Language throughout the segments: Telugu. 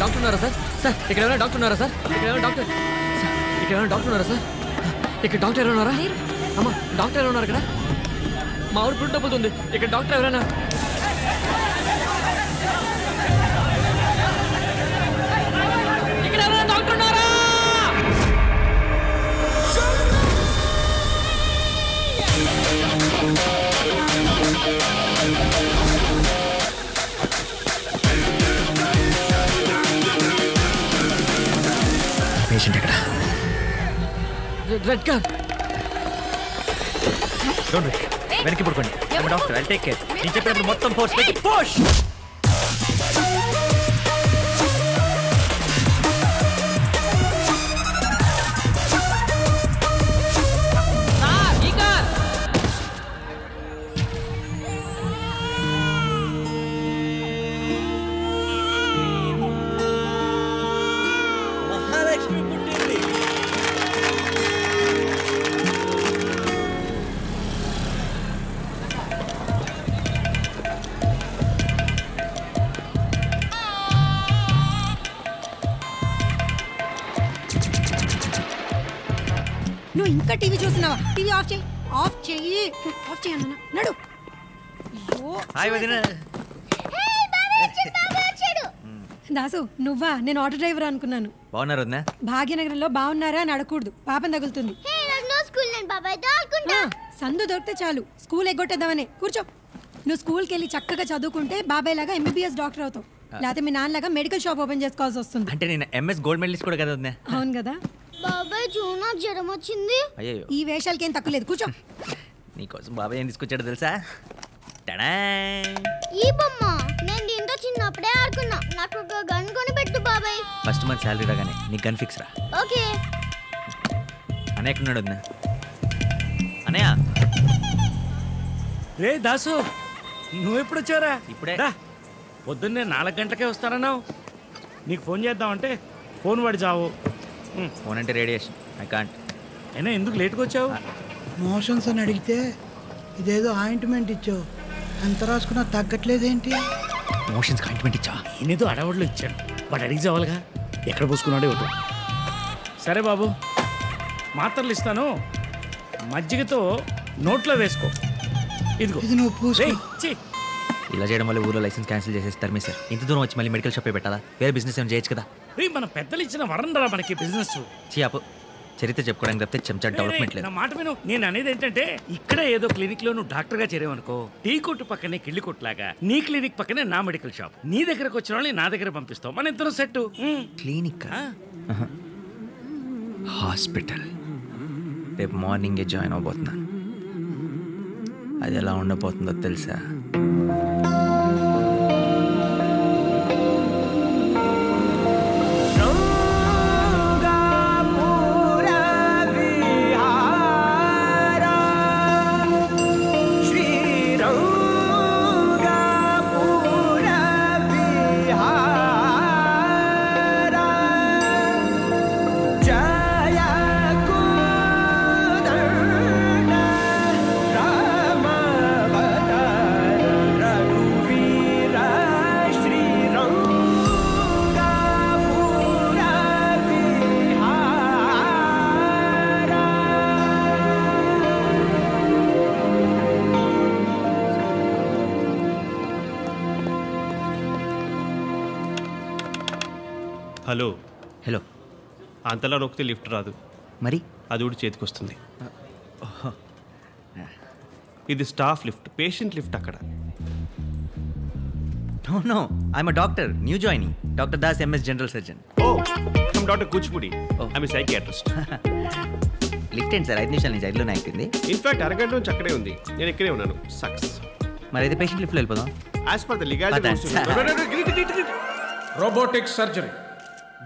డాక్టర్ ఉన్నారా సార్? సార్ ఇక్కడ ఏమైనా డాక్టర్ ఉన్నారా సార్? ఇక్కడ ఏమైనా డాక్టర్ ఉన్నారా సార్? ఇక్కడ డాక్టర్ ఎవరైనా ఉన్నారా? అమ్మా డాక్టర్ ఎవరైనా ఉన్నారు ఇక్కడ? మా ఊరు పుట్టు తప్పుతుంది. ఇక్కడ డాక్టర్ ఎవరైనా? ఇక్కడ ఎవరైనా డాక్టర్ ఉన్నారా? పేషెంట్ ఎక్కడ? Red car. వెనక్కి పడుకోండి. Doctor I take care. నేను చెప్పినప్పుడు మొత్తం ఫోర్స్ పెట్టి పుష్. నువ్వు ఇంకా టీవీ చూస్తున్నావా? టీవీ ఆఫ్ చేయి. ఆఫ్ చెయ్యి. ఆఫ్ చేయన్న నడు. దాసు నువ్వా? నేను ఆటో డ్రైవర్ అనుకున్నాను. బాగున్నారు వదినా? భాగ్యనగరంలో బాగున్నారా అని అడగకూడదు, పాపం తగులుతుంది. సందు దొరికితే చాలు స్కూల్ ఎగ్గొట్టేద్దామని. కూర్చో. నువ్వు స్కూల్కి వెళ్ళి చక్కగా చదువుకుంటే బాబాయ్ లాగా ఎంబీబీఎస్ డాక్టర్ అవుతావు. లేకపోతే మీ నాన్నలాగా మెడికల్ షాప్ ఓపెన్ చేసుకోవాల్సి వస్తుంది. అంటే నేను ఎంఎస్ గోల్డ్ మెడలిస్ట్ కూడా కదా వదినా? అవును కదా. బాబాయ్ చూనా జ్వరం వచ్చింది. అయ్యో ఈ వేషాలకి ఏం తక్కువ లేదు. కూర్చో. నీకోసం బాబాయ్ ఏం తీసుకొచ్చాడో తెలుసా? ఈ బొమ్మ నేను దీంతో చిన్నప్పుడే ఆడుకున్నా. నాకు ఒక గన్ కొని పెట్టు బాబాయ్. ఫస్ట్ మంత్ శాలరీ రాగానే నీకు గన్ ఫిక్స్ రా. ఓకే. అన్నయ్య ఎక్కడున్నాడు వదినా? అన్నయ్య. రే దాసు నువ్వెప్పుడు వచ్చారా? ఇప్పుడే. పొద్దున్నే 4 గంటలకే వస్తానన్నావు. నీకు ఫోన్ చేద్దామంటే ఫోన్ పడి చావు. ఫోన్ అంటే రేడియేషన్. I can't. అయినా ఎందుకు లేట్గా వచ్చావు? మోషన్స్ అని అడిగితే ఇదేదో ఆయింట్మెంట్ ఇచ్చావు, ఎంత రాసుకున్నా తగ్గట్లేదేంటి? మోషన్స్ ఆయింట్మెంట్ ఇచ్చా? నేనేదో అడవడలో ఇచ్చాను, వాడు అడిగి చావాలిగా. ఎక్కడ పోసుకున్నాడే ఒకటి. సరే బాబు, మాత్రలు ఇస్తాను, మజ్జిగతో నోట్లో వేసుకో. ఇదిగో ఇది నువ్వు పూసుకో. ఇలా చేయడం వల్ల ఊళ్ళో లైసెన్స్ క్యాన్సిల్ చేసేసి తరిమేశారు. ఇంత దూరం వచ్చి మళ్ళీ మెడికల్ షాపే పెట్టాలా? వేరే బిజినెస్ ఏమైనా చేయొచ్చు కదా. మన పెద్దలు ఇచ్చిన వరం రా మనకి బిజినెస్. చీపు చరిత్ర చెప్పుకోవడానికి తప్పితే చెంచా డెవలప్మెంట్ లేదు. నా మాట విను. నేను అనేది ఏంటంటే, ఇక్కడ ఏదో క్లినిక్ లో నువ్వు డాక్టర్ గా చేరేవనుకో, టీ కొట్టు పక్కనే కిళ్ళి కొట్టులాగా నీ క్లినిక్ పక్కనే నా మెడికల్ షాప్. నీ దగ్గరకు వచ్చిన వాళ్ళని నా దగ్గర పంపిస్తావు. మన ఇద్దరు సెట్. క్లినిక్, హాస్పిటల్ రేపు మార్నింగే జాయిన్ అవబోతున్నాను. అది ఎలా ఉండబోతుందో తెలుసా? హలో. హలో. అంతలా నొక్కితే లిఫ్ట్ రాదు, మరి అది కూడా చేతికి వస్తుంది. ఇది స్టాఫ్ లిఫ్ట్, పేషెంట్ లిఫ్ట్ అక్కడ. No I'm doctor, new joining. Doctor Das, MS general surgeon. Oh doctor Kuchipudi, I'm psychiatrist. Lift ఏంటి సార్? 5 నిమిషాల నుంచి 5లోనే అయిపోయింది. ఇన్ఫాక్ట్ అరగంట నుంచి అక్కడే ఉంది, నేను ఇక్కడే ఉన్నాను. సక్సెస్. మరి అయితే పేషెంట్ లిఫ్ట్లో వెళ్ళిపోదాం. As per the legality. Robotic surgery.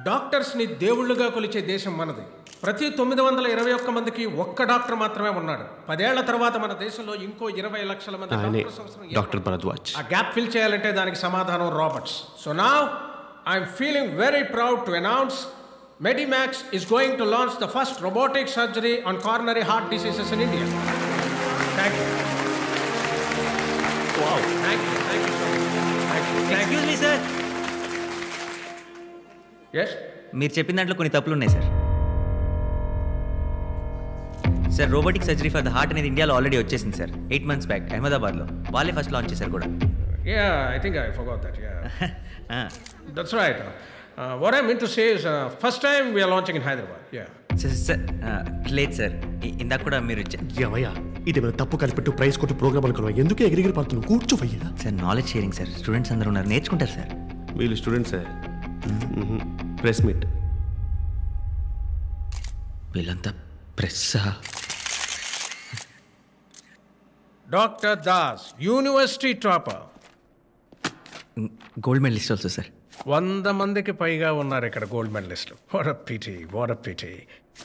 డాక్టర్స్ని దేవుళ్ళుగా కొలిచే దేశం మనది. ప్రతి 921 మందికి ఒక్క డాక్టర్ మాత్రమే ఉన్నాడు. 10 ఏళ్ల తర్వాత మన దేశంలో ఇంకో 20 లక్షల మంది డాక్టర్ భరద్వాజ్. ఆ గ్యాప్ ఫిల్ చేయాలంటే దానికి సమాధానం robots. So now I'm feeling very proud to announce Medimax is going to launch the first robotic surgery on coronary heart diseases in India. Thank you. Wow. Thank you so much. Thank you. Excuse me, sir. Yes మీరు చెప్పిన దాంట్లో కొన్ని తప్పులు ఉన్నాయి sir. Sir robotic surgery for the heart అనేది ఇండియాలో ఆల్రెడీ వచ్చేసింది సార్. 8 months బ్యాక్ అహ్మదాబాద్లో వాళ్ళే ఫస్ట్ లాంచ్ చేశారు కూడా. I think I forgot that. That's right. What I mean to say is first time we're launching in Hyderabad. Sir లేదు సార్, ఇందాక కూడా మీరు ఏమయ్యా ఇదేమైనా తప్పు కలిపెట్టు ప్రైజ్ కొట్టు ప్రోగ్రామ్ అనుకున్నావా? ఎందుకు ఎగిరిగిరి పడుతున్నావు? కూర్చోవయ్యా. Sir knowledge sharing sir. Students అందరూ ఉన్నారు, నేర్చుకుంటారు సార్. వీళ్ళు స్టూడెంట్స్ ప్రెస్ మీట్. వీళ్ళంతా ప్రెస్సా? Doctor Das university topper. Gold medalist also sir. 100 మందికి పైగా ఉన్నారు ఇక్కడ గోల్డ్ మెడలిస్టులు. What a pity.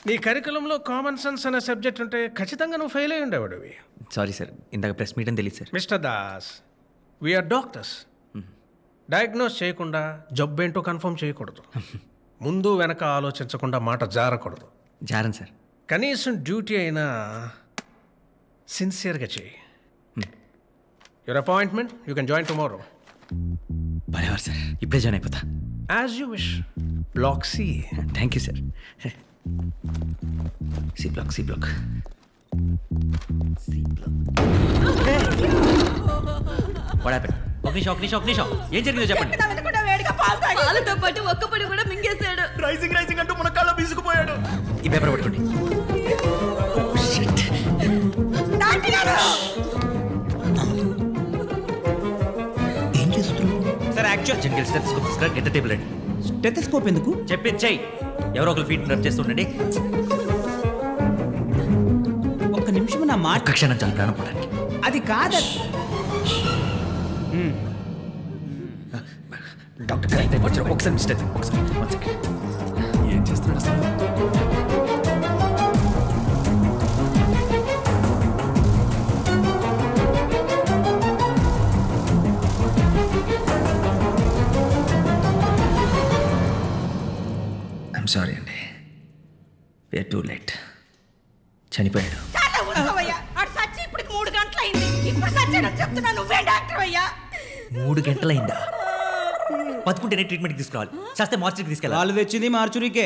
నీ కరికులంలో కామన్ సెన్స్ అనే సబ్జెక్ట్ ఉంటే ఖచ్చితంగా నువ్వు ఫెయిల్ అయ్యి ఉండేవాడివి. సారీ సార్, ఇందాక ప్రెస్ మీట్ అని తెలియదు sir. Mister Das, we are doctors. Diagnose చేయకుండా జబ్బు ఏంటో కన్ఫర్మ్ చేయకూడదు. ముందు వెనక ఆలోచించకుండా మాట జారకూడదు. జారన్ సార్. కనీసం డ్యూటీ అయినా సిన్సియర్గా చేయి. Your appointment you can join tomorrow. బరాబర్ సార్, ఇప్పుడే జాయిన్ అయిపోతా. As you wish. Block C. Thank you sir. C block. ఒక నిమిషం ఏం జరిగిందో చెప్పండి. పాలతో పాటు ఒక్కపొడి కూడా మింగేశాడు. రైజింగ్ అంటూ మన కళ్ళ బీసుకుపోయాడు. ఈ పేపర్ పట్టుకోండి. ఏం చేస్తున్నావు sir? Actual general stethoscope sir. Get the table ready. Stethoscope ఎందుకు? చెయ్యి. ఎవరో ఒకరు ఫీట్ రబ్ చేస్తుండండి. ఒక్క నిమిషం నా మాట. ఒక్క క్షణం చాలు ప్రాణం పోవడానికి. అది కాదు డాక్టర్ కరెక్ట్ టైం వచ్చారు. ఒకసారి మిస్టర్ ఒకసారి 1 సెకండ్. ఏం చేస్తున్నాడు అసలు? ఐఎమ్ సారీ అండి, వీఆర్ టూ లేట్. చనిపోయాడు. 3 గంటలైంది. ఇప్పుడు సచ్చాడని చెప్తున్నా, నువ్వే డాక్టర్ అయ్యా. 3 గంటలైందా? బతుకుంటేనే ట్రీట్మెంట్కి తీసుకురావాలి, చేస్తే మార్చురీకి తీసుకెళ్ళాలి. వాళ్ళు తెచ్చింది మార్చురీకే.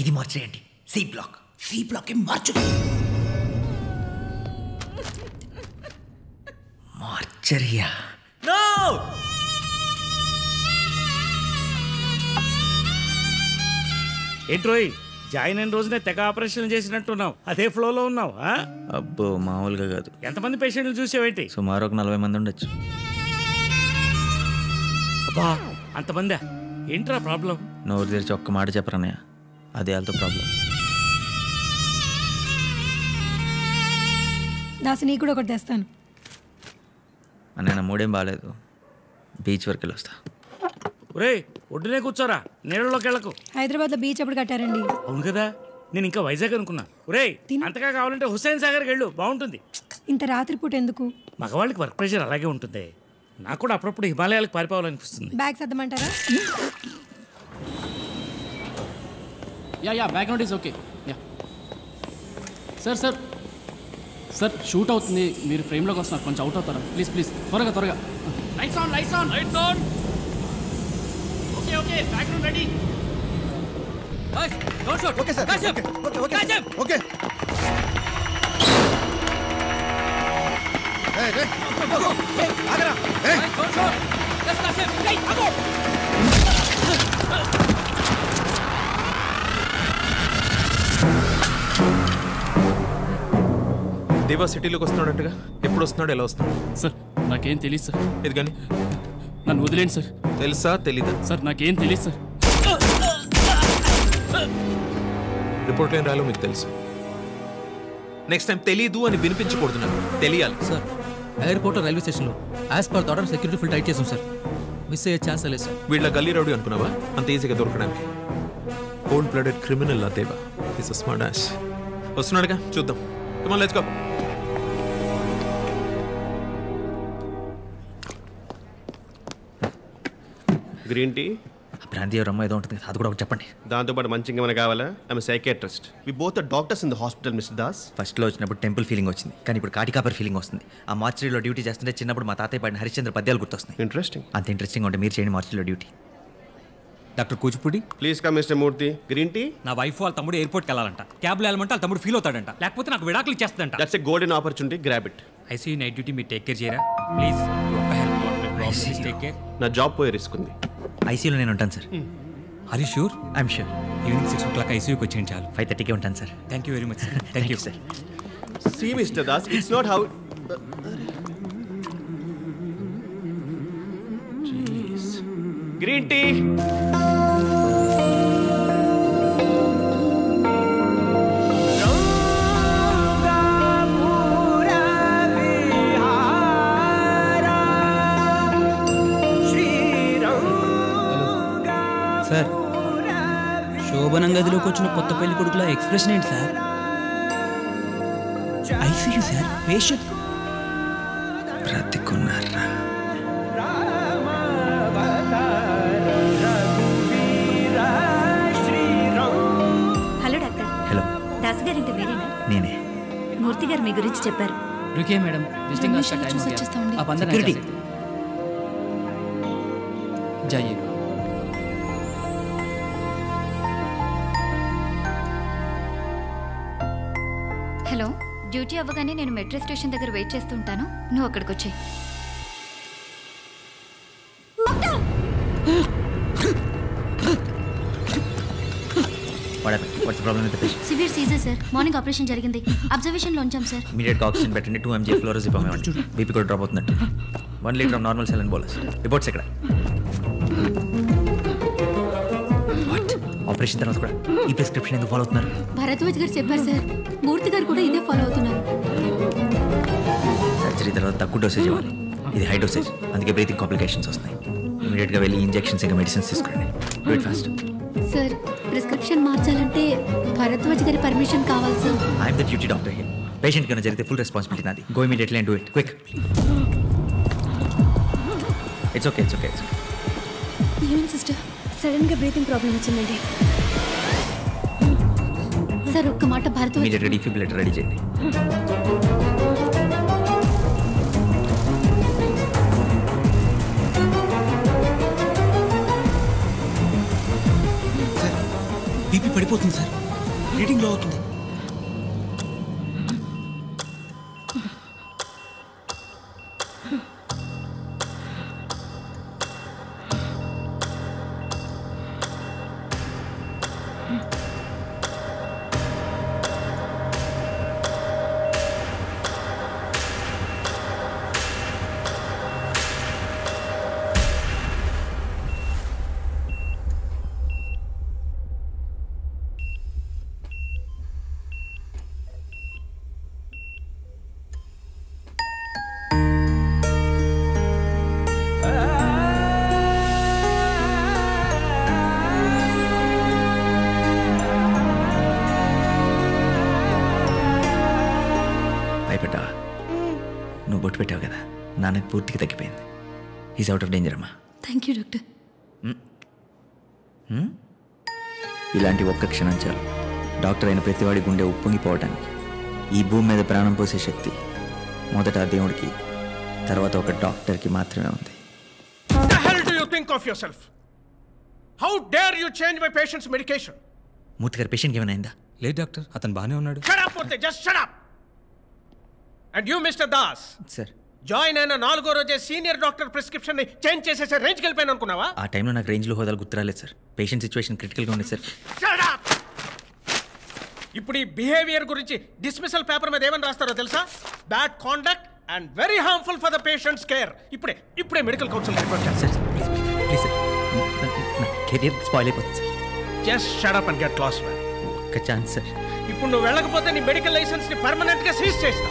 ఇది మార్చురీ అండి. C block mortuary. మార్చరియా? నో! ఏంట్రోయ్, జాయిన్ అయిన రోజునే తెగ ఆపరేషన్ చేసినట్టున్నావు. అదే ఫ్లోలో ఉన్నావు. అబ్బో మామూలుగా కాదు. ఎంతమంది పేషెంట్లు చూసావేంటి? సుమారు ఒక 40 మంది ఉండొచ్చు. అబ్బా అంతమందా? ఏంట్రా ప్రాబ్లం? నోరు తెరిచి ఒక్క మాట చెప్పరన్నయ్య, అదే వాళ్ళతో ప్రాబ్లం. దాసు నీకు కూడా ఒకటి తెస్తాను. అన్నయ్య మూడేం బాగాలేదు, బీచ్ వరకు వెళ్ళి వస్తా. ఒరే ఒడ్డునే కూర్చోరా, నీళ్ళలోకి వెళ్ళకు. హైదరాబాద్లో బీచ్ ఎప్పుడు కట్టారండి? అవును కదా, నేను ఇంకా వైజాగ్ అనుకున్నా. ఒరే అంతగా కావాలంటే హుస్సేన్ సాగర్కి వెళ్ళు, బాగుంటుంది. ఇంత రాత్రిపూట ఎందుకు? మగవాళ్ళకి వర్క్ ప్రెషర్ అలాగే ఉంటుంది. నాకు కూడా అప్పుడప్పుడు హిమాలయాలకు పారిపోవాలనిపిస్తుంది. బ్యాగ్ సర్దమంటారా? Yeah background is okay. Yeah sir shoot అవుతుంది, మీరు ఫ్రేమ్లోకి వస్తున్నారు, కొంచెం అవుట్ అవుతారా ప్లీజ్ త్వరగా. Lights on. Okay background ready. Don't shoot. Okay sir. Okay. ఆగరా. Don't shoot. జస్ట్ కాసేప్. ఆగో. దేవా సిటీలోకి వస్తున్నాడంటగా. ఎప్పుడు వస్తున్నాడు, ఎలా వస్తున్నాడు? సార్ నాకేం తెలియదు సార్. ఇది కానీ నన్ను వదిలేండి సార్. తెలుసా తెలీదా? సార్ నాకేం తెలియదు సార్. రిపోర్ట్ ఏం రాలో మీకు తెలుసు. నెక్స్ట్ టైం తెలీదు అని వినిపించకూడదు, నాకు తెలియాలి. సార్ ఎయిర్పోర్ట్ రైల్వే స్టేషన్లో as per order security full tight చేసాం సార్. మిస్ అయ్యే ఛాన్స్ లేదు సార్. వీళ్ళ గల్లీ రౌడీ అనుకున్నావా అంత ఈజీగా దొరకడానికి? కోల్డ్ బ్లడెడ్ క్రిమినల్ ఆ Deva. Is a smart ass. వస్తున్నాడుగా, చూద్దాం. Come on, let's go. Green tea, ప్రాంతీయ రమ్మ ఏదో ఉంటుంది, అది కూడా ఒకటి చెప్పండి. దాంతోపాటు మంచి ఇంకేమైనా కావాలా? I'm psychiatrist. We both are doctors in the hospital mister Das. ఫస్ట్లో వచ్చినప్పుడు టెంపుల్ ఫీలింగ్ వచ్చింది, కానీ ఇప్పుడు కాటికాపర్ ఫీలింగ్ వస్తుంది. ఆ మార్చరీలో డ్యూటీ చేస్తుంటే చిన్నప్పుడు మా తాతయ్య పాడిన హరిశ్చంద్ర పద్యాలు గుర్తొస్తున్నాయి. ఇంట్రెస్టింగ్. అంత ఇంట్రెస్టింగ్ ఉంటే మీరు చేయండి మార్చరీలో duty. Doctor Kuchipudi. Please come mister Murthy. Green tea. నా వైఫ్ వాళ్ళ తమ్ముడు ఎయిర్పోర్ట్కి వెళ్ళాలంట. క్యాబ్లో వెళ్ళమంటే వాళ్ళ తమ్ముడు ఫీల్ అవుతాడంట, లేకపోతే నాకు విడాకులు ఇచ్చేస్తుందంట. That's a golden opportunity, grab it. ICU night duty మీరు టేక్ కేర్ చేయరా ప్లీజ్. Take care. నా జాబ్ పోయే రిస్క్ ఉంది. ఐసీయూలో నేను ఉంటాను sir. Are you sure? I'm sure. Evening 6 o'clock ఐసీయూకి వచ్చేయండి చాలు. 5:30కే ఉంటాను sir. Thank you very much sir. Thank you sir. See, Mr. Das, it's not how... Jeez. Green tea! Sir, శోభనం గదిలోకి వచ్చిన కొత్త పెళ్లి కొడుకుల ఎక్స్ప్రెషన్ ఏంటి సార్? ఐసీయూ సార్, పేషెంట్ బ్రతికున్నారా? Hello doctor. హలో. దాస్ గారింటి మీరేనా? నేనే. మూర్తి గారు మీ గురించి చెప్పారు. रुकिए मैडम, विजिटिंग का टाइम हो गया, आप अंदर नहीं जा सकते, जाइए. హలో, డ్యూటీ అవ్వగానే నేను మెట్రో స్టేషన్ దగ్గర వెయిట్ చేస్తూ ఉంటాను, నువ్వు అక్కడికి వచ్చేయి. What's problem with the patient? Severe seizure sir. Morning operation జరిగింది, అబ్జర్వేషన్లో ఉంచాం సార్. ఇమీడియట్గా ఆక్సిజన్ పెట్టండి. 2 mg ఫ్లోరోజిపమ్ ఇవ్వండి. బీపీ కూడా డ్రాప్ అవుతుందంట. 1 litre of normal saline bolus. Reports ఎక్కడ? ఆపరేషన్ తర్వాత కూడా ఈ ప్రిస్క్రిప్షన్ ఎందుకు ఫాలో అవుతున్నారు? భరద్వాజ్ గారు చెప్పారు సార్, మూర్తి గారు కూడా ఇదే ఫాలో అవుతున్నారు. సర్జరీ తర్వాత తక్కువ డోసేజ్ ఇవ్వాలి, ఇది హై డోసేజ్, అందుకే బ్రీతింగ్ కాంప్లికేషన్స్ వస్తాయి. ఇమీడియట్గా వెళ్ళి ఇంజెక్షన్స్ ఇంకా మెడిసిన్స్ తీసుకురండి. Do it fast. Sir, prescription మార్చాలంటే భరద్వాజ్ గారి పర్మిషన్ కావాలి sir. I'm the duty doctor here. Patient కన్నా జరిగితే ఫుల్ రెస్పాన్సిబిలిటీ నాది. Go immediately and do it quick. It's okay, it's okay, it's okay. ఏమేం సిస్టర్, సడన్గా బ్రీతింగ్ ప్రాబ్లం వచ్చిందండి సార్. ఒక్క మాట, భరద్వాజ్ ఇమీడియట్గా డిఫిబ్రిలేటర్ రెడీ చేయండి. బీపీ పడిపోతుంది సార్, రీడింగ్ లో అవుతుంది. భయపడ్డావా? నువ్వు బొట్టు పెట్టావు కదా, నాన్నకి పూర్తిగా తగ్గిపోయింది. ఈజ్ అవుట్ ఆఫ్ డేంజర్ అమ్మా. Thank you doctor. ఇలాంటి ఒక్క క్షణం చాలు డాక్టర్ అయిన ప్రతివాడి గుండె ఉప్పొంగిపోవటానికి. ఈ భూమి మీద ప్రాణం పోసే శక్తి మొదట ఆ దేవుడికి, తర్వాత ఒక డాక్టర్కి మాత్రమే ఉంది. What the hell do you think of yourself? How dare you change my patient's medication? మూర్తి గారి పేషెంట్కి ఏమైనా అయిందా? లేదు డాక్టర్, అతను బాగానే ఉన్నాడు. Shut up, Murthy, just shut up. And you, Mr. Das, sir, join అయిన 4వ రోజే సీనియర్ డాక్టర్ ప్రిస్క్రిప్షన్ ని చేంజ్ చేసేసే రేంజ్కి వెళ్ళిపోయాను అనుకున్నావా? ఆ టైంలో నాకు రేంజ్లో హోదాలు గుర్తురాలేదు సార్. పేషెంట్ సిచ్యువేషన్ క్రిటికల్గా ఉంది సార్. Shut up! ఇప్పుడు ఈ బిహేవియర్ గురించి డిస్మిసల్ పేపర్ మీద ఏమని రాస్తారో తెలుసా? Bad conduct and very harmful for the patients care. ఇప్పుడే మెడికల్ కౌన్సిల్ రిపోర్ట్ చేస్తాను. సార్ ప్లీజ్ సార్, నా కెరియర్ స్పాయిల్ అయిపోతుంది sir. Just shut up and get lost man. ఒక్క ఛాన్స్ సార్. ఇప్పుడు నువ్వు వెళ్ళకపోతే నీ మెడికల్ లైసెన్స్ ని పర్మనెంట్ గా సీజ్ చేస్తా.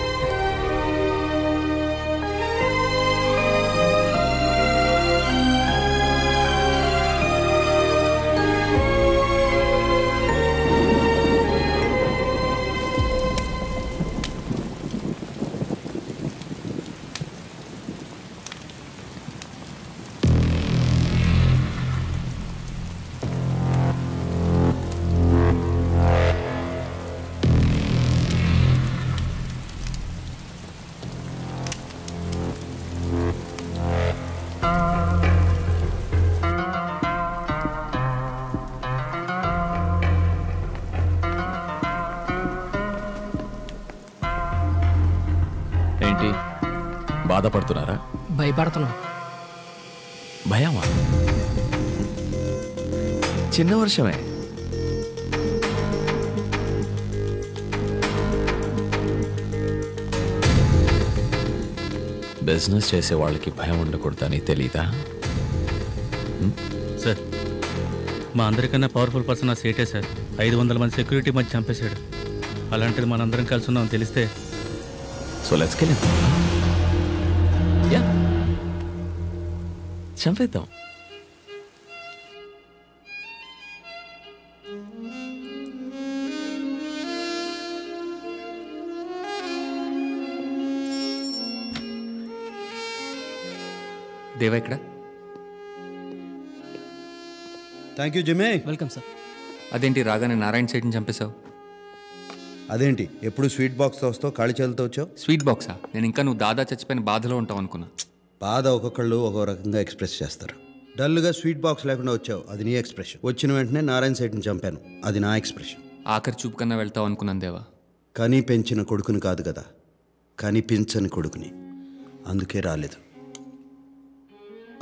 బాధపడుతున్నారా? భయపడుతున్నాం. భయమా? చిన్న వర్షమే. బిజినెస్ చేసే వాళ్ళకి భయం ఉండకూడదని తెలీదా? సార్, మా అందరికన్నా పవర్ఫుల్ పర్సన్ ఆ సేటే సార్. 500 మంది సెక్యూరిటీ మధ్య చంపేశాడు. అలాంటిది మనందరం కలిసి ఉన్నాం తెలిస్తే. So let's kill him. Yeah, చంపేద్దాం. దేవా ఇక్కడ. థ్యాంక్ యూ జిమ్మే. Welcome sir. అదేంటి రాగానే నారాయణ సైడ్ని చంపేశావు? అదేంటి ఎప్పుడు స్వీట్ బాక్స్తో వస్తావు, ఖాళీ చేతులతో వచ్చావు? స్వీట్ బాక్సా? నేను ఇంకా నువ్వు దాదా చచ్చిపోయిన బాధలో ఉంటావు అనుకున్నా. బాధ ఒక్కొక్కళ్ళు ఒక్కో రకంగా ఎక్స్ప్రెస్ చేస్తారు. డల్గా స్వీట్ బాక్స్ లేకుండా వచ్చావు, అది నీ ఎక్స్ప్రెషన్. వచ్చిన వెంటనే నారాయణ సైడ్ని చంపాను, అది నా ఎక్స్ప్రెషన్. ఆఖరి చూపు కన్నా వెళ్తావు అనుకున్నాను దేవా. కానీ పెంచిన కొడుకుని కాదు కదా, కానీ పెంచని కొడుకుని, అందుకే రాలేదు.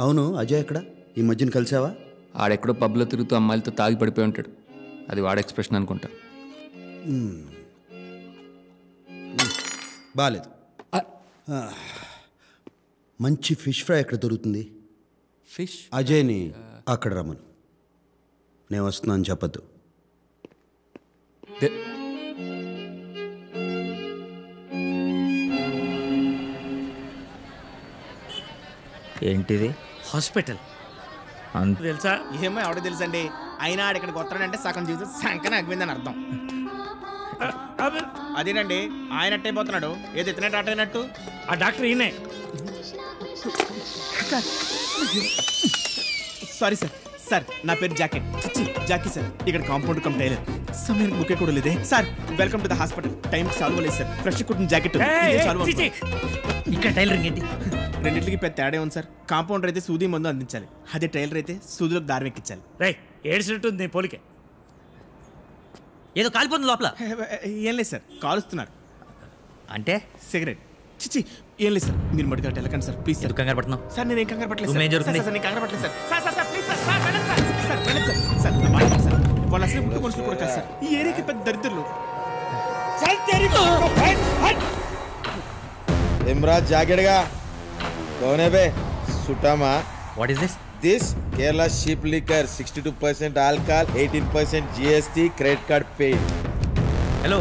అవును, అజయ్ ఎక్కడ? ఈ మధ్యన కలిసావా? ఆడెక్కడో పబ్లో తిరుగుతూ అమ్మాయిలతో తాగి పడిపోయి ఉంటాడు. అది వాడ ఎక్స్ప్రెషన్ అనుకుంటా. బాలేదు. మంచి ఫిష్ ఫ్రై ఎక్కడ దొరుకుతుంది? ఫిష్? అజయ్ని అక్కడ రమ్మను. నేను వస్తున్నాను చెప్పద్దు. ఏంటిది? హాస్పిటల్ అంత తెలుసా? ఏమో ఎవడో తెలుసండి. అయినా ఆడ ఇక్కడికి వస్తాడంటే సగం జీవితం సంకన అగ్గిందని అర్థం. అదేనండి, ఆయన అట్టయిపోతున్నాడు. ఏది ఎత్తినట్టు అట్టయినట్టు. ఆ డాక్టర్ ఈయనే. Sorry sir. సార్, నా పేరు జాకెట్. Jackie sir. ఇక్కడ కాంపౌండ్ కమ్ టైలర్. సమయానికి బుకే కూడా లేదే sir. Welcome to the hospital. Time solve లేదు సార్. ఫ్రెష్ కుట్టిన జాకెట్ ఇక్కడ టైలరింగ్ ఏంటి? రెండింటికి పెద్ద తేడా ఉంది సార్. కాంపౌండర్ అయితే సూది మందు అందించాలి, అదే టైలర్ అయితే సూదిలోకి దారం ఎక్కించాలి. రైట్, ఏడ్చినట్టుంది పోలికే. ఏదో కాలిపోతుంది లోపల. ఏం లేదు సార్, కాలుస్తున్నారు. అంటే సిగరెట్. చిచి, ఏం లేదు సార్. మీరు మడిగా వెళ్ళకండి సార్, ప్లీజ్ సార్. కంగారు పడుతున్నావు సార్? నేను ఏం కంగారు పట్టలేదు ఏం జరుగుతుంది? సార్. నేను కంగారు పట్టలేదు sir. Sir please sir. Sir వెళ్ళండి సార్. సార్ వెళ్ళండి సార్. సార్ నా మాట సార్. వాళ్ళు అసలు ముట్టు మనుషులు కూడా కాదు సార్. ఈ ఏరియాకి పెద్ద దరిద్రులు. ఇమ్రా జాకెట్గా కోనే బే సుటామా. What is this? This Kerala sheep liquor, 62% alcohol, 18% GST, credit card pay. Hello,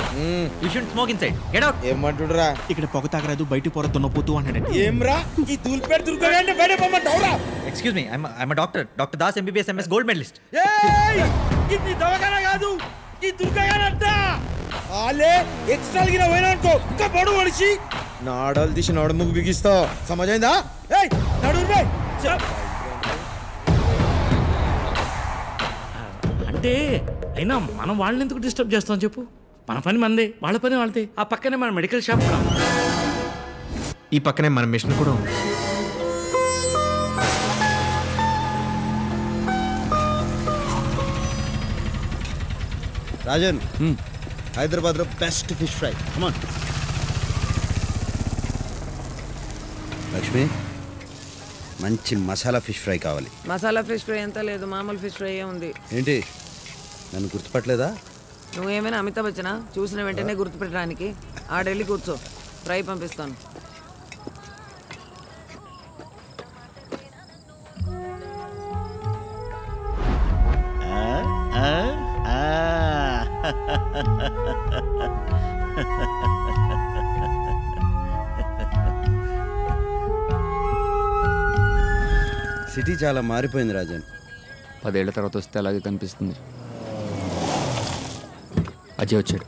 you should smoke inside. Get out. ఏమంటుడరా? ఇక్కడ పొగ తాగరాదు, బయట పొర దున్నపోతూ అన్నాడండి. ఏమ్రా ఈ దూల్పేట దుర్గంటే బయట పొమ్మంటావురా? Excuse me, I'm a doctor. Doctor Das, MBBS MS gold medalist. ఏయ్, ఇది దవకన కాదు, ఈ దుర్గంట. ఆలే ఎక్స్ట్రా గిన పోయినానుకో ఇంకా బడు వడిచి నాడలు తీసి నడుముకు బిగిస్తావు. సమజైందా? ఏయ్ నడురు బే. అంటే అయినా మనం వాళ్ళని ఎందుకు డిస్టర్బ్ చేస్తాం చెప్పు? మన పని మందే, వాళ్ళ పని వాళ్ళదే. ఆ పక్కనే మన మెడికల్ షాప్ కూడా, ఈ పక్కనే మన మిషన్ కూడా ఉంది. రాజన్, హైదరాబాద్లో బెస్ట్ ఫిష్ ఫ్రై. కమాన్. లక్ష్మి, మంచి మసాలా ఫిష్ ఫ్రై కావాలి. మసాలా ఫిష్ ఫ్రై ఎంత లేదు, మామూలు ఫిష్ ఫ్రై ఉంది. ఏంటి, నన్ను గుర్తుపట్టలేదా? నువ్వేమైనా అమితాబ్ బచ్చనా? చూసిన వెంటనే గుర్తుపెట్టడానికి. ఆడెళ్ళి కూర్చో, ఫ్రై పంపిస్తాను. సిటీ చాలా మారిపోయింది రాజన్. 10 ఏళ్ల తర్వాత వస్తే అలాగే కనిపిస్తుంది. అజయ్ వచ్చాడు.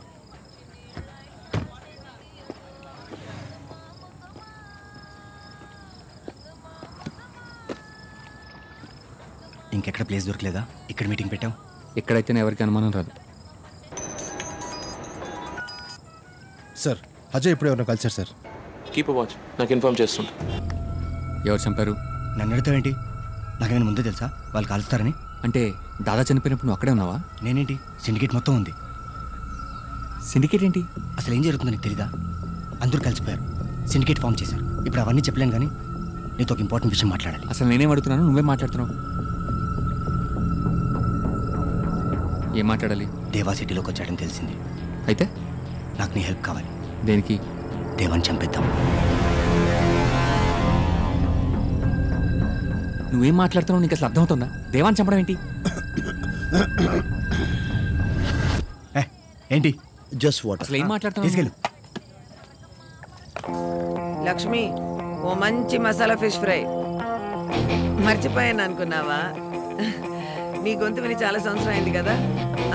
ఇంకెక్కడ ప్లేస్ దొరకలేదా? ఇక్కడ మీటింగ్ పెట్టావు. ఎక్కడైతేనే ఎవరికి అనుమానం రాదు. సార్, అజయ్ ఇప్పుడు ఎవరైనా కలిసారు సార్. కీప్ వాచ్, నాకు ఇన్ఫార్మ్ చేస్తుంటా. ఎవరు చంపారు? నన్ను అడుగుతావేంటి? నాకేమైనా ముందే తెలుసా వాళ్ళు కాలుస్తారని? అంటే దాదా చనిపోయినప్పుడు నువ్వు అక్కడే ఉన్నావా? నేనేంటి, సిండికేట్ మొత్తం ఉంది. సిండికేట్ ఏంటి? అసలు ఏం జరుగుతుందో నీకు తెలీదా? అందరూ కలిసిపోయారు, సిండికేట్ ఫామ్ చేశారు. ఇప్పుడు అవన్నీ చెప్పలేను కానీ నీతో ఒక ఇంపార్టెంట్ విషయం మాట్లాడాలి. అసలు నేనేం అడుగుతున్నాను, నువ్వేం మాట్లాడుతున్నావు? ఏం మాట్లాడాలి? దేవా సిటీలోకి వచ్చాడని తెలిసింది. అయితే నాకు నీ హెల్ప్ కావాలి. దేనికి? దేవాన్ని చంపేద్దాం. నువ్వేం మాట్లాడుతున్నావు? నీకు అసలు అర్థమవుతుందా? దేవాన్ని చంపడం ఏంటి? ఏంటి? Just water. అసలు ఏం మాట్లాడుతున్నావు? తీసుకెళ్ళు. లక్ష్మి, ఓ మంచి మసాలా ఫిష్ ఫ్రై. మర్చిపోయాను అనుకున్నావా? నీ గొంతు విని చాలా సంవత్సరం అయింది కదా,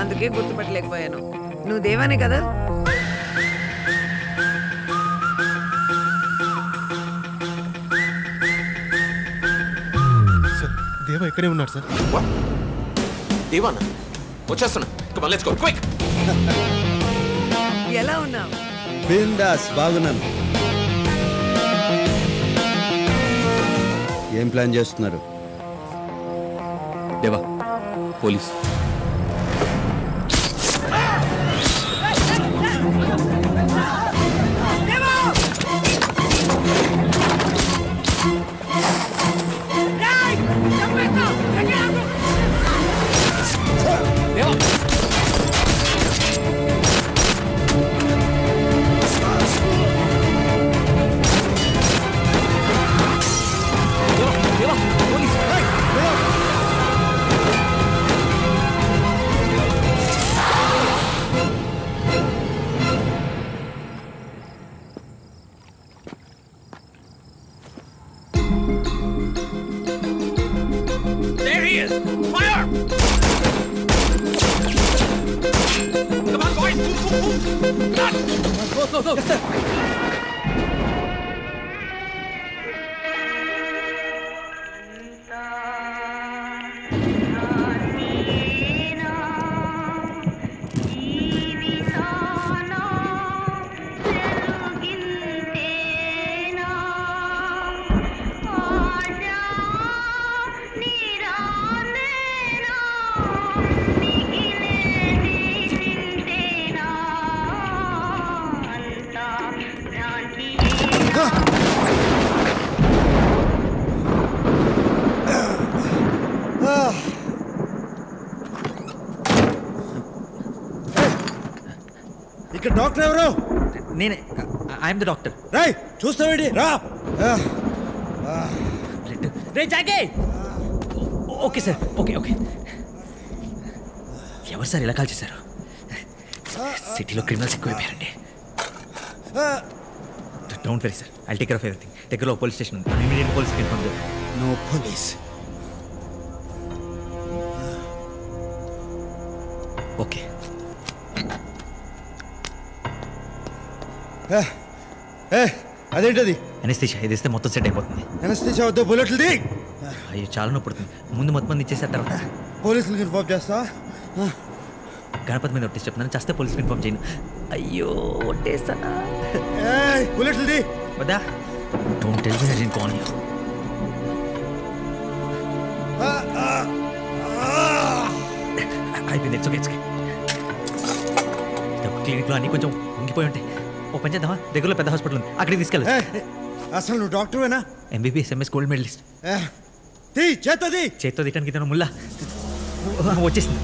అందుకే గుర్తుపట్టలేకపోయాను. నువ్వు దేవానే కదా? దేవా ఇక్కడే ఉన్నాడు సార్. దేవానా? వచ్చేస్తున్నా. Come on, let's go, quick. ఎలా ఉన్నావు? బిందాస్, బాగున్నాను. ఏం ప్లాన్ చేస్తున్నారు? దేవా, police. There he is! Fire! Come on, boys! Move, move, move! Run! Go, go, go! Yes, sir! ఇక్కడ డాక్టర్ ఎవరు? నేనే. I'm the doctor. రై చూస్తావేంటి? రా. రే జాకే! Okay sir, okay okay. ఎవరు సార్ ఇలా కాల్ చేశారు? సిటీలో క్రిమినల్స్ ఎక్కువైపోయారండి. Don't worry sir, I'll take care of everything. దగ్గరలో పోలీస్ స్టేషన్ ఉంది, ఇమీడియట్ పోలీస్కి ఇన్ఫార్మ్ చేయండి. No police. ఓకే. అదేంటది? అనస్థీషియా ఇది ఇస్తే మొత్తం సెట్ అయిపోతుంది. అనస్థీషియా వద్ద బుల్లెట్లు ది. అయ్యో చాలా నొప్పి పుడుతుంది. ముందు మొత్తం మంది ఇచ్చేసారు, తర్వాత పోలీసులకు ఇన్ఫార్మ్ చేస్తా. గణపతి మీద ఒట్టేసి చెప్తున్నాను, చేస్తే పోలీస్కి ఇన్ఫార్మ్ చేయను. అయ్యో ఒట్టేస్తానా? బుల్లెట్లు ది. వద్దా? Don't tell me I didn't call you. అయిపోయింది. It's okay, it's okay. క్లినిక్లో అన్నీ కొంచెం ఉంగిపోయి ఉంటాయి. ఓ పని చేద్దామా, దగ్గరలో పెద్ద హాస్పిటల్ ఉంది, అక్కడికి తీసుకెళ్ళి. అసలు నువ్వు డాక్టర్వేనా? MBBS MS gold medalist. చేత్తో తీయటానికి ఇతను ముల్లా వచ్చేసింది.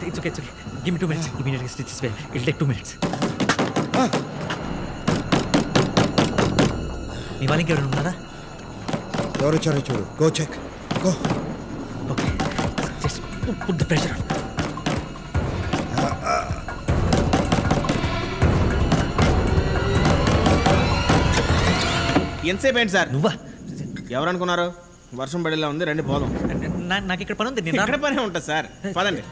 It's okay, it's okay. Give me 2 minutes. ఇమీడియట్గా స్టిచెస్ వేయాలి. It take 2 minutes. మీ వాళ్ళకి ఎవరైనా ఉన్నారా? ఎవరు వచ్చారో చూడు. Go check. Go. Okay, just put the pressure on. ఎంతసేపు ఏంటి సార్? నువ్వా? ఎవరు అనుకున్నారు? వర్షం పడేలా ఉంది, రండి పోదాం. నాకు ఇక్కడ పని ఉంది. నేను ఇక్కడ పనే ఉంటుంది సార్, పదండి.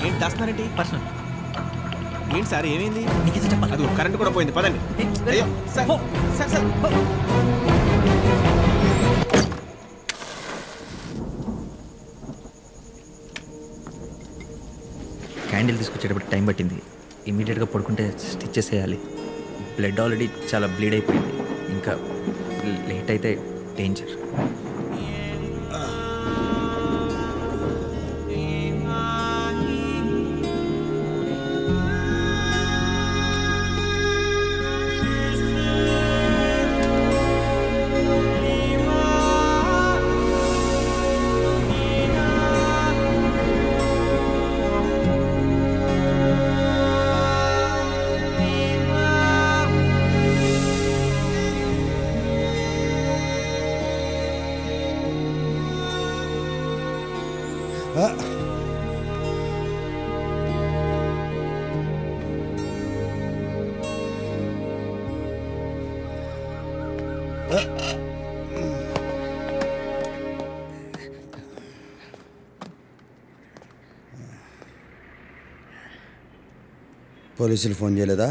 ఏంటి దాస్తున్నారేంటి? పర్సనల్. ఏంటి సార్, ఏమైంది? నీకేం చెప్పాలి? అది కరెంట్ కూడా పోయింది, పదండి. అయ్యో సార్, సార్ సార్. క్యాండిల్ తీసుకొచ్చేటప్పుడు టైం పట్టింది. ఇమీడియట్గా పడుకుంటే స్టిచెస్ వేయాలి. బ్లడ్ ఆల్రెడీ చాలా బ్లీడ్ అయిపోయింది. ఇంకా లేట్ అయితే డేంజర్. పోలీసులు ఫోన్ చేయలేదా?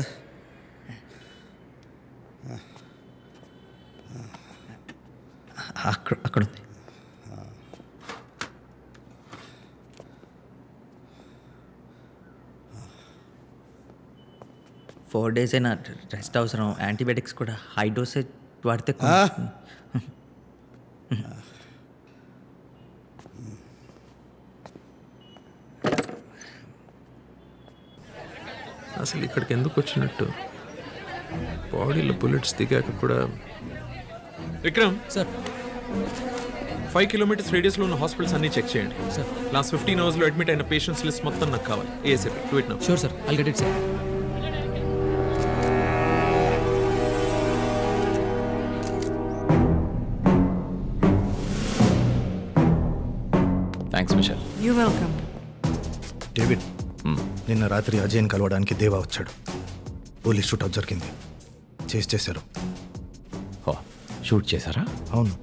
అక్కడ ఉంది. ఫోర్ డేస్ అయినా రెస్ట్ అవసరం. యాంటీబయాటిక్స్ కూడా హై డోసేజ్ వాడితే అసలు ఇక్కడికి ఎందుకు వచ్చినట్టు? బాడీలో బుల్లెట్స్ దిగాక కూడా. విక్రమ్ సార్, 5 kilometers రేడియస్లో ఉన్న హాస్పిటల్స్ అన్ని చెక్ చేయండి సార్. లాస్ట్ 15 hours అడ్మిట్ అయిన పేషెంట్స్ లిస్ట్ మొత్తం నాకు కావాలి. ASAP do it now. Sure sir, I'll get it sir. Thanks Mitchell. You welcome. David, నిన్న రాత్రి అజయ్ని కలవడానికి దేవా వచ్చాడు. పోలీస్ షూట్అవుట్ జరిగింది. చేశారు. షూట్ చేశారా? అవును.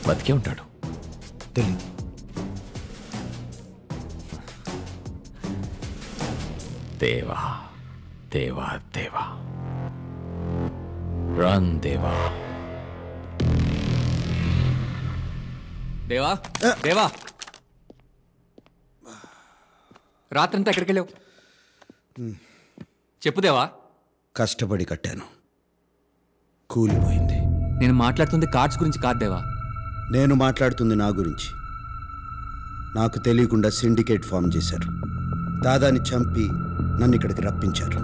బతికే ఉంటాడు. తెలీదు. దేవా దేవా దేవా, రన్ దేవా. దేవా దేవా, రాత్రంతా ఎక్కడికి వెళ్ళావు? చెప్పు దేవా. కష్టపడి కట్టాను, కూలిపోయింది. నేను మాట్లాడుతుంది కార్డ్స్ గురించి కాదు దేవా. నేను మాట్లాడుతుంది నా గురించి. నాకు తెలియకుండా సిండికేట్ ఫామ్ చేశారు. దాదాని చంపి నన్ను ఇక్కడికి రప్పించారు.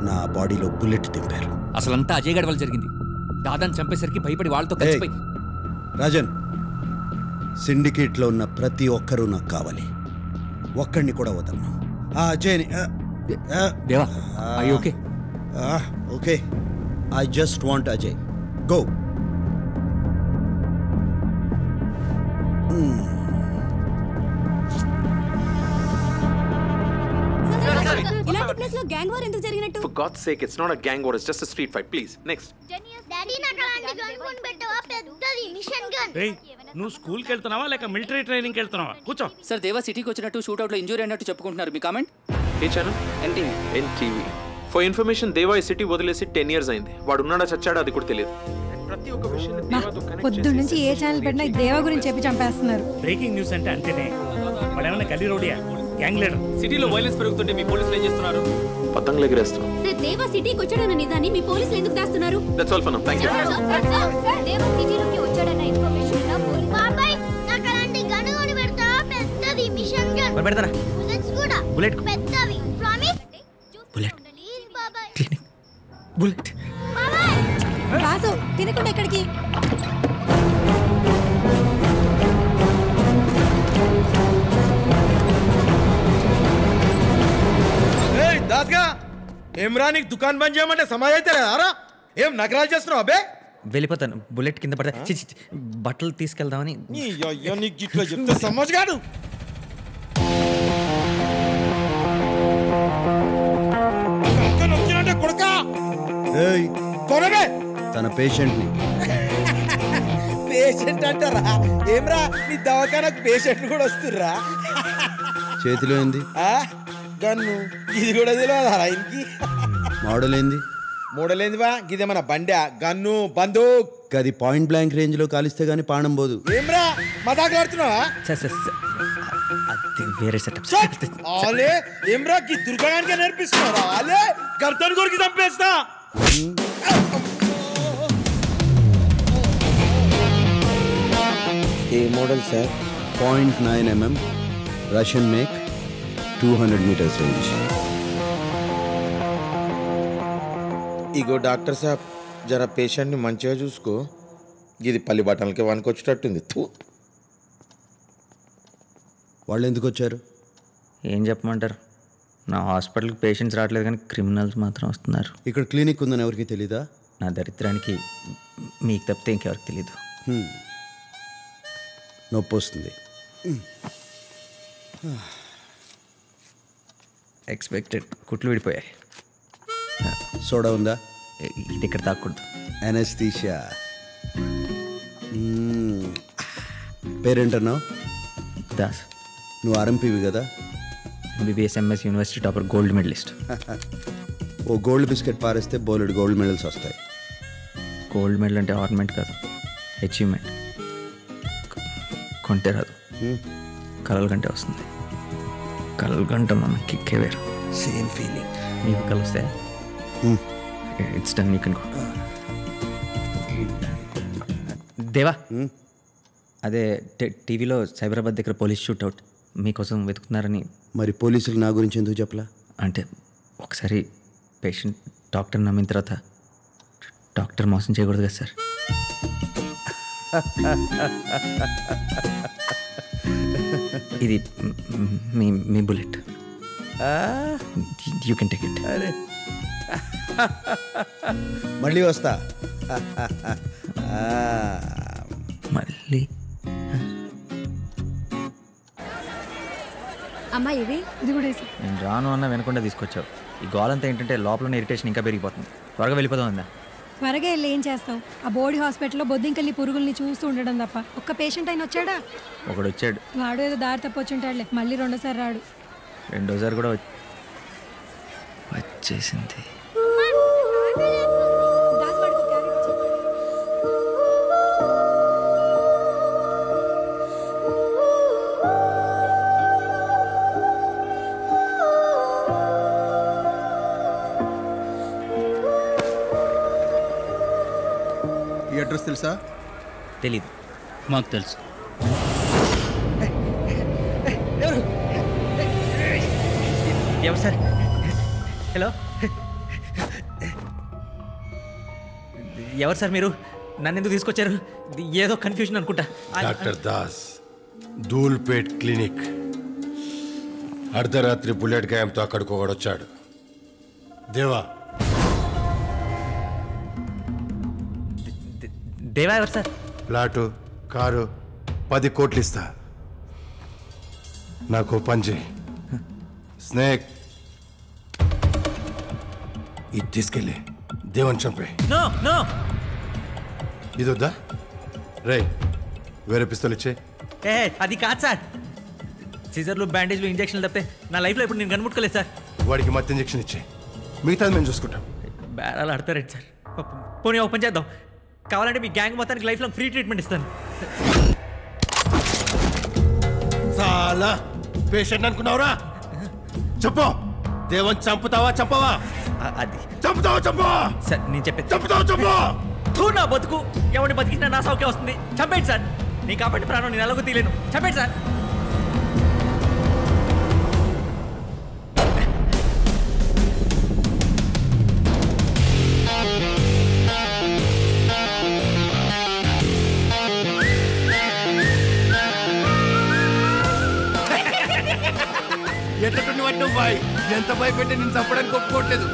నా బాడీలో బుల్లెట్ దింపారు. అసలంతా అజయ్ గడ్ వల్ల జరిగింది. దాదాని చంపేసరికి భయపడి వాళ్ళతో కలిసిపోయి. రాజన్, సిండికేట్లో ఉన్న ప్రతి ఒక్కరూ నాకు కావాలి. ఒక్కడిని కూడా వదలను. ఆ అజయ్ని. దేవా, I okay? Okay, I just want Ajay. Go. ఇలాంటి ప్లేస్ లో గ్యాంగ్ వార్ ఎందుకు జరిగినట్టు? For God's sake, it's not a gang war, it's just a street fight. Please, next. Daddy నాకు అలాంటి గన్ కొని పెట్టవా? పెద్దది మిషన్ గన్. ఏయ్, నువ్వు స్కూల్కి వెళ్తున్నావా లేక మిలిటరీ ట్రైనింగ్కి వెళ్తున్నావా? కూర్చో. సార్, దేవా సిటీకి వచ్చినట్టు షూట్అవుట్లో ఇంజూరీ అన్నట్టు చెప్పుకుంటున్నారు. మీ కామెంట్? ఏ channel? NTV. For information, Deva ఈ సిటీ వదిలేసి 10 years అయింది. వాడు ఉన్నాడా చచ్చాడా అది కూడా తెలియదు. ప్రతి ఒక్క విషయం పొద్దున్న నుంచి ఏ ఛానల్ పెట్టినా దేవా గురించి చెప్పి చంపేస్తున్నారు. బ్రేకింగ్ న్యూస్ అంటే అంతేనే. వాడు ఏమైనా గల్లీ రోడియా? Gang leader. సిటీలో వైలెన్స్ పెరుగుతుంటే మీ పోలీసులు ఏం చేస్తున్నారు? పతంగులు ఎగిరేస్తున్నారు. సార్, దేవా సిటీకి వచ్చాడన్న నిజాన్ని మీ పోలీసులు ఎందుకు దాస్తున్నారు? That's all for now. Thank you. Deva సిటీలోకి వచ్చాడన్న ఇన్ఫర్మేషన్ నా పోలీస్. బాబాయ్, నాకు అలాంటి గన్ కొని పెడతావా? పెద్దది మిషన్ గన్. పెడతారా? బుల్లెట్స్ కూడా పెద్దవి. ప్రామిస్? బుల్లెట్. ప్లీజ్ బాబాయ్. బుల్లెట్. బాబాయ్, రాజు తినకుండా ఎక్కడికి? దాస్గా ఏమ్రా, నీకు దుకాణం బంద్ చేయమంటే సమాజ్ అయితే రారా? ఏం నగరాలు చేస్తున్నావు అబ్బే? వెళ్ళిపోతాను. బుల్లెట్ కింద పడతా. బట్టలు తీసుకెళ్దామని. నీకు ఇట్లా చెప్తే సమాజ్ కాదు. తన పేషెంట్ని. పేషెంట్ అంటారా? ఏమ్రా, నీ దవాఖానకు పేషెంట్లు కూడా వస్తుర్రా? చేతిలో ఏంది? గన్ను. ఇది కూడా తెలియదు ఆయనకి. మోడల్ ఏంది? మోడల్ ఏందివా? గిదేమన్నా బండా? గన్ను, బందూక్. అది పాయింట్ బ్లాంక్ రేంజ్ లో కాలిస్తే గానీ పాణం పోదు. ఏమ్రా, మదాకులాడుతున్నావా? వేరే సెటప్. ఆలే ఏమ్రా, ఈ దుర్గానికి నేర్పిస్తున్నారా? ఆలే గర్దన్ కొరికి చంపేస్తా. ఏ model sir? 0.9 mm Russian make, 200 meters range. ఇగో డాక్టర్ సాబ్, జర పేషెంట్ని మంచిగా చూసుకో. ఇది పల్లి బట్టలకి వనుకొచ్చేటట్టుంది. వాళ్ళు ఎందుకు వచ్చారు? ఏం చెప్పమంటారు, నా హాస్పిటల్కి పేషెంట్స్ రావట్లేదు కానీ క్రిమినల్స్ మాత్రం వస్తున్నారు. ఇక్కడ క్లినిక్ ఉందని ఎవరికి తెలీదా? నా దరిద్రానికి మీకు తప్పితే ఇంకెవరికి తెలీదు. నొప్పి వస్తుంది. ఎక్స్పెక్టెడ్. కుట్లు విడిపోయాయి. సోడా ఉందా? ఇది ఇక్కడ తాకూడదు. అనస్థీషియా. పేరేంటన్నావు? దాస్. నువ్వు ఆర్ఎంపీవి కదా? MBBS MS university topper, gold medalist. ఓ గోల్డ్ బిస్కెట్ పారేస్తే బోలెడు గోల్డ్ మెడల్స్ వస్తాయి. గోల్డ్ మెడల్ అంటే ఆర్నమెంట్ కాదు, అచీవ్మెంట్. కొంటే రాదు, కలల కంటే వస్తుంది. కలల కంటే మన కిక్కే వేరు. Same feeling. నీకు కలిస్తే it's done, you can go. దేవా, అదే టీవీలో సైబరాబాద్ దగ్గర పోలీస్ షూట్అవుట్ మీకోసం వెతుకుతున్నారని. మరి పోలీసులు నా గురించి ఎందుకు చెప్పలా? అంటే ఒకసారి పేషెంట్ డాక్టర్ నమ్మిన తర్వాత డాక్టర్ మోసం చేయకూడదు కదా సార్. ఇది మీ bullet, you can take it. అరే మళ్ళీ వస్తా. మళ్ళీ అమ్మా ఇది కూడా వేసి. నేను రాను అన్న వెనకుండా తీసుకొచ్చావు. ఈ గోలంతా ఏంటంటే లోపల ఇరిటేషన్ ఇంకా పెరిగిపోతుంది. త్వరగా వెళ్ళిపోదాం అందా. త్వరగా వెళ్ళి ఏం చేస్తావు? ఆ బోర్డు హాస్పిటల్లో బొద్దింకల్లి పురుగుల్ని చూస్తూ ఉండడం తప్ప ఒక్క పేషెంట్ అయినా వచ్చాడా? ఒకడు వచ్చాడు. వాడు ఏదో దారి తప్పొచ్చుంటాడులే, మళ్ళీ రెండోసారి రాడు. రెండోసారి కూడా వచ్చేసింది. ఈ అడ్రస్ తెలుసా? తెలీదు. మాకు తెలుసు. ఎవరు సార్? హలో, ఎవరు సార్ మీరు? నన్ను ఎందుకు తీసుకొచ్చారు? ఏదో కన్ఫ్యూజన్ అనుకుంటా. Doctor Das, Dhoolpet clinic. అర్ధరాత్రి బుల్లెట్ గాయంతో అక్కడికి ఒకడొచ్చాడు. దేవా. దేవా ఎవరు సార్? ప్లాటు, కారు, 10 కోట్లు ఇస్తా. నాకు పని చేయి. స్నేక్, ఇది తీసుకెళ్ళి దేవన్ చంపే. నో నో, ఇది వద్దా? రే, వేరే పిస్తోల్ ఇచ్చే. ఏ అది కాదు సార్. సీజర్లు, బ్యాండేజ్లు, ఇంజక్షన్లు తప్పితే నా లైఫ్లో ఇప్పుడు నేను కనుముట్టుకోలేదు సార్. వాడికి మత్తు ఇంజక్షన్ ఇచ్చే, మిగతాది మేము చూసుకుంటాం. బేరాలు ఆడతారండి సార్. పోనీ ఓపెన్ చేద్దాం. కావాలంటే మీ గ్యాంగ్ మొత్తానికి లైఫ్ లాంగ్ ఫ్రీ ట్రీట్మెంట్ ఇస్తాను. చాలా పేషెంట్ అనుకున్నావురా? చెప్పు, దేవన్ చంపుతావా చంపవా? అది చంపుతావా చంపవా? సార్ నేను చెప్పేది చంపుతావా చంపవా? నా బతుకు ఎవరిని బతికినా నా సౌఖ్యం వస్తుంది. చంపేయండి సార్. నీ కాబట్టి ప్రాణం నేను ఎలాగో తీయలేను. చంపేయండి సార్. ఎట్లా వాడిని బాయ్, ఎంత భయపెట్టి నేను చంపడానికి ఒప్పుకోవట్లేదు.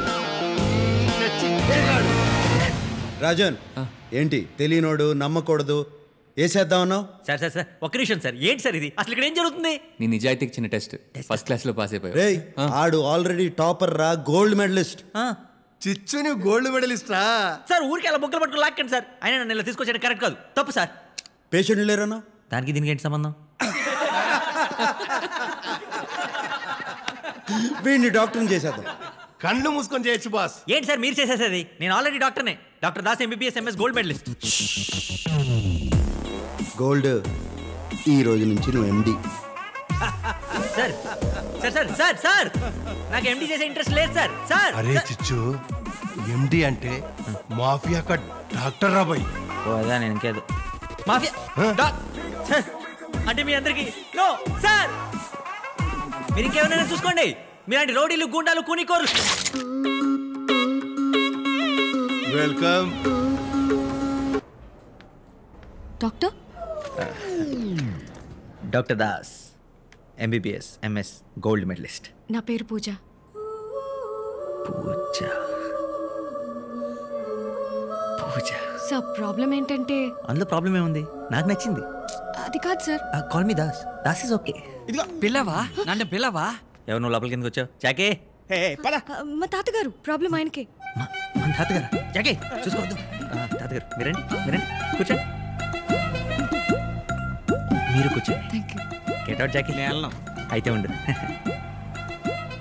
రాజన్, ఏంటి తెలియనోడు నమ్మకూడదు వేసేద్దామన్నావు? సార్ సార్ సార్ ఒక్క నిమిషం సార్. ఏంటి సార్ ఇది? అసలు ఇక్కడ ఏం జరుగుతుంది? నీ నిజాయితీకి చిన్న టెస్ట్. ఫస్ట్ క్లాస్లో పాస్ అయిపోయావు. రేయ్, ఆడు ఆల్రెడీ టాపర్ రా, గోల్డ్ మెడలిస్ట్. చిచ్చు, నువ్వు గోల్డ్ మెడలిస్టా? సార్ ఊరికి అలా బొక్కలు పట్టుకుని లాక్కండి సార్. అయినా నన్ను ఇలా తీసుకొచ్చాడు కరెక్ట్ కాదు, తప్పు సార్. పేషెంట్ లేరన్నా? దానికి దీనికి ఏంటి సంబంధం? వీడిని డాక్టర్ని చేసేద్దాం. కళ్ళు మూసుకొని చేయొచ్చు బాస్. ఏంటి సార్ మీరు చేసేసేది? నేను ఆల్రెడీ డాక్టర్నే. Doctor Das, MBBS MS, gold medalist. Gold, ఈ రోజు నుంచి నువ్వు MD. Sir sir sir sir sir నాకు ఎండి చేసే ఇంట్రెస్ట్ లేదు సార్. సార్ అరే చిచ్చు, ఎండి అంటే మాఫియా కా డాక్టర్ రా బాయ్. ఓ అదా, నేను ఇంకేదో మాఫియా అంటే మీ అందరికి నో సార్, మీరు ఇంకేమైనా చూసుకోండి. మీలాంటి రౌడీలు గుండాలు కూనికోరు. Welcome doctor. Doctor Das, MBBS, MS, gold medalist. నా పేరు పూజ. పూజ పూజ. సార్ ప్రాబ్లం ఏంటంటే. అందులో ప్రాబ్లం ఏముంది? నాకు నచ్చింది. అది కాదు sir. Call me Das. Das is okay. ఇదిగో పిల్లవా, నన్ను పిల్లవా. ఎవరు నువ్వు లోపలికి ఎందుకు వచ్చావు? జాకే. మా తాతగారు ప్రాబ్లం ఆయనకే. మన తాతగారు? జాకే చూసుకోవద్దు. తాతగారు మీరండి, మీరండి, కూర్చోండి. మీరు కూర్చోండి. Thank you. గెట్ అవుట్ జాకే. అయితే ఉండు.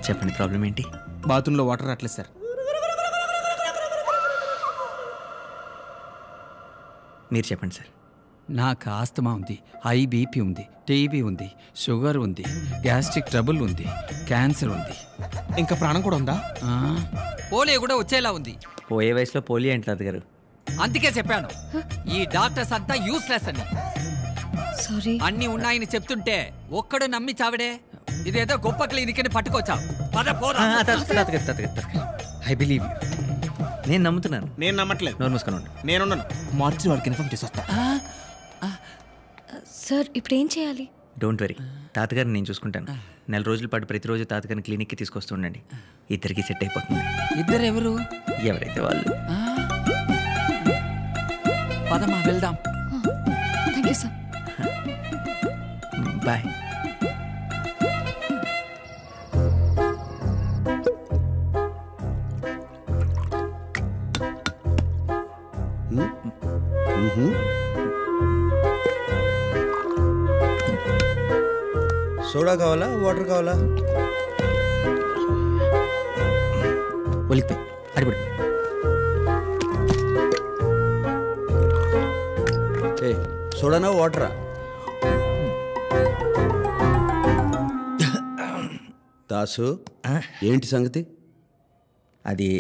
చెప్పండి ప్రాబ్లం ఏంటి? బాత్రూంలో వాటర్ రావట్లేదు సార్. మీరు చెప్పండి సార్. నాకు ఆస్తమా ఉంది, హై బీపీ ఉంది, టీబీ ఉంది, షుగర్ ఉంది, గ్యాస్ట్రిక్ ట్రబుల్ ఉంది, క్యాన్సర్ ఉంది. ఇంకా ప్రాణం కూడా ఉందా? పోలియో కూడా వచ్చేలా ఉంది. పోయే వయసులో పోలియో ఏంటి తాతగారు? అందుకే చెప్పాను ఈ డాక్టర్స్ అంతా యూస్లెస్ అని. సారీ. అన్ని ఉన్నాయని చెప్తుంటే ఒక్కడు నమ్మి చావడే. ఇదేదో గొప్ప క్లినిక్ అని పట్టుకొచ్చావు. I believe you. నేను నమ్ముతున్నాను. నేను నమ్మట్లేదు. నోరు మూసుకుని నేనున్నాను. మార్చి వాడికి ఇన్ఫార్మ్ చేసి వస్తా. సార్ ఇప్పుడు ఏం చేయాలి? డోంట్ వరీ, తాతగారిని నేను చూసుకుంటాను. 4 రోజుల పాటు ప్రతిరోజు తాతగారిని క్లినిక్కి తీసుకొస్తూ ఉండండి. ఇద్దరికి సెట్ అయిపోతుంది. ఇద్దరు ఎవరు? ఎవరైతే వాళ్ళు. పదమ్మా వెళ్దాం. Thank you sir. Bye. Soda కావాలా, వాటర్ కావాలా? ఒలికిపోయి అడిపడు. ఏ సోడానా వాటరా? దాసు ఏంటి సంగతి? అది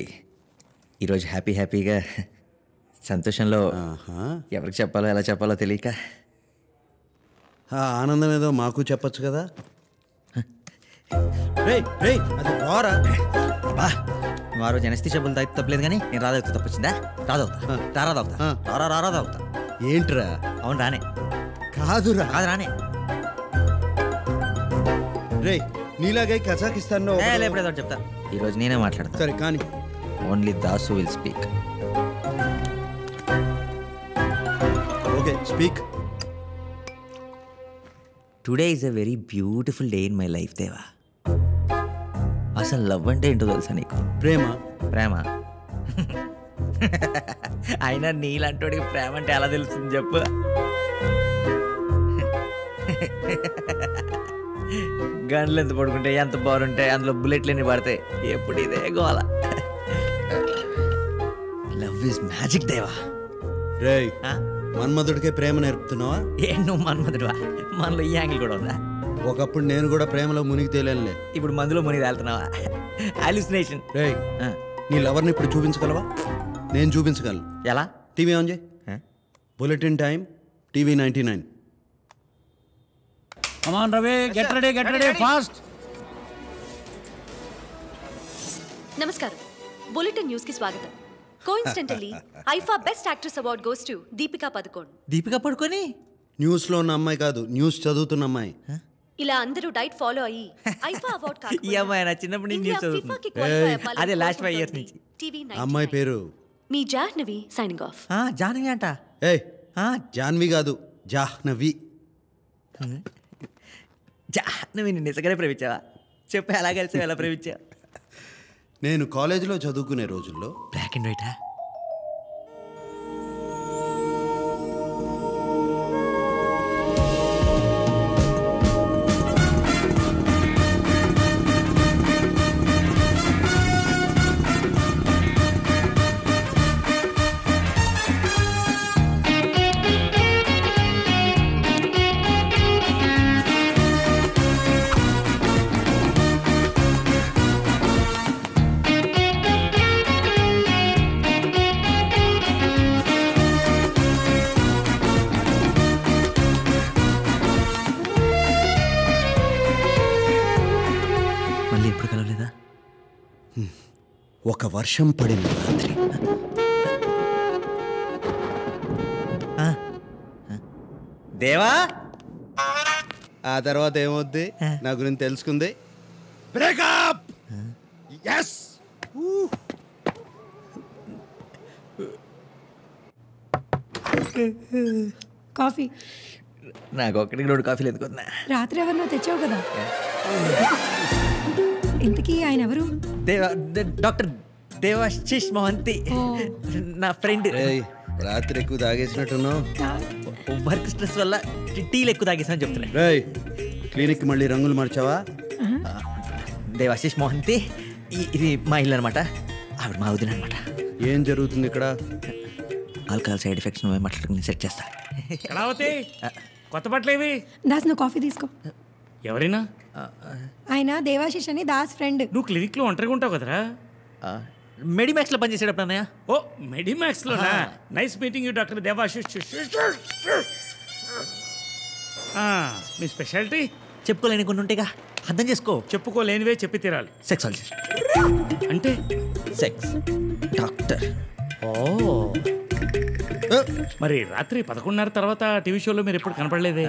ఈరోజు హ్యాపీగా సంతోషంలో ఎవరికి చెప్పాలో ఎలా చెప్పాలో తెలియక. ఆనందం ఏదో మాకు చెప్పచ్చు కదా. అది వారా బా వారు జనస్థి చెప్పులు తాగితే తప్పలేదు కానీ నేను రాదవుతా. తప్పొచ్చిందా? రాదవుతా. ఏంట్రా? అవును రానే. కాదురా. కాదు రానే. రే నీలాగే కజాకిస్తాన్ లేపడేదో చెప్తా. ఈరోజు నేనే మాట్లాడతా. సరే కానీ only Dasu will speak. Okay speak. Today is a very beautiful day in my life దేవా. అసలు లవ్ అంటే ఏంటో తెలుసా నీకు? ప్రేమ. అయినా నీలాంటోడికి ప్రేమ అంటే ఎలా తెలుస్తుంది చెప్పు? గన్లు ఎంత పడుకుంటే ఎంత బాగుంటాయి, అందులో బుల్లెట్లు ఎన్ని పడతాయి. ఎప్పుడు ఇదే గోల. లవ్ ఈజ్ మ్యాజిక్ దేవా. రే మన్మధుడికే ప్రేమ నేర్పుతున్నావా? నువ్వు మన్మధుడువా? మనలో ఈ యాంగిల్ కూడా ఉందా? ఒకప్పుడు నేను కూడా ప్రేమలో మునిగి తేలేనులే. ఇప్పుడు మందులో మునిగి తేలుతున్నావా? హాలుసినేషన్. రే నీ లవర్ని ఇప్పుడు చూపించగలవా? నేను చూపించగలను. ఎలా? టీవీ ఆన్ చేయి. Bulletin time TV 99. Come on Ravi, get ready fast. నమస్కారం. బులెటిన్ న్యూస్ కి స్వాగతం. Coincidentally IIFA best actress award goes to Deepika Padukone. Deepika పడుకొని న్యూస్ లో ఉన్న అమ్మాయి కాదు, న్యూస్ చదువుతున్న అమ్మాయి. ఇలా అందరూ డైట్ ఫాలో అయ్యి ఐఫా అవార్డ్ కాదు. ఈ అమ్మాయి నా చిన్నప్పటి నుంచి న్యూస్ చదువుతుంది. అదే లాస్ట్ 5 years నుంచి. అమ్మాయి పేరు మీ జాహ్నవి. Signing off. జాహ్నవి అంట. జాహ్నవి కాదు, జాహ్నవి. జాహ్నవి నిజంగానే ప్రేమించావా? చెప్పు, ఎలా కలిసి ఎలా ప్రేమించావు? నేను కాలేజీలో చదువుకునే రోజుల్లో బ్లాక్ అండ్ వైటా? లేదా? ఒక వర్షం పడిన రాత్రి దేవా. ఆ తర్వాత ఏమవుద్ది నా గురించి తెలుసుకుంది. బ్రేకప్. ఎస్. కాఫీ. నాకు ఒకటికి 2 కాఫీలు ఎదుగుతున్నా. రాత్రి ఎవరినో తెచ్చావు కదా. ఇంతకీ ఆయన ఎవరు? డాక్టర్ దేవాశిష్ మోహంతి, నా ఫ్రెండ్. రాత్రి ఎక్కువ తాగేసినట్టున్నావు. వర్క్ స్ట్రెస్ వల్ల టీలు ఎక్కువ తాగేసాను చెప్తున్నా. క్లినిక్ మళ్ళీ రంగులు మార్చావా? దేవాశిష్ మోహంతి, ఇది మా ఇల్లు అనమాట. ఆవిడ మా వదిన అనమాట. ఏం జరుగుతుంది ఇక్కడ? ఆల్కహాల్ సైడ్ ఎఫెక్ట్స్ నువ్వే మాట్లాడుకుని సెట్ చేస్తా. కొత్త బట్టలేవి? దాస్ నువ్వు కాఫీ తీసుకో. ఎవరైనా? ఆయన దేవాశిష్ అని దాస్ ఫ్రెండ్. నువ్వు క్లినిక్లో ఒంటరిగా ఉంటావు కదరా? మెడిమాక్స్లో పనిచేసేటప్పుడు అన్నయ్య. ఓ మెడిమాక్స్లోనా? Nice meeting you doctor Devashish. మీ స్పెషాలిటీ? చెప్పుకోలేని కొన్ని ఉంటాయిగా, అర్థం చేసుకో. చెప్పుకోలేనివే చెప్పి తీరాలి. సెక్సాలజీ అంటే సెక్స్ డాక్టర్. ఓ మరి రాత్రి 11:30 తర్వాత టీవీ షోలో మీరు ఎప్పుడు కనపడలేదే?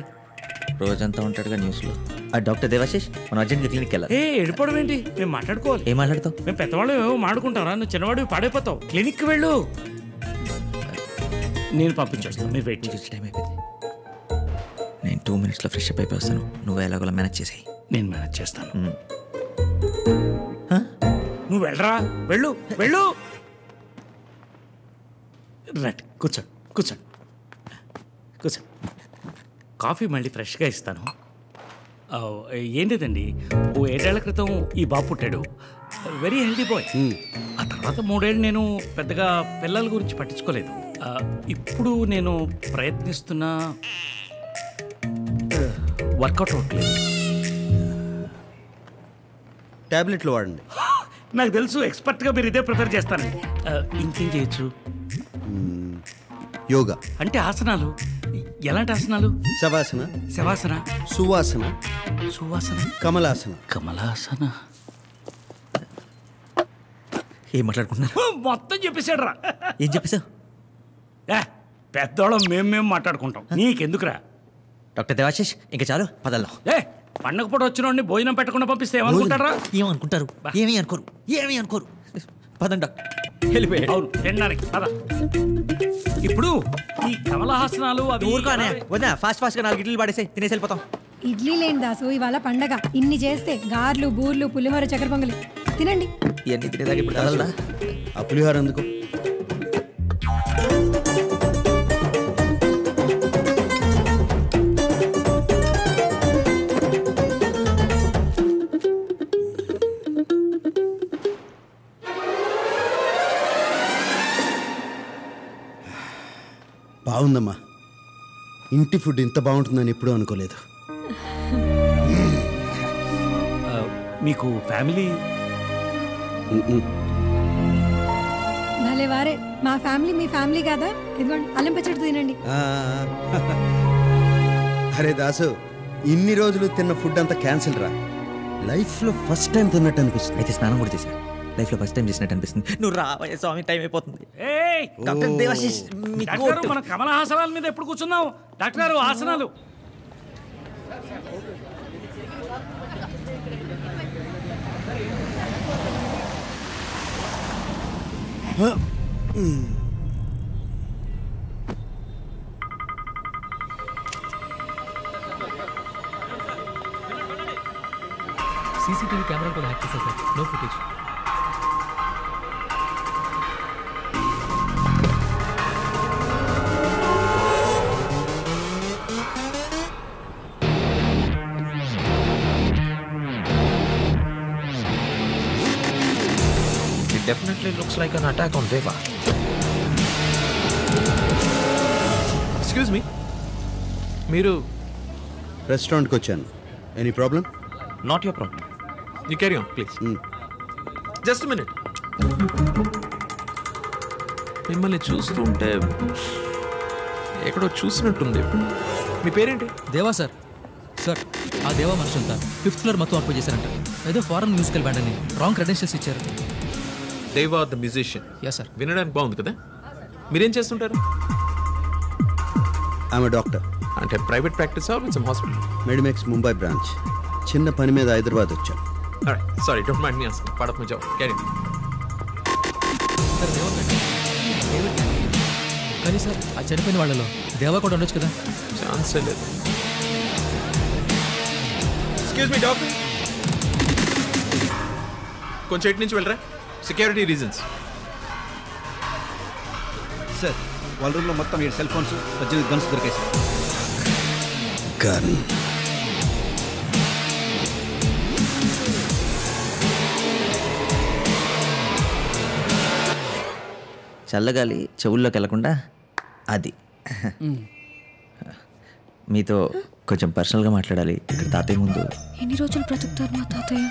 రోజంతా ఉంటాడుగా న్యూస్లో. ఆ డాక్టర్ దేవాశిష్ మనం అర్జెంట్గా క్లినిక్ వెళ్ళాలి. వెళ్ళిపోవడం ఏంటి? మేము మాట్లాడుకోవాలి. ఏం మాట్లాడతావు? మేము పెద్దవాళ్ళు ఏమో మాడుకుంటారా? నువ్వు చిన్నవాడివి పాడైపోతావు. క్లినిక్కి వెళ్ళు. నేను పంపించేస్తాను, మీరు వెయిట్ చేసి. టైం అయిపోయింది. నేను 2 minutesలో ఫ్రెష్ అప్ అయిపోయి వస్తాను. నువ్వు ఎలాగోలా మేనేజ్ చేసాయి. నేను మేనేజ్ చేస్తాను. నువ్వు వెళ్ళరా, వెళ్ళు వెళ్ళు. రైట్, కూర్చోండి కూర్చోండి కూర్చోండి. కాఫీ మళ్ళీ ఫ్రెష్గా ఇస్తాను. ఏం లేదండి, ఓ 7 ఏళ్ల క్రితం ఈ బాబు పుట్టాడు. Very healthy boy. ఆ తర్వాత 3 ఏళ్ళు నేను పెద్దగా పిల్లల గురించి పట్టించుకోలేదు. ఇప్పుడు నేను ప్రయత్నిస్తున్నా, వర్కౌట్ అవ్వట్లేదు. టాబ్లెట్లు వాడండి. నాకు తెలుసు, ఎక్స్పర్ట్గా మీరు ఇదే ప్రిఫర్ చేస్తానండి. ఇంకేం చేయొచ్చు? యోగా అంటే ఆసనాలు. ఎలాంటి ఆసనాలు? శవాసన, శవాసన, సువాసన, సువాసన, కమలాసన. కమలాసన. ఏం మాట్లాడుకుంటున్నారు? మొత్తం చెప్పేశాడు రా. ఏం చెప్పేశావు? పెద్దోళ్ళం మేము మాట్లాడుకుంటాం, నీకెందుకురా? డాక్టర్ దేవాశిష్ ఇంకా చాలు, పదల్లో. పండగ పూట వచ్చిన భోజనం పెట్టకుండా పంపిస్తే ఏమనుకుంటారా? ఏమనుకుంటారు? ఏమీ అనుకోరు, ఏమీ అనుకోరు. పదండి డాక్టర్, వెళ్ళిపోయాడు. అవును, తినడానికి పద. ఇప్పుడు ఈ కమలహాసనాలు అవి ఊరుకోనే వద్దా, ఫాస్ట్ ఫాస్ట్గా 4 ఇడ్లీలు పడేసి తినేసి వెళ్ళిపోతాం. ఇడ్లీ లేని దాసు, ఇవాళ పండగ. ఇన్ని చేస్తే గార్లు, బూర్లు, పులిహోర, చక్కెర పొంగలి తినండి. ఇవన్నీ తినేదాకా ఇప్పుడు కదలదా? ఆ పులిహోర ఎందుకు? బాగుందమ్మా. ఇంటి ఫుడ్ ఇంత బాగుంటుందని ఎప్పుడూ అనుకోలేదు. మీకు ఫ్యామిలీ? భలే వారే, మా ఫ్యామిలీ మీ ఫ్యామిలీ కాదా? ఇదిగోండి అల్లం పచ్చడి తినండి. అరే దాసు, ఇన్ని రోజులు తిన్న ఫుడ్ అంతా క్యాన్సిల్ రా. లైఫ్లో ఫస్ట్ టైం తిన్నట్టు అనిపిస్తుంది. అయితే స్నానం కూడా చేశా. లైఫ్లో ఫస్ట్ టైం చేసినట్టు అనిపిస్తుంది. నువ్వు రావయ్య స్వామి, టైం అయిపోతుంది. డాక్టర్ దేవాశిష్, మన కమల ఆసనాల మీద ఎప్పుడు కూర్చున్నావు? డాక్టర్ గారు ఆసనాలు. సీసీటీవీ కెమెరా కూడా హ్యాక్ చేశారు sir. No footage. It definitely looks like an attack on Deva. Excuse me. మీరు రెస్టారెంట్కి వచ్చాను. Any problem? Not your problem. You carry on, please. Just a minute. మిమ్మల్ని చూస్తుంటే ఎక్కడో చూసినట్టుంది. మీ పేరేంటి? దేవా సార్. సార్, ఆ దేవా మనుషులు 5th ఫ్లోర్ మొత్తం ఆక్యుపై చేశారంట. ఏదో ఫారెన్ మ్యూజికల్ బ్యాండ్ అని రాంగ్ క్రెడెన్షియల్స్ ఇచ్చారు. దేవా ద మ్యూజిషియన్. Yeah sir. వినడానికి బాగుంది కదా. మీరేం చేస్తుంటారు? ఆమె డాక్టర్. అంటే private practice or with some hospital? Medimax Mumbai branch. చిన్న పని మీద హైదరాబాద్ వచ్చాను. Sorry, don't mind me asking. Part of my job. Carry. కానీ సార్ ఆ చనిపోయిన వాళ్ళలో దేవా కూడా ఉండొచ్చు కదా? ఛాన్సే లేదు. ఎక్స్క్యూజ్ మీ డాక్టర్, కొంచెం ఇటు నుంచి వెళ్ళరా. Security reasons. సార్ వాళ్ళ రూమ్లో మొత్తం 7 సెల్ ఫోన్స్ 18 గన్స్ దొరికాయి సార్. గన్. చల్లగాలి చెవుల్లోకి వెళ్లకుండా అది. మీతో కొంచెం పర్సనల్గా మాట్లాడాలి ఇక్కడ తాతయ్య ముందు. ఎన్ని రోజులు బ్రతుకుతారు మా తాతయ్య?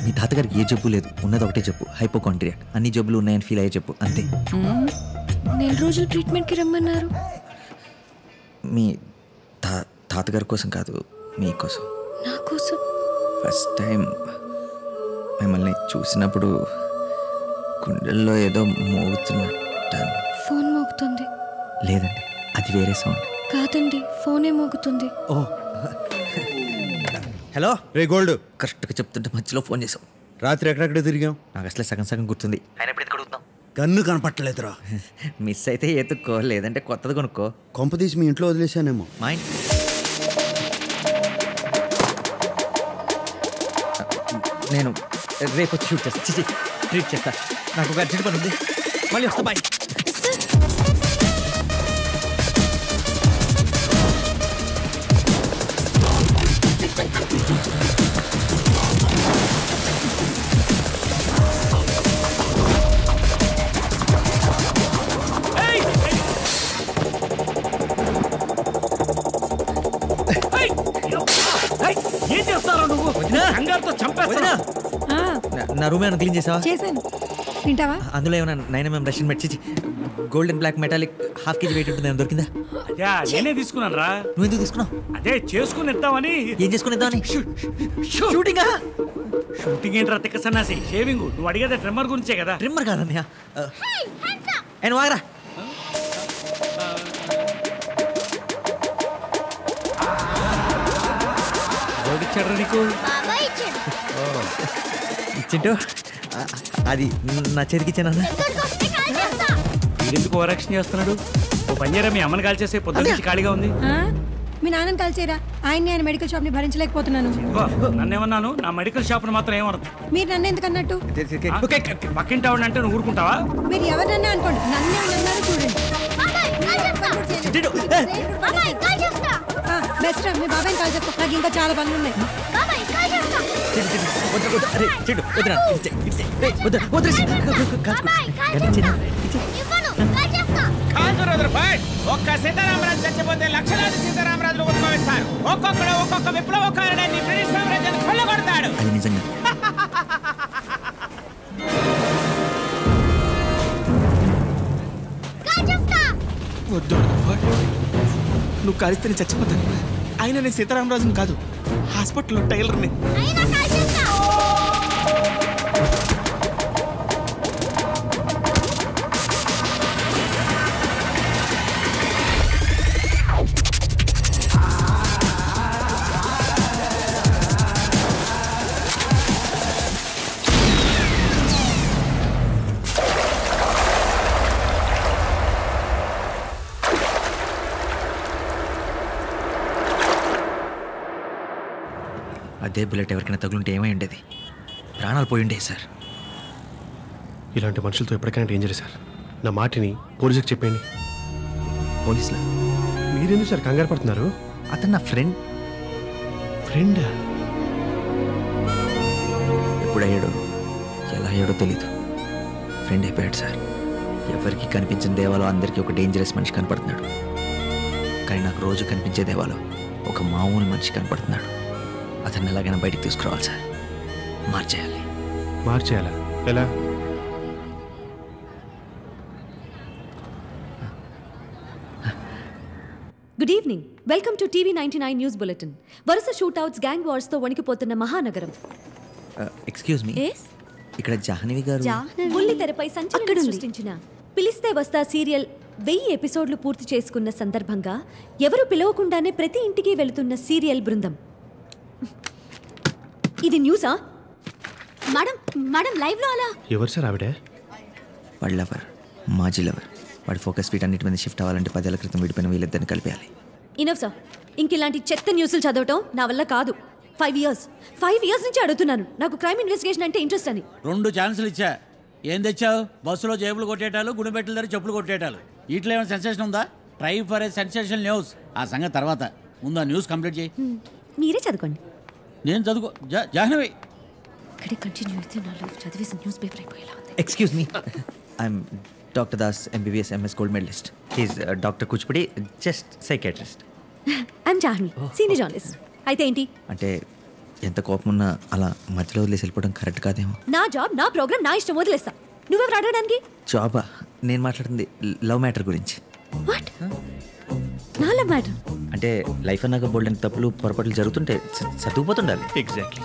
మీ తాతగారికి ఏ జబ్బు లేదు, ఉన్నది ఒకటే చెప్పు, హైపోకాండ్రియా. అన్ని జబ్బులు ఉన్నాయని ఫీల్ అయ్యే చెప్పు, అంతే. 4 రోజులు ట్రీట్మెంట్కి రమ్మన్నారు. మీ తాతగారి కోసం కాదు, మీకోసం. నా కోసం? ఫస్ట్ టైం మిమ్మల్ని చూసినప్పుడు గుండెల్లో ఏదో మోగుతున్నట్టు. ఫోన్ మోగుతుంది. లేదండి, అది వేరే సౌండ్. కాదండి, ఫోనే మోగుతుంది. ఓ హలో రే గోల్డ్. కరెక్ట్గా చెప్తుంటే మధ్యలో ఫోన్ చేసావు. రాత్రి ఎక్కడెక్కడ తిరిగాం? నాకు అసలే సగం సగం గుర్తుంది. ఆయన ఎప్పుడు అడుగుతాం? గన్ను కనపట్టలేదురా. మిస్ అయితే ఎత్తుక్కో, లేదంటే కొత్తది కొనుక్కో. కొంప తీసి మీ ఇంట్లో వదిలేశానేమో. మా నేను రేపు వచ్చి షూట్ చేస్తా, ట్రీట్ చేస్తా. నాకు ఒక అర్జెంట్ పని ఉంది, మళ్ళీ వస్తా. బాయ్. ఏం చేస్తారో నువ్వు? కంగారుతో చంపేస్తా. నా రూమ్ ఏమైనా క్లీన్ చేసావా? చేశాను. తింటావా? అందులో ఏమైనా 9mm రష్యన్ మెట్చి gold and black metallic ½ kg weight ఉంటుంది, దొరికిందా? నేనే తీసుకున్నాను రా. నువ్వు ఎందుకు తీసుకున్నావు? అదే చేసుకుని ఇద్దామని. ఏం చేసుకుని ఇద్దామని? షూటింగ్. షూటింగ్ ఏంట్రా తిక్క సన్నాసి? షేవింగ్. నువ్వు అడిగేదే ట్రిమ్మర్ గురించే కదా. ట్రిమ్మర్ కాదన్నయ్య. ఆయన వాగరా. ఇచ్చాడు నీకు? ఇచ్చింటూ అది నా చేతికి ఇచ్చానన్నా. వీడెందుకు ఓవరాక్షన్ చేస్తున్నాడు? ఓ పని చేయరా, మీ అమ్మని కాల్ చేసే. పొద్దున్న నుంచి ఖాళీగా ఉంది. మీ నాన్నని కలిసేరా? ఆయన్ని ఆయన మెడికల్ షాప్ని భరించలేకపోతున్నాను. నన్నేమన్నాను? నా మెడికల్ షాప్ని మాత్రం ఏమన్నది? మీరు నన్ను ఎందుకు అన్నట్టు? పక్కింటి ఆవిడ అంటే నువ్వు ఊరుకుంటావా? మీరు ఎవరినన్నా అనుకోండి, నన్నే అన్నారు చూడండి. బెస్ట్ మీ బాబాయ్ కాల్ చేస్తా, నాకు ఇంకా చాలా పనులు ఉన్నాయి. ఒక్క సీతారామరాజు చచ్చిపోతే లక్షలాది సీతారామరాజులు ఉద్భవిస్తారు. ఒక్కొక్కడు ఒక్కొక్క విప్లవకారుడని బ్రిటిష్ సామ్రాజ్యాన్ని కొల్లగొడతాడు. అది నిజంగా. వద్దు, నువ్వు కలిస్తే నేను చచ్చిపోతాను. అయినా నేను సీతారామరాజుని కాదు, హాస్పిటల్లో టైలర్ని. అదే బుల్లెట్ ఎవరికైనా తగులుంటే ఏమై ఉండేది? ప్రాణాలు పోయి ఉండేవి సార్. ఇలాంటి మనుషులతో ఎప్పటికైనా డేంజర్ సార్. నా మాటిని పోలీసులకు చెప్పండి. పోలీసులా? మీరెందుకు సార్ కంగారు పడుతున్నారు? అతను నా ఫ్రెండ్. ఫ్రెండా? ఎప్పుడయ్యాడో ఎలా అయ్యాడో తెలీదు, ఫ్రెండ్ అయిపోయాడు సార్. ఎవరికి కనిపించిన దేవాలో అందరికీ ఒక డేంజరస్ మనిషి కనపడుతున్నాడు. కానీ నాకు రోజు కనిపించే దేవాలో ఒక మామూలు మనిషి కనపడుతున్నాడు. అతన్ని ఎలాగైనా బయటికి తీసుకురావాలి సార్. మార్చేయాలి. మార్చేయాలా? ఎలా? Good evening. Welcome to TV 99 news bulletin. వరుస షూట్అవుట్స్, గ్యాంగ్ వార్స్తో వణికిపోతున్న మహానగరం. ఎక్స్క్యూజ్ మీ, ఇక్కడ జాహ్నవి గారు. బుల్లి తెరపై సంచలనం సృష్టించిన పిలిస్తే వస్తా సీరియల్ 1000 ఎపిసోడ్లు పూర్తి చేసుకున్న సందర్భంగా ఎవరు పిలవకుండానే ప్రతి ఇంటికి వెళుతున్న సీరియల్ బృందం. ఇది న్యూసా? మేడం మేడం లైవ్ లో అలా ఎవరు సార్ ఆవిడ? వాడి లవర్, మాజీ లవర్. వాడి ఫోకస్ వీటన్నిటి మీద షిఫ్ట్ అవ్వాలంటే 10 ఏళ్ల క్రితం విడిపోయిన వీళ్ళిద్దరిని కలిపేయాలి. ఇనఫ్ సార్, ఇంక ఇలాంటి చెత్త న్యూస్లు చదవటం నా వల్ల కాదు. 5 ఇయర్స్ నుంచి అడుగుతున్నాను నాకు క్రైమ్ ఇన్వెస్టిగేషన్ అంటే ఇంట్రెస్ట్ అని. 2 ఛాన్సులు ఇచ్చా. ఏం తెచ్చావు? బస్సులో జేబులు కొట్టేటాలు, గుడిబెట్టల దగ్గర చెప్పులు కొట్టేటాలు. వీటిలో ఏమైనా సెన్సేషన్ ఉందా? Try for a sensation news. ఆ సంగతి తర్వాత, ముందు ఆ న్యూస్ కంప్లీట్ చేయి. మీరే చదువుకోండి. నేను చదువుకో. జాహ్నవి ఇక్కడే కంటిన్యూ అయితే నాలో చదివేసి న్యూస్ పేపర్ అయిపోయేలా ఉంది. Excuse me, I'm doctor Das, MBBS MS gold medalist. He's doctor Kuchipudi, just psychiatrist. I'm Jahnavi, senior journalist. అయితే ఏంటి? అంటే ఎంత కోపం ఉన్నా అలా మధ్యలో వదిలేసి వెళ్ళిపోవడం కరెక్ట్ కాదేమో. నా జాబ్, నా ప్రోగ్రామ్, నా ఇష్టం, వదిలేస్తా. నువ్వెవరు అడగడానికి? జాబా? నేను మాట్లాడుతుంది లవ్ మ్యాటర్ గురించి. వాట్? నా లవ్ మ్యాటర్ అంటే లైఫ్ అన్నాక బోల్డ్ అని తప్పులు పొరపాట్లు జరుగుతుంటే సర్దుకుపోతుండాలి. ఎగ్జాక్ట్లీ.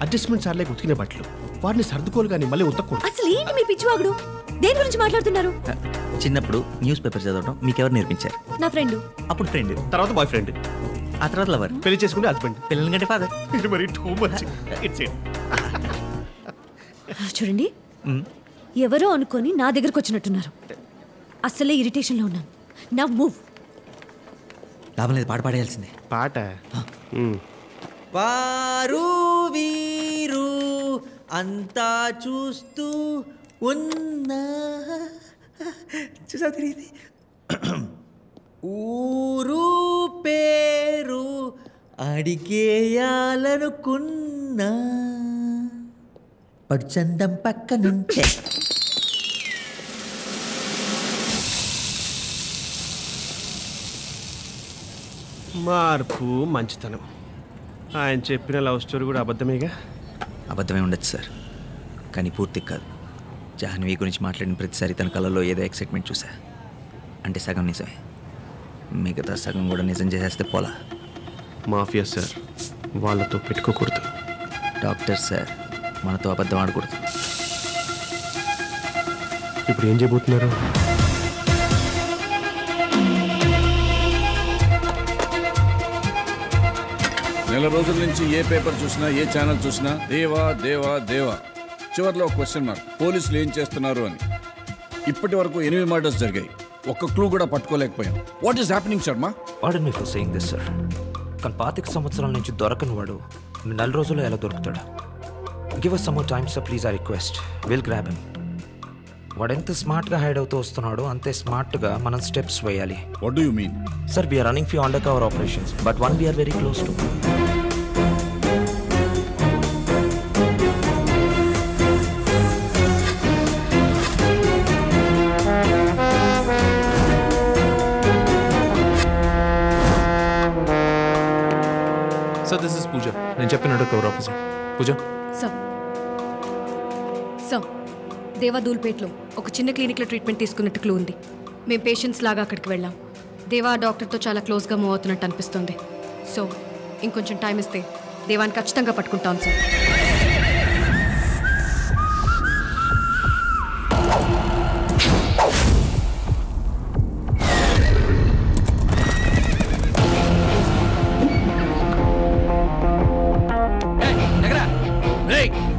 అడ్జస్ట్మెంట్ సార్లే ఉతికిన బట్టలు వాటిని సర్దుకోలు కానీ మళ్ళీ ఉతకూడదు. అసలు ఏంటి మీ పిచ్చివాగుడు? దేని గురించి మాట్లాడుతున్నారు? చిన్నప్పుడు న్యూస్ పేపర్ చదవడం మీకు ఎవరు నేర్పించారు? నా ఫ్రెండ్. అప్పుడు ఫ్రెండ్, తర్వాత బాయ్ ఫ్రెండ్, ఆ తర్వాత లవర్, పెళ్లి చేసుకుంటే హస్బెండ్, పిల్లల కంటే ఫాదర్. ఇది మరి టూ మచ్. It's it. చూడండి, ఎవరో అనుకొని నా దగ్గరకు వచ్చినట్టున్నారు. అసలే ఇరిటేషన్లో ఉన్నాను. నా మూవ్. లాభం లేదు, పాట పాడేయాల్సిందే. పాట? వారు వీరు అంతా చూస్తూ ఉన్నా, చూసా తిరిగింది. ఊరు పేరు అడిగేయాలనుకున్నా, పడుచందం పక్కనుంటే. మార్పు మంచితనం. ఆయన చెప్పిన లవ్ స్టోరీ కూడా అబద్ధమేగా? అబద్ధమే ఉండొచ్చు సార్, కానీ పూర్తి కాదు. జాహ్నవి గురించి మాట్లాడిన ప్రతిసారి తన కళ్ళలో ఏదో ఎక్సైట్మెంట్ చూసా. అంటే సగం నిజమే, మిగతా సగం కూడా నిజం చేసేస్తే పోలా. మాఫియా సార్, వాళ్ళతో పెట్టుకోకూడదు. డాక్టర్ సార్, మనతో అబద్ధం ఆడకూడదు. ఇప్పుడు ఏం చేయబోతున్నారు? నెల రోజుల నుంచి ఏ పేపర్ చూసినా, ఏ ఛానల్ చూసినా దేవా దేవా దేవా. చివరిలో క్వశ్చన్ మార్క్. పోలీసులు ఏం చేస్తున్నారు అని. ఇప్పటి వరకు 8 మర్డర్స్ జరిగాయి, ఒక్క క్లూ కూడా పట్టుకోలేకపోయాం. What is happening Sharma? Pardon me for saying this sir, కానీ 25 సంవత్సరాల నుంచి దొరకని వాడు 4 రోజుల్లో ఎలా దొరుకుతాడు? Give us some more time sir, please, I request. We'll grab him. వాడు ఎంత స్మార్ట్గా హైడ్ అవుతూ వస్తున్నాడో అంతే స్మార్ట్గా మనం స్టెప్స్ వేయాలి. What do you mean? Sir, we are running few under cover operations, but one we are very close to. Sir, this is Pooja. నేను చెప్పిన under cover officer. Pooja. Sir, Deva దూల్పేట్లో ఒక చిన్న క్లినిక్లో ట్రీట్మెంట్ తీసుకున్నట్టు క్లూ ఉంది. మేము పేషెంట్స్ లాగా అక్కడికి వెళ్ళాం. దేవా డాక్టర్తో చాలా క్లోజ్గా మూవ్ అవుతున్నట్టు అనిపిస్తుంది. సో ఇంకొంచెం టైం ఇస్తే దేవాన్ని ఖచ్చితంగా పట్టుకుంటాం సార్.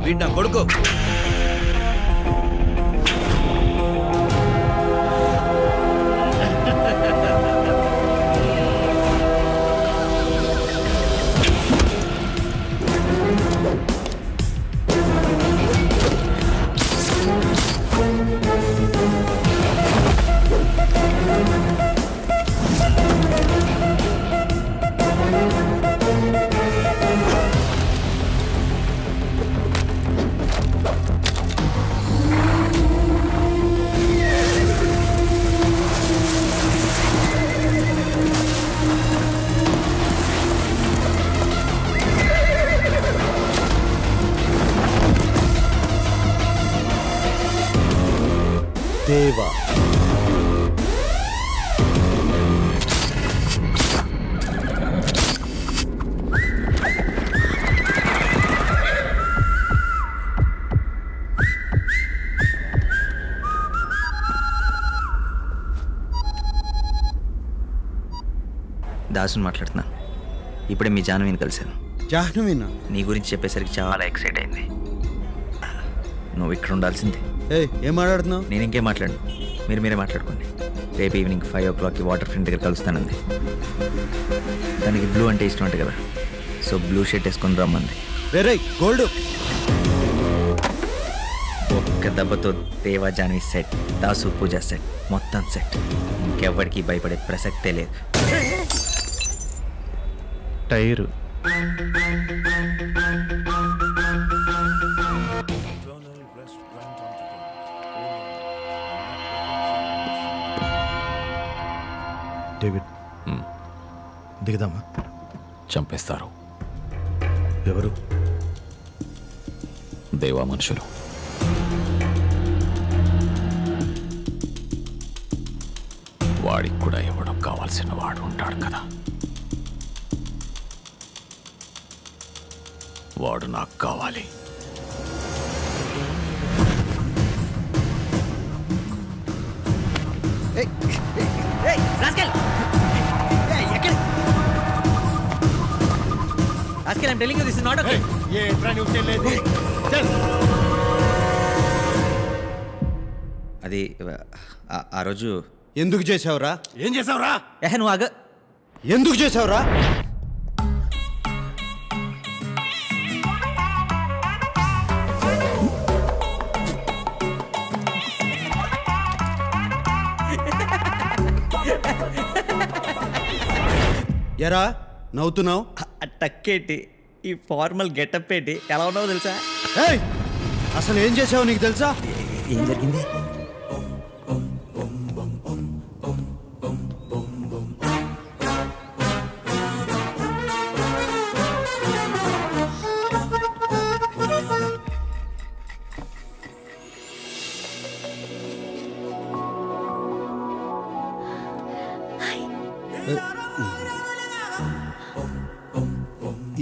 వీడు నా కొడుకు. దేవా. దాసుని మాట్లాడుతున్నాను. ఇప్పుడే మీ జాహ్నవిని కలిశాను. జాహ్నవినా? నీ గురించి చెప్పేసరికి చాలా ఎక్సైట్ అయింది. నువ్వు ఇక్కడ ఉండాల్సిందే. ఏం మాట్లాడుతున్నావు? నేను ఇంకేం మాట్లాడను, మీరే మాట్లాడుకోండి. రేపు ఈవినింగ్ 5 o'clockకి వాటర్ ఫ్రంట్ దగ్గర కలుస్తానంది. దానికి బ్లూ అంటే ఇష్టం అంటే కదా, సో బ్లూ షర్ట్ వేసుకొని రమ్మంది. గోల్డ్ ఒక్క దెబ్బతో దేవా జాహ్నవి సెట్, దాసు పూజ సెట్, మొత్తం సెట్. ఇంకెవ్వడికి భయపడే ప్రసక్తే లేదు. టైరు డేవిడ్, దిగుదామా? చంపేస్తారు. ఎవరు? దేవా మనుషులు. వాడికి కూడా ఎవడో కావాల్సిన వాడు ఉంటాడు కదా, వాడు నాకు కావాలి. I'm telling you, this is not okay. అది ఆ రోజు ఎందుకు చేసావురా? ఏం చేసావురా? నువ్వు ఆగ. ఎందుకు చేసావురా? ఎరా నవ్వుతున్నావు? టక్కేటి, ఈ ఫార్మల్ గెటప్ ఏంటి, ఎలా ఉన్నావు తెలుసా? అసలు ఏం చేసావు నీకు తెలుసా? ఏం జరిగింది?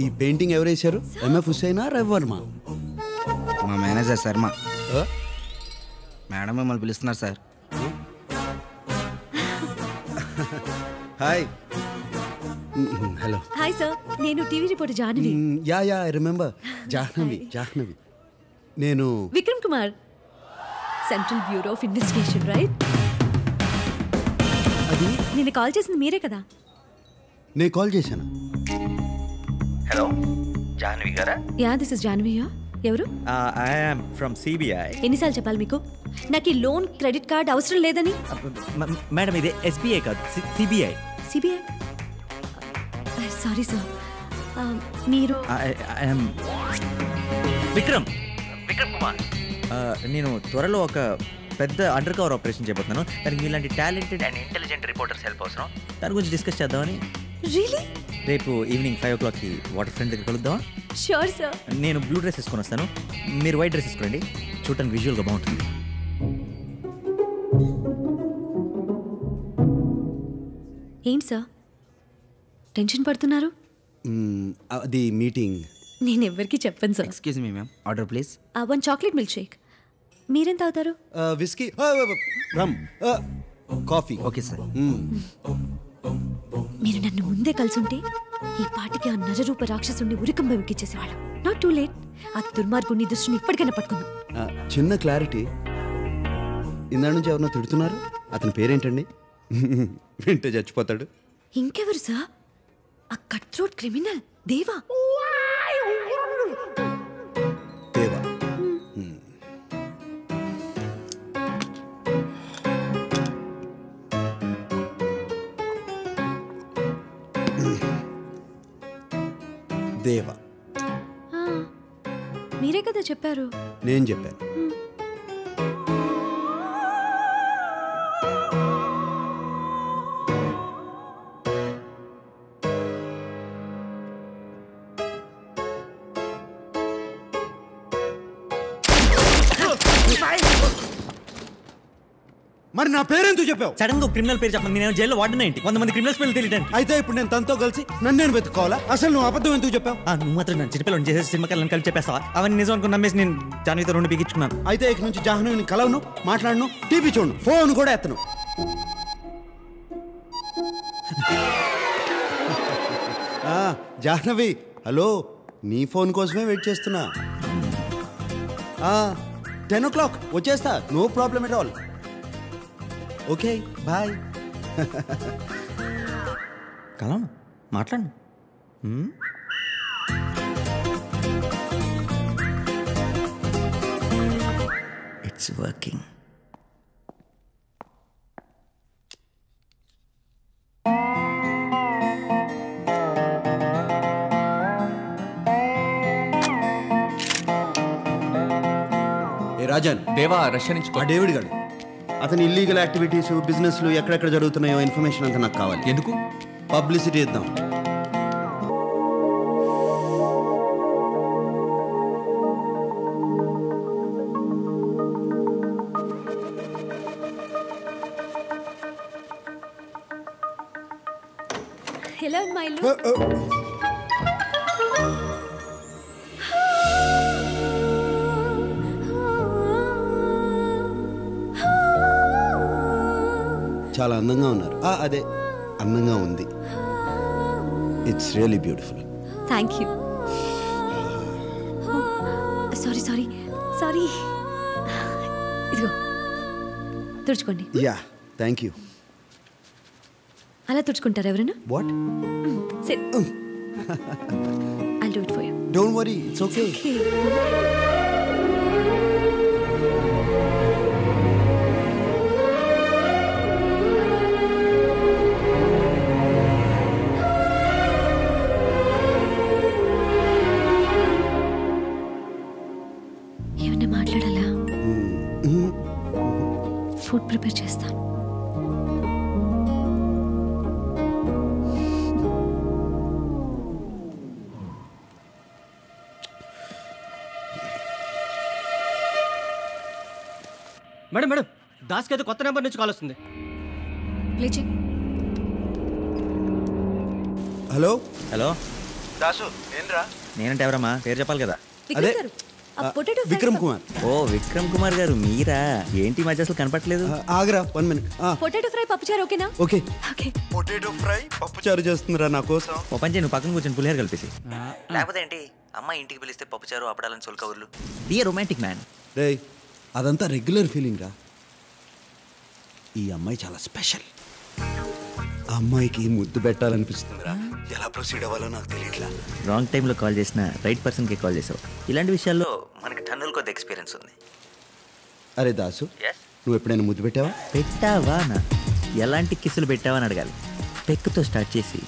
ఈ పెయింటింగ్ ఎవరు వేశారు? ఎంఎఫ్ హుస్సేనా, రవివర్మ? మా మేనేజర్ శర్మ. మేడం మిమ్మల్ని పిలుస్తున్నారు sir. Hi. Hello. Hi sir, నేను TV reporter Jahnavi. Yeah I remember. Jahnavi. నేను Vikram Kumar, central bureau of investigation, right? అది నేను కాల్ చేసింది మీరే కదా? నేను కాల్ చేశాను. హలో, జాహ్నవి గారా? యా, దిస్ ఇస్ జాహ్నవియా. ఎవరు? I am from CBI. ఎన్నిసార్లు చెప్పాలి మీకు నాకు ఈ లోన్ క్రెడిట్ కార్డ్ అవసరం లేదని? మేడం ఇది ఎస్బీఐ కాదు, సిబిఐ. సిబిఐ? సారీ సార్, మీరు? విక్రమ్ కుమార్. నేను త్వరలో ఒక పెద్ద అండర్ కవర్ ఆపరేషన్ చేయబోతున్నాను. దానికి మీలాంటి talented and intelligent reporters help అవసరం. దాని గురించి డిస్కస్ చేద్దామని. రియలీ? రేపు ఈవినింగ్ 5 o'clockకి వాటర్ ఫ్రంట్ దగ్గర కలుద్దామా? Sure sir. నేను బ్లూ డ్రెస్ వేసుకొని వస్తాను, మీరు వైట్ డ్రెస్ వేసుకోండి. చూడటానికి విజువల్గా బాగుంటుంది. ఏంటి సార్ టెన్షన్ పడుతున్నారు? అది మీటింగ్. నేను ఎవరికి చెప్పను sir. Excuse me ma'am, order please. 1 chocolate milk shake. మీరేం తాగుతారు? Whisky, rum, coffee. Okay sir. మీరు నన్ను ముందే కలిసుంటే ఈ పాటికి ఆ నరరూప రాక్షసుని ఉరికంబం ఎక్కించేసేవాళ్ళం. Not too late. ఆ దుర్మార్గుని దృష్టిని ఇప్పటికైనా పట్టుకుందాం. చిన్న క్లారిటీ, ఇందా నుంచి ఎవరినో తిడుతున్నారు. అతని పేరేంటండి? వింటే చచ్చిపోతాడు. ఇంకెవరు సార్? ఆ కట్ థ్రోట్ క్రిమినల్ దేవా. దేవా. దేవా. మీరే కదా చెప్పారు. నేను చెప్పాను. మరి నా పేరెందుకు చెప్పావు? సడన్ గా క్రిమినల్ పేరు చెప్పండి. నేను జైల్లో వాడిన ఏంటి? 100 మంది క్రిమినల్స్ పేర్లు తెలియడానికి. అయితే ఇప్పుడు నేను తనతో కలిసి నన్ను నేను వెతుక్కోవాలా? అసలు నువ్వు అబద్ధం ఎందుకు చెప్పావు? నువ్వు మాత్రం నన్ను చిన్నపిల్లని చేసేసి సినిమా కళ్ళని కలిపి చెప్పేస్తావా? అవన్నీ నిజం అనుకుని నమ్మేసి నేను జాహ్నవితో 2 పీకించుకున్నాను. అయితే ఇక నుంచి జాహ్నవిని కలవను, మాట్లాడను, టీవీ చూడను, ఫోన్ కూడా ఎత్తను. జాహ్నవి హలో, నీ ఫోన్ కోసమే వెయిట్ చేస్తున్నా. 10 o'clock వచ్చేస్తా, no problem at all. Okay bye. కలం మాట్లాడు. It's working. రాజన్, దేవా రష్యా నుంచి ఆ డేవిడ్ గారు, అతని ఇల్లీగల్ యాక్టివిటీస్, బిజినెస్లు ఎక్కడెక్కడ జరుగుతున్నాయో ఇన్ఫర్మేషన్ అంతా నాకు కావాలి. ఎందుకు? పబ్లిసిటీ ఇద్దాం. ఎలా ఉంది మా ఇల్లు? చాలా అందంగా ఉన్నారు. అదే అందంగా ఉంది. It's really beautiful. Thank you. Sorry sorry sorry. ఇదిగో తుడుచుకోండి. Yeah thank you. అలా తుడుచుకుంటారు ఎవరైనా? What? I'll do it for you. Don't worry, it's okay. ఏమన్నా మాట్లాడాలా? ఫుడ్ ప్రిపేర్ చేస్తాను. మేడం మేడం, దాస్కి అయితే కొత్త నెంబర్ నుంచి కాల్ వస్తుంది. లేచి. హలో హలో దాసు, ఏంద్రా? నేనంటే ఎవరమ్మా? పేరు చెప్పాలి కదా. అదే విక్రమ్ కుమార్. ఓ విక్రమ్ కుమార్ గారు మీరా? ఏంటి మధ్య అసలు కనపట్లేదు. ఆగరా 1 minute. పొటాటో ఫ్రై పప్పుచారు ఓకేనా? ఓకే. ఓకే. పొటాటో ఫ్రై పప్పుచారు చేస్తుందిరా నా కోసం. ఓ పంచే, నువ్వు పక్కన కూర్చొని పులిహోర కలిపేసి. లేకపోతే ఏంటి, అమ్మాయి ఇంటికి పిలిస్తే పప్పుచారు అప్పడాలని సోల్ కవర్లు. Be a romantic man. రే, అదంతా రెగ్యులర్ ఫీలింగ్ రా. ఈ అమ్మాయి చాలా స్పెషల్. ఆ అమ్మాయికి ముద్దు పెట్టాలనిపిస్తుందిరా. ఎలా ప్రొసీడ్ అవ్వాలో నాకు తెలియట్లా. రాంగ్ టైంలో కాల్ చేసిన రైట్ పర్సన్కి కాల్ చేసావు. ఇలాంటి విషయాల్లో మనకి టన్నుల కొద్ది ఎక్స్పీరియన్స్ ఉంది. అరే దాసు, నువ్వు ఎప్పుడైనా ముద్దు పెట్టావా? పెట్టావా నా? ఎలాంటి కిస్సులు పెట్టావా అని అడగాలి. పెక్కుతో స్టార్ట్ చేసి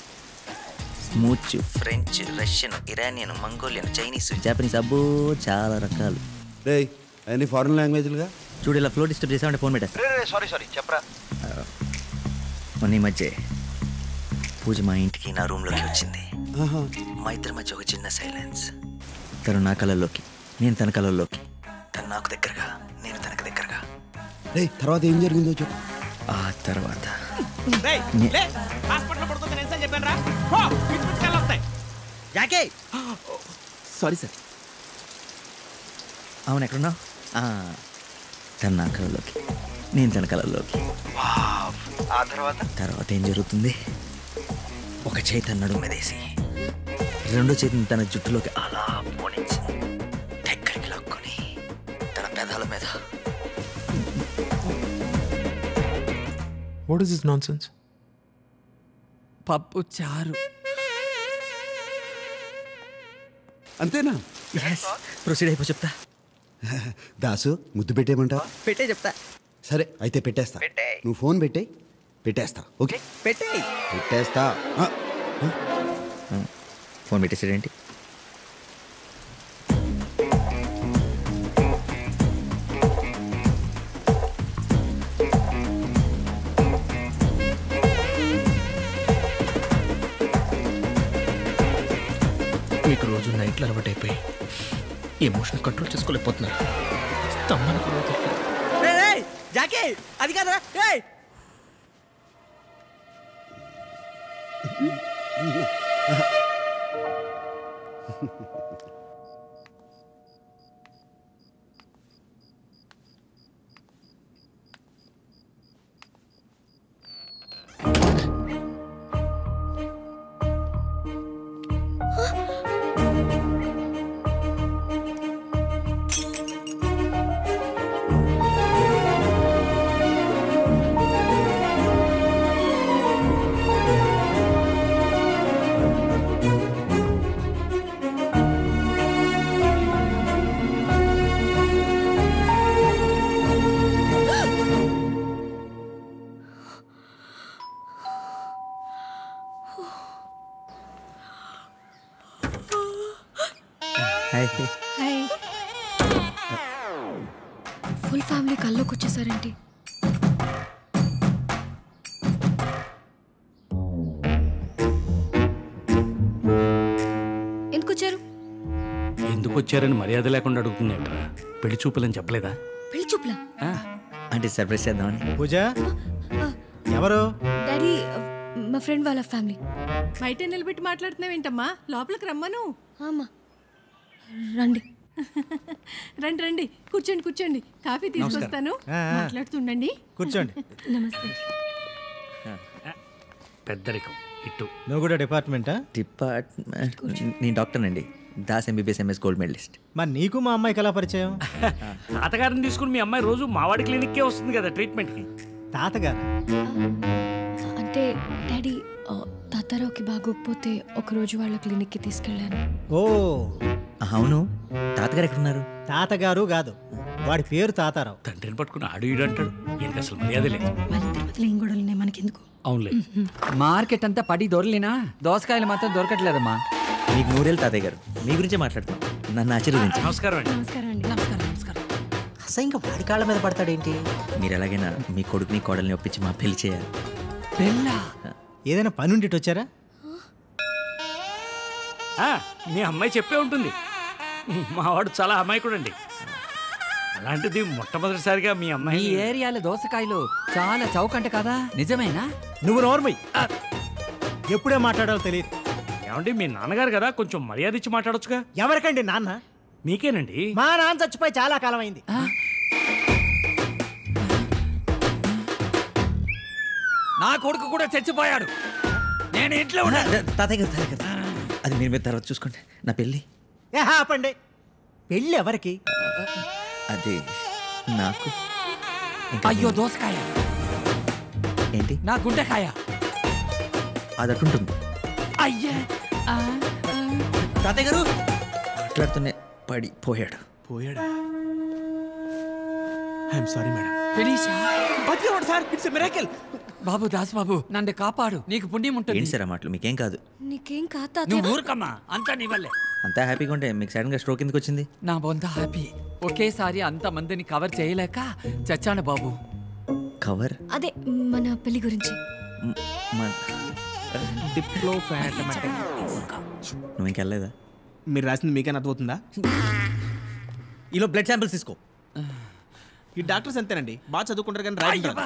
smooch, French, Russian, Iranian, Mongolian, Chinese, Japanese, అబ్బో చాలా రకాలు. రే అన్ని ఫారెన్ లాంగ్వేజ్లుగా. చూడు, ఇలా ఫ్లో డిస్టర్బ్ చేసామంటే ఫోన్ పెట్టేస్తా. సారీ చెప్పరా. మొన్న ఈ మధ్య పూజ మా ఇంటికి నా రూమ్లోకి వచ్చింది. మా ఇద్దరి మధ్య ఒక చిన్న సైలెన్స్. తను నా కళల్లోకి, నేను తన కళల్లోకి. తను నాకు దగ్గరగా, నేను తనకు దగ్గరగా. రే తర్వాత ఏం జరిగిందో చెప్పు. ఆ తర్వాత సారీ సార్. అవును, ఎక్కడున్నావు? తను నా కళల్లోకి, నేను తన కళల్లోకి. ఆ తర్వాత ఏం జరుగుతుంది? ఒక చేయి తన నడుము మీదేసి రెండో చేతిని తన జుట్టులోకి అలా పోనించి దగ్గరికి లాక్కొని తన పెదాల మీద. What is this nonsense? పప్పు చారు. అంతేనా? ప్రొసీడ్ అయిపో చెప్తా. దాసు, ముద్దు పెట్టేయమంటావా? పెట్టే చెప్తా. సరే అయితే పెట్టేస్తా. నువ్వు ఫోన్ పెట్టేస్తా. ఓకే పెట్టేస్తా. ఫోన్ పెట్టేసాడేంటి? మీకు రోజు నైట్లు అలవాటు అయిపోయి ఎమోషన్ కంట్రోల్ చేసుకోలేకపోతున్నారు. తమ్మని కూడా జాకే, అది కాదా? హాయ్. ఫుల్ ఫ్యామిలీ కల్లోకి వచ్చేసారేంటి? ఎందుకు వచ్చారు? ఎందుకు వచ్చారని మర్యాద లేకుండా అడుగుతుందేంట్రా? పెళ్లి చూపులని చెప్పలేదా? పెళ్లి చూపులా? అంటే సర్ప్రైజ్ చేద్దామని. పూజ ఎవరు? డాడీ మా ఫ్రెండ్ వాళ్ళ ఫ్యామిలీ. బయట నిలబెట్టి మాట్లాడుతున్నావేంటమ్మా? లోపలికి రమ్మను. అమ్మా రండి. రండి రండి, కూర్చోండి కూర్చోండి. కాఫీ తీసుకొస్తాను, మాట్లాడుతుండండి. కూర్చోండి. నమస్తే. పెద్దరికం ఇటు. నువ్వు కూడా డిపార్ట్మెంటా? డిపార్ట్మెంట్ నేను డాక్టర్ అండి. Das MBBS MS gold medalist. మరి నీకు మా అమ్మాయికి ఎలా పరిచయం? తాతగారిని తీసుకుని మీ అమ్మాయి రోజు మావాడి క్లినిక్కే వస్తుంది కదా ట్రీట్మెంట్కి. తాతగారు అంటే డాడీ తాతారావుకి బాగోకపోతే ఒకరోజు వాళ్ళ క్లినిక్కి తీసుకెళ్ళాను. ఓ అవును, తాతగారు ఎక్కడున్నారు? తాతగారు కాదు, వాడి పేరు తాతారావు. తండ్రిని పట్టుకుని ఆడు ఈడు అంటాడు. ఈయనకి అసలు మర్యాద లేదు. ఏం గొడవలు మనకెందుకు? అవునులే. మార్కెట్ అంతా పడి దొరలినా దోసకాయలు మాత్రం దొరకట్లేదమ్మా. మీకు 3 ఏళ్ళు తాతయ్య గారు. మీ గురించే మాట్లాడుతాం. నన్ను ఆశీర్వదించండి. నమస్కారం అండి. నమస్కారం అండి. నమస్కారం నమస్కారం. అసలు ఇంకా వాడి కాళ్ళ మీద పడతాడేంటి? మీరు ఎలాగైనా మీ కొడుకుని కోడల్ని ఒప్పించి మా పెళ్లి చేయాలి. పెళ్ళా? ఏదైనా పని ఉండి వచ్చారా? మీ అమ్మాయి చెప్పే ఉంటుంది. మావాడు చాలా అమాయకుడండి. అలాంటిది మొట్టమొదటిసారిగా మీ అమ్మాయి. ఈ ఏరియాలో దోసకాయలు చాలా చౌకంట కదా, నిజమేనా? నువ్వు నోర్మయ్యి. ఎప్పుడే మాట్లాడాలో తెలియదు. ఏమండి మీ నాన్నగారు కదా, కొంచెం మర్యాద ఇచ్చి మాట్లాడొచ్చుగా. ఎవరికండి నాన్న? మీకేనండి. మా నాన్న చచ్చిపోయి చాలా కాలం అయింది. నా కొడుకు కూడా చచ్చిపోయాడు. నేను ఇంట్లో తాతయ్య గారు అది మీరు తర్వాత చూసుకోండి. నా పెళ్ళి ఆపండి. పెళ్ళి ఎవరికి? అది నాకు. అయ్యో దోసకాయ ఏంటి? నా గుండెకాయ. అది అటుంటుంది. అయ్యా తాతయ్య గారు మాట్లాడుతూనే పడిపోయాడు. పోయాడా? I'm sorry madam. బతికేవాడు సార్. It's a miracle. బాబు దాస్ బాబు నన్ను కాపాడు, నీకు పుణ్యం ఉంటుంది. ఏంటి సార్ ఆ మాటలు? మీకేం కాదు. నీకేం కాదు. నువ్వు ఊరుకమ్మా, అంతా నీ వల్లే. అంతా హ్యాపీగా ఉంటే మీకు సడన్ గా స్ట్రోక్ ఎందుకు వచ్చింది? నా బొంద హ్యాపీ. ఒకేసారి అంత మందిని కవర్ చేయలేక చచ్చాను బాబు. కవర్? అదే మన పెళ్లి గురించి. నువ్వు ఇంకెళ్ళలేదా? మీరు రాసింది మీకేనా అర్థమవుతుందా? ఈలో బ్లడ్ శాంపిల్స్ తీసుకో. ఈ డాక్టర్స్ అంతేనండి, బాగా చదువుకుంటారు కానీ రాయగలరు.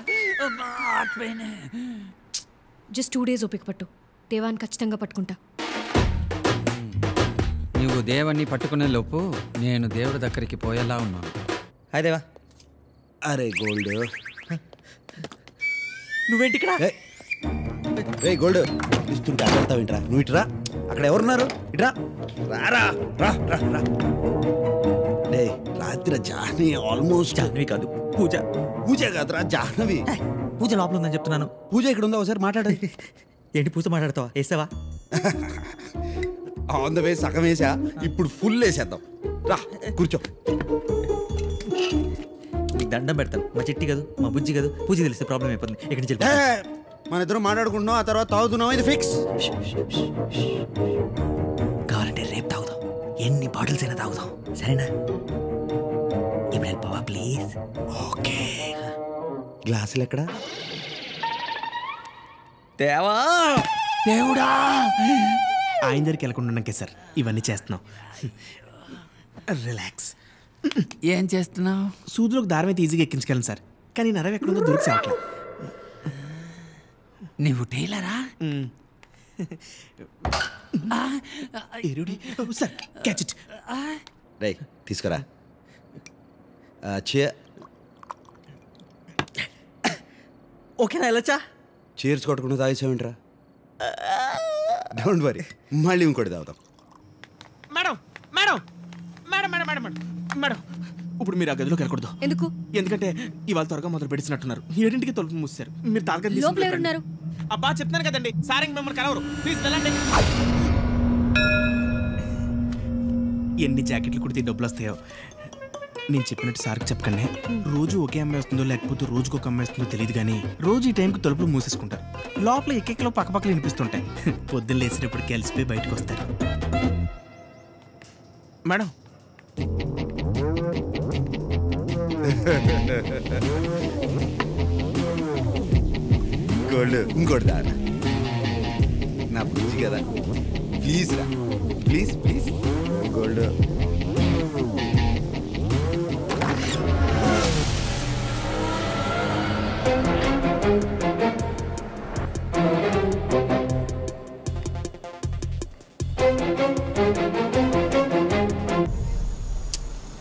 జస్ట్ 2 days ఓపిక పట్టు. దేవాన్ని ఖచ్చితంగా పట్టుకుంటా. నువ్వు దేవుణ్ణి పట్టుకునే లోపు నేను దేవుడి దగ్గరికి పోయేలా ఉన్నాను. హాయ్ దేవా. అరే గోల్డ్, నువ్వేంటి ఇక్కడ? రే గోల్డ్, ఇస్తుంటే అక్కడ వింటరా. నువ్వు ఇటురా. అక్కడ ఎవరున్నారు? ఇట్రా. రారా రా రా రా. డే రాత్రి జాహ్నవి ఆల్మోస్ట్. జాహ్నవి కాదు, పూజ. పూజ కాదురా, జాహ్నవి. పూజ లోపల ఉందని చెప్తున్నాను. పూజ ఇక్కడ ఉందా? ఒకసారి మాట్లాడు. ఏంటి పూజ మాట్లాడతావా? వేసావా? ఆన్ ద వే సగం వేసా, ఇప్పుడు ఫుల్ వేసేద్దాం. రా కూర్చో. నీకు దండం పెడతాను. మా చిట్టి కాదు, మా బుజ్జి కాదు. పూజ తెలిస్తే ప్రాబ్లం అయిపోతుంది. ఎక్కడి నుంచి మన ఇద్దరం మాట్లాడుకుంటున్నాం, ఆ తర్వాత తాగుతున్నాం. ఇది ఫిక్స్. కావాలంటే రేపు తాగుదాం, ఎన్ని బాటిల్స్ అయినా తాగుదాం, సరేనా? ఇప్పుడు వెళ్ళిపోవా ప్లీజ్? ఓకే. గ్లాసులు ఎక్కడా? దేవా దేవుడా. ఆయన దగ్గరికి వెళ్ళకుండా సార్ ఇవన్నీ చేస్తున్నాం. రిలాక్స్. ఏం చేస్తున్నావు? సూదులోకి దారం అయితే ఈజీగా ఎక్కించగలను సార్, కానీ నరవ ఎక్కడుందో దొరికి సావట్లేదు. నువ్వు టైలరా? Sir catch it. రే తీసుకురా. ఓకేనా? వెళ్ళొచ్చా? చీర్స్ కొట్టకుండా తాగేసావేంట్రా? డోంట్ వరీ, మళ్ళీ ఇంకోటి తాగుతాం. Madam madam madam madam madam madam madam ఇప్పుడు మీరు ఆ గదిలోకి వెళ్ళకూడదు. ఎందుకు? ఎందుకంటే ఇవాళ త్వరగా మొదలు పెడిచినట్టున్నారు. 7ంటికి తలుపు మూసారు. మీరు తాగదు. లోపల ఎవరున్నారు? అబ్బా చెప్తున్నాను కదండి, సార్ ఇంక మిమ్మల్ని కలవరు. ప్లీజ్ వెళ్ళండి. ఎన్ని జాకెట్లు కుడితే డబ్బులు వస్తాయో. నేను చెప్పినట్టు సార్కి చెప్పకండి. రోజు ఒకే అమ్మాయి వస్తుందో లేకపోతే రోజుకు ఒక అమ్మాయి వస్తుందో తెలియదు, కానీ రోజు ఈ టైంకి తలుపులు మూసేసుకుంటారు. లోపల ఎక్కెక్కలో పక్కపక్కలు వినిపిస్తుంటాయి. పొద్దున్న లేచినప్పుడు కలిసిపోయి బయటకు వస్తారు. మేడం గోల్డ్ ఇంకోటి దారా నా బుజ్జి కదా ప్లీజ్ రా ప్లీజ్ ప్లీజ్ గోల్డ్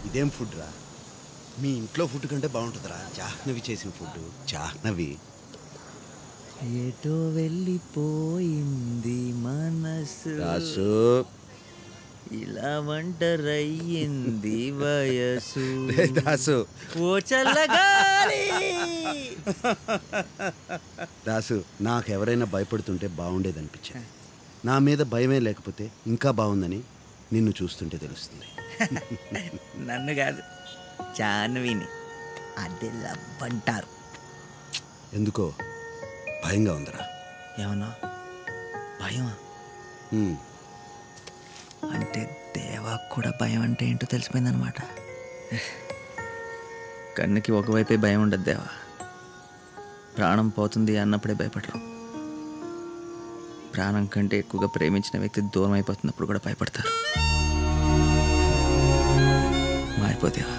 ఇదేం ఫుడ్ రా మీ ఇంట్లో ఫుడ్ కంటే బాగుంటుందిరా జాహ్నవి చేసిన ఫుడ్ జాహ్నవి ఏటో వెళ్ళిపోయింది మనసు రాసు ఇలా ఒంటరయ్యింది వయసు దాసు ఓ చల్లగాలి దాసు నాకు ఎవరైనా భయపడుతుంటే బాగుండేదనిపించింది నా మీద భయమే లేకపోతే ఇంకా బాగుందని నిన్ను చూస్తుంటే తెలుస్తుంది నన్ను కాదు జాహ్నవిని అదే లవ్ అంటారు. ఎందుకో భయంగా ఉందిరా. ఏమన్నా భయమా? అంటే దేవా కూడా భయం అంటే ఏంటో తెలిసిపోయిందనమాట. కన్నుకి ఒకవైపే భయం ఉండదు దేవా. ప్రాణం పోతుంది అన్నప్పుడే భయపడరు. ప్రాణం కంటే ఎక్కువగా ప్రేమించిన వ్యక్తి దూరం అయిపోతున్నప్పుడు కూడా భయపడతారు. మారిపోతేవా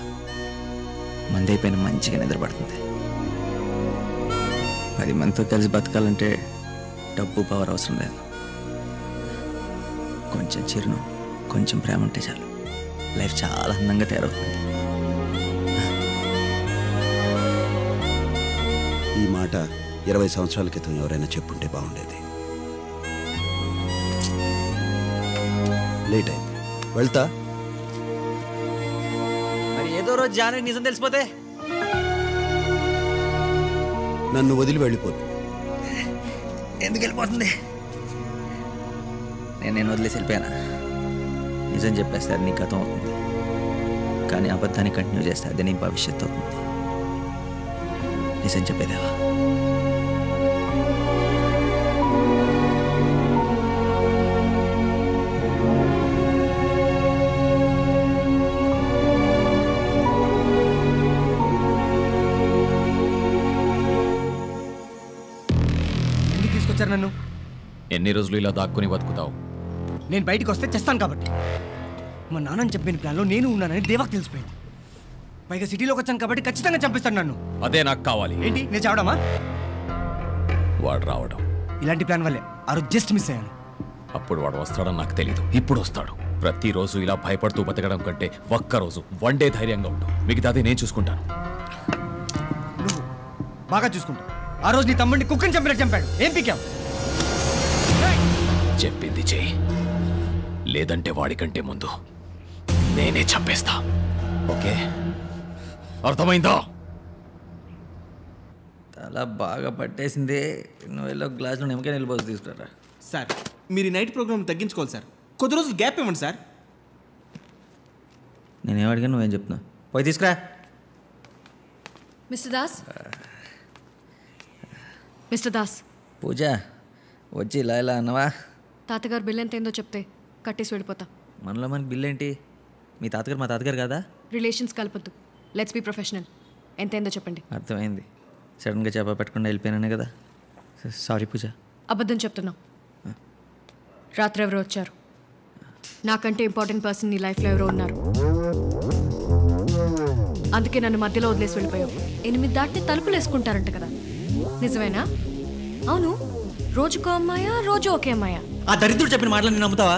మందైపోయిన మంచిగా నిద్రపడుతుంది. 10 మందితో కలిసి బతకాలంటే డబ్బు పవర్ అవసరం లేదు. కొంచెం చిరునవ్వు కొంచెం ప్రేమ ఉంటే చాలు లైఫ్ చాలా అందంగా తయారవుతుంది. ఈ మాట 20 సంవత్సరాల క్రితం ఎవరైనా చెప్పుంటే బాగుండేది. లేట్ అయింది, వెళ్తా. మరి ఏదో రోజు జానకి నిజం తెలిసిపోతే నన్ను వదిలి వెళ్ళిపోదు. ఎందుకు వెళ్ళిపోతుంది? నేను వదిలేసి వెళ్ళిపోయానా? నిజం చెప్పేస్తే అది నీ గతం అవుతుంది, కానీ అబద్ధాన్ని కంటిన్యూ చేస్తే అది నీ భవిష్యత్తు అవుతుంది. నిజం చెప్పేదేవా. ఎందుకు తీసుకొచ్చారు నన్ను? ఎన్ని రోజులు ఇలా దాక్కుని బతుకుతావు? నేను బయటికి వస్తే చేస్తాను కాబట్టి. మా నాన్నని చెప్పిన ప్లాన్లో నేను ఉన్నానని దేవాకి తెలిసిపోయింది. పైగా సిటీలోకి వచ్చాను కాబట్టి ఖచ్చితంగా చంపిస్తాను నన్ను. అదే నాకు కావాలి. ఏంటి నేను చావడమా? వాడు రావడం. ఇలాంటి ప్లాన్ వల్లే ఆ రోజు జస్ట్ మిస్ అయ్యాను. అప్పుడు వాడు వస్తాడని నాకు తెలీదు. ఇప్పుడు వస్తాడు. ప్రతిరోజు ఇలా భయపడుతూ బతకడం కంటే ఒక్కరోజు వన్ డే ధైర్యంగా ఉండు. మిగతాది నేను చూసుకుంటాను. నువ్వు బాగా చూసుకుంటావు. ఆ రోజు నీ తమ్ముడిని కుక్కని చంపినట్టు చంపాడు. ఏం పీకావు? చెప్పింది చెయ్యి, లేదంటే వాడికంటే ముందు నేనే చంపేస్తా. ఓకే, అర్థమైందా? తల బాగా పట్టేసింది. నువ్వు వెళ్ళి ఒక గ్లాసులో నిమ్మకాయ నిలబోసి తీసుకురా. సార్ మీరు ఈ నైట్ ప్రోగ్రామ్ తగ్గించుకోవాలి సార్. కొద్ది రోజులు గ్యాప్ ఇవ్వండి సార్. నేనేం అడిగాను నువ్వేం చెప్తున్నావు? పోయి తీసుకురా. Mister Das, mister Das. పూజ వచ్చి ఇలా ఇలా అన్నవా? తాతగారు బిల్ ఎంత ఏందో చెప్తే కట్టేసి వెళ్ళిపోతా. మనలో మనకి బిల్ ఏంటి? మీ తాతగారు మా తాతగారు కదా? రిలేషన్స్ కలపొద్దు. Let's be professional. ఎంత ఏందో చెప్పండి. అర్థమైంది. సడన్గా చేప పెట్టకుండా వెళ్ళిపోయానే కదా. సారీ పూజ. అబద్ధం చెప్తున్నావు. రాత్రి ఎవరో వచ్చారు. నాకంటే ఇంపార్టెంట్ పర్సన్ నీ లైఫ్లో ఎవరో ఉన్నారు. అందుకే నన్ను మధ్యలో వదిలేసి వెళ్ళిపోయావు. 8 దాటితే తలుపులు వేసుకుంటారంట కదా, నిజమేనా? అవును, రోజుకో అమ్మాయా రోజు ఒకే అమ్మాయా? ఆ దరిద్రుడు చెప్పిన మాటలు నేను నమ్ముతావా?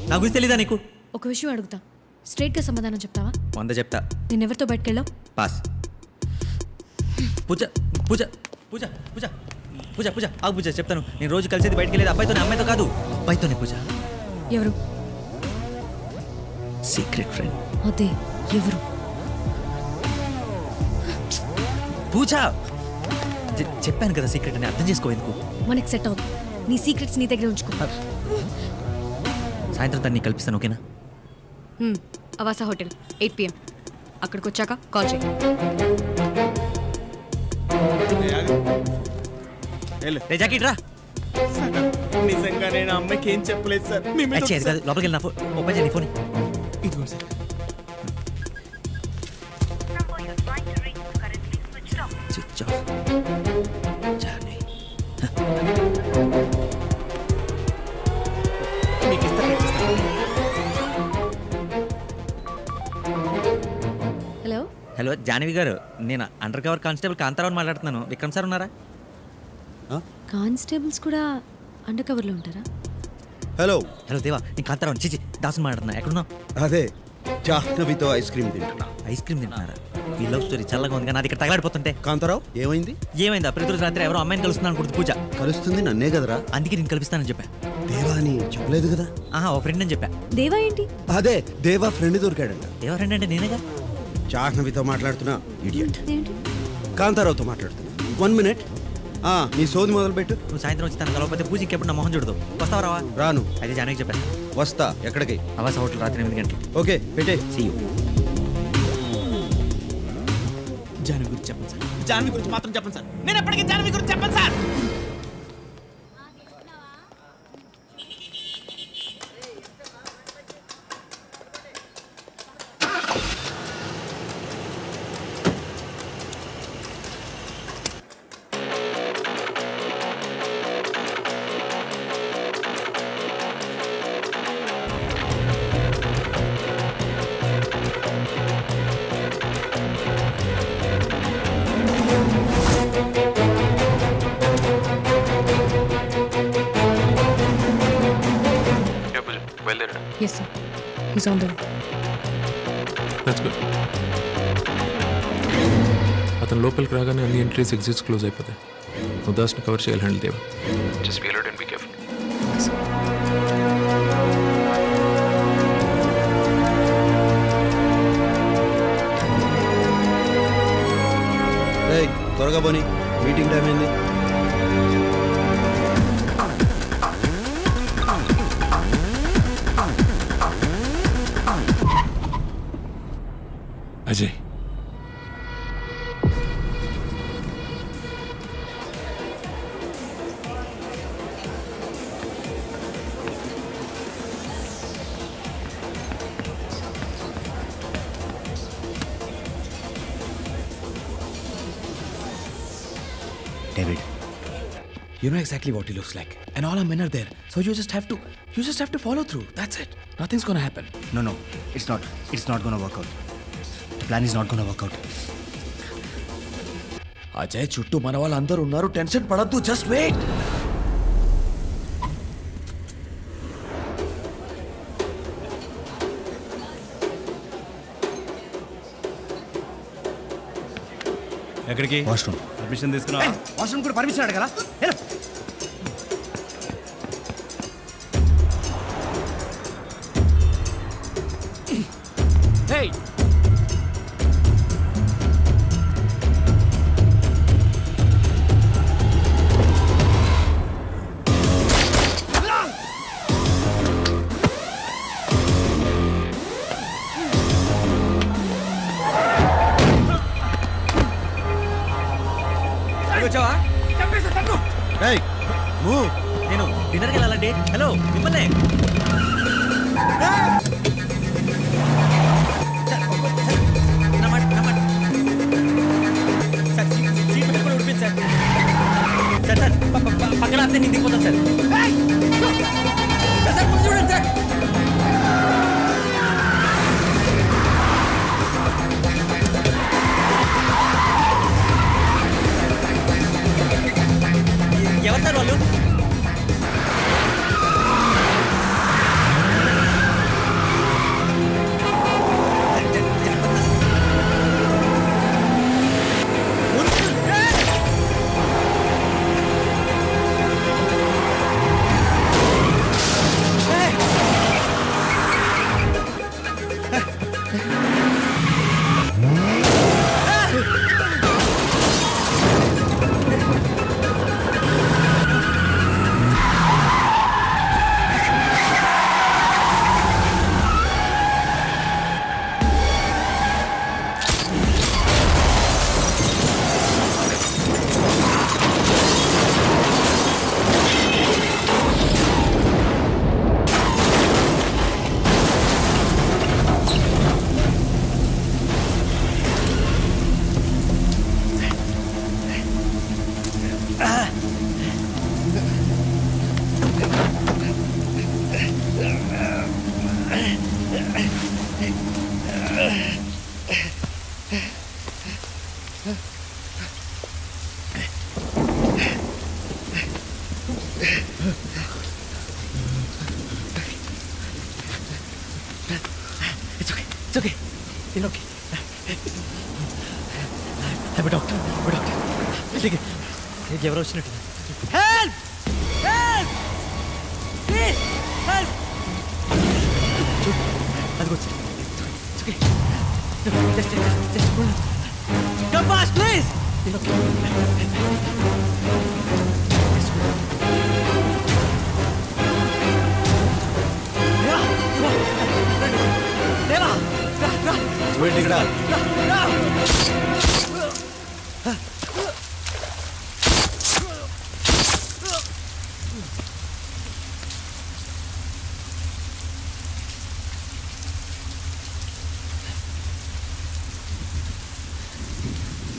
నా గురించి తెలీదా నీకు? ఒక విషయం అడుగుతా, స్ట్రైట్గా సమాధానం చెప్తావా? 100 చెప్తా. నేను ఎవరితో బయటకెళ్ళావు? పాస్. పూజ పూజ పూజ పూజ పూజ పూజ ఆగు పూజ, చెప్తాను. నేను రోజు కలిసేది బయటికి వెళ్ళేది అబ్బాయితోనే, అమ్మాయితో కాదు. అబ్బాయితోనే పూజ. ఎవరు? Secret friend. అదే ఎవరు? పూజ చెప్పాను కదా సీక్రెట్ అని, అర్థం చేసుకో. ఎందుకు మనకి సెట్ అవుతుంది. నీ సీక్రెట్స్ నీ దగ్గర ఉంచుకో. సాయంత్రం తను నీకు కల్పిస్తాను, ఓకేనా? Avasa hotel 8 PM. అక్కడికి వచ్చాక కాల్ చేయి. జాకెట్ రా. నిజంగా నేను అమ్మాయికి ఏం చెప్పలేదు సార్. లోపలికి వెళ్ళిన ఫోన్ ఇదిగోండి sir. Switch off. Jahnavi. Hello hello Jahnavi గారు, నేను అండర్ కవర్ కానిస్టేబుల్ కాంతారావు మాట్లాడుతున్నాను. విక్రమ్ సార్ ఉన్నారా? కానిస్టేబుల్స్ కూడా అండర్ కవర్లో ఉంటారా? హలో హలో దేవా, నేను కాంతారావు చిచి దాసుని మాట్లాడుతున్నా. ఎక్కడున్నావు? అదే జాహ్నవితో ఐస్ క్రీమ్ తింటున్నా. ఐస్ క్రీమ్ తింటున్నారా? ఈ లవ్ స్టోరీ చల్లగా ఉంది కానీ అది ఇక్కడ తగలాడిపోతుంటే. కాంతారావు ఏమైంది? ఏమైందా? ప్రతిరోజు రాత్రి ఎవరో అమ్మాయిని కలుస్తున్నాను అనుకుంటుంది పూజ. కలుస్తుంది నన్నే కదరా. అందుకే నేను కల్పిస్తానని చెప్పా. దేవా అని చెప్పలేదు కదా? ఓ ఫ్రెండ్ అని చెప్పా. దేవా ఏంటి? అదే దేవా ఫ్రెండ్ దొరికాడంట. దేవా ఫ్రెండ్ అంటే నేనేగా. జాహ్నవితో మాట్లాడుతున్నా ఇడియట్. కాంతారావుతో మాట్లాడుతున్నా. 1 minute. నీ సోది మొదలుపెట్టు. నువ్వు సాయంత్రం వచ్చి తను కలవకపోతే పూజకి ఎప్పుడు నా మొహం చూడదు. వస్తావా రావా? రాను. అయితే జానకి చెప్పాను. వస్తా. ఎక్కడికి? ఆవాస హోటల్ రాత్రి 8 గంటలకి. ఓకే పెట్టే. See you. జాహ్నవి గురించి చెప్పండి సార్. జాహ్నవి గురించి మాత్రం చెప్పండి సార్. నేను ఎప్పటికీ జాహ్నవి గురించి చెప్పండి sir. Yes, sir. He's on the way. That's good. అతను లోపలికి రాగానే అన్ని ఎంట్రీస్ ఎగ్జిట్స్ క్లోజ్ అయిపోతాయి. ఉదాస్ని కవర్ చేయాలి handle Deva. Just be alert and be careful. త్వరగా పోనీ, మీటింగ్ టైం అయింది. Ajay, David, you know exactly what he looks like, and all our men are there. So you just have to follow through. That's it. Nothing's gonna happen. No, it's not gonna work out. The plan is not gonna work out. Ajay చుట్టూ మన వాళ్ళందరూ ఉన్నారు. టెన్షన్ పడద్దు. Just wait. ఎక్కడికి? వాష్రూమ్. పర్మిషన్ తీసుకున్నా? వాష్రూమ్ కూడా పర్మిషన్ అడగరా? Hey! వచ్చావా? నేను డిన్నర్కి వెళ్ళాలండి. హలో మిమ్మల్ని. పక్కన అంతే నేను దిగిపోతాను సార్. చూడండి సార్. ఎవరు సార్ వాళ్ళు? It's okay. It's okay. You're okay. I'm a doctor. I'm a doctor. ఎవరో వచ్చినట్టు. Help! Help! Please! Help! అది వచ్చి. It's okay. Just come fast, please! You're okay. దేవా వెయిట్ ఇక్కడ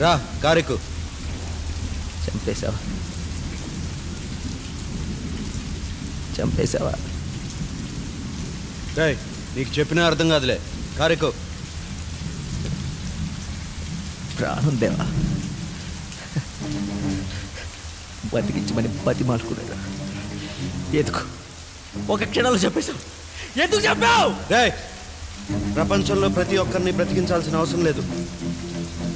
రా కారెక్కు. చంపేశావా చంపేశావా? రేయ్ నీకు చెప్పినా అర్థం కాదులే. కారెక్కు. ప్రాణం దేవా బతికించమని బతిమాలుకున్నాడు. ఎందుకు ఒక క్షణంలో చెప్పేశావు? ఎందుకు చెప్పావు? రేయ్ ప్రపంచంలో ప్రతి ఒక్కరిని బ్రతికించాల్సిన అవసరం లేదు.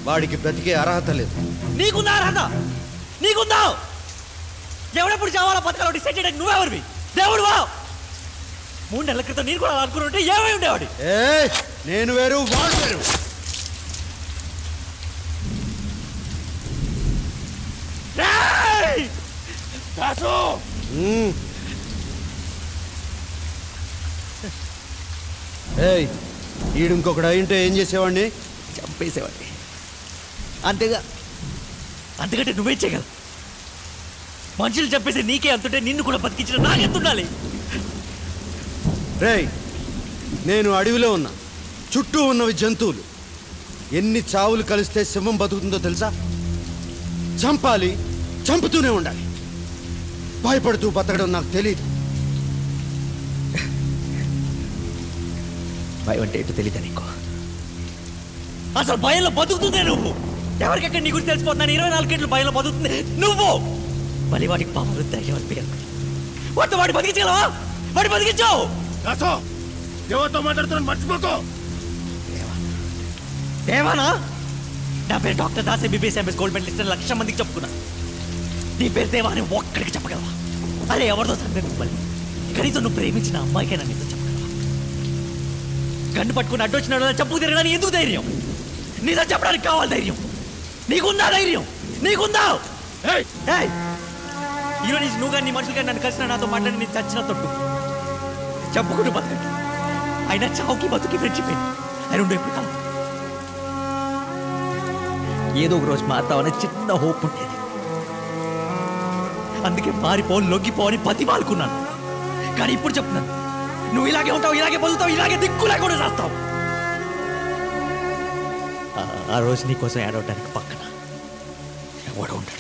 వాడికి బ్రతికే అర్హత లేదు. నీకుందా అర్హత? నీకుందా? ఎవడెప్పుడు చావాలో బతకాలో డిసైడ్ చేయడానికి నువ్వెవరివి? దేవుడు వా. 3 నెలల క్రితం నేను కూడా అనుకుని ఏమై ఉండేవాడి? నేను వేరు వాడు వేరు. ఏయ్ ఈడు ఇంకొకడు అయింటే ఏం చేసేవాడిని? చంపేసేవాడిని. అంతకంటే నువ్వేం చేయగలవు? మనుషులు చంపేసి నీకే అంతుంటే నిన్ను కూడా బతికించిన నాకెంతుండాలి? రేయ్ నేను అడవిలో ఉన్నా, చుట్టూ ఉన్నవి జంతువులు. ఎన్ని చావులు కలిస్తే సింహం బతుకుతుందో తెలుసా? చంపాలి, చంపుతూనే ఉండాలి. భయపడుతూ బతకడం నాకు తెలియదు. భయం అంటే ఏంటో తెలీదా నీకు? అసలు భయంలో బతుకుతుందే నువ్వు. ఎవరికెక్కడ నీ గురించి తెలిసిపోతున్నాను. 24 గంటలు భయంలో బతుకుతుంది నువ్వు. మళ్ళీ వాటికి పాపం ధైర్యం అనిపించాలి. వాటి బతికించగలవా? వాటి బతికించావు. దేవాతో మాట్లాడుతున్నాను, మర్చిపోకో. దేవానా? నా పేరు doctor Das, MBBS MS gold medalist 1,00,000 మందికి చెప్పుకున్నా. నీ పేరు దేవా అని ఒక్కడికి చెప్పగలవా? అదే ఎవరితో సందేహం మళ్ళీ కనీసం నువ్వు ప్రేమించిన అమ్మాయికైనా నీతో చెప్పగలవా? గన్ను పట్టుకుని అడ్డొచ్చినాడు చెప్పు తిరగడానికి ఎందుకు ధైర్యం? నీతో చెప్పడానికి కావాలి ధైర్యం. నీకుందా ధైర్యం? నీకుందా? ఈరోజు నువ్వు కానీ నీ మనుషులు కానీ నన్ను కలిసిన నాతో మాట్లాడి నీ చచ్చిన తొట్టు చెప్పుకుంటూ బతకండి. అయినా చావుకి బతుకి ఫ్రెండ్షిప్ అయి రెండు ఎప్పుడు కాదు. ఏదో ఒక రోజు మారుతావనే చిన్న హోప్ ఉండేది. అందుకే మారిపో, లొంగిపో అని బతిమాలుకున్నాను. కానీ ఇప్పుడు చెప్తున్నాను, నువ్వు ఇలాగే ఉంటావు, ఇలాగే బతుకుతావు, ఇలాగే దిక్కు లేకుండా చేస్తావు. ఆ రోజు నీకోసం ఏడవడానికి పక్కన ఎవడో ఉంటాడు.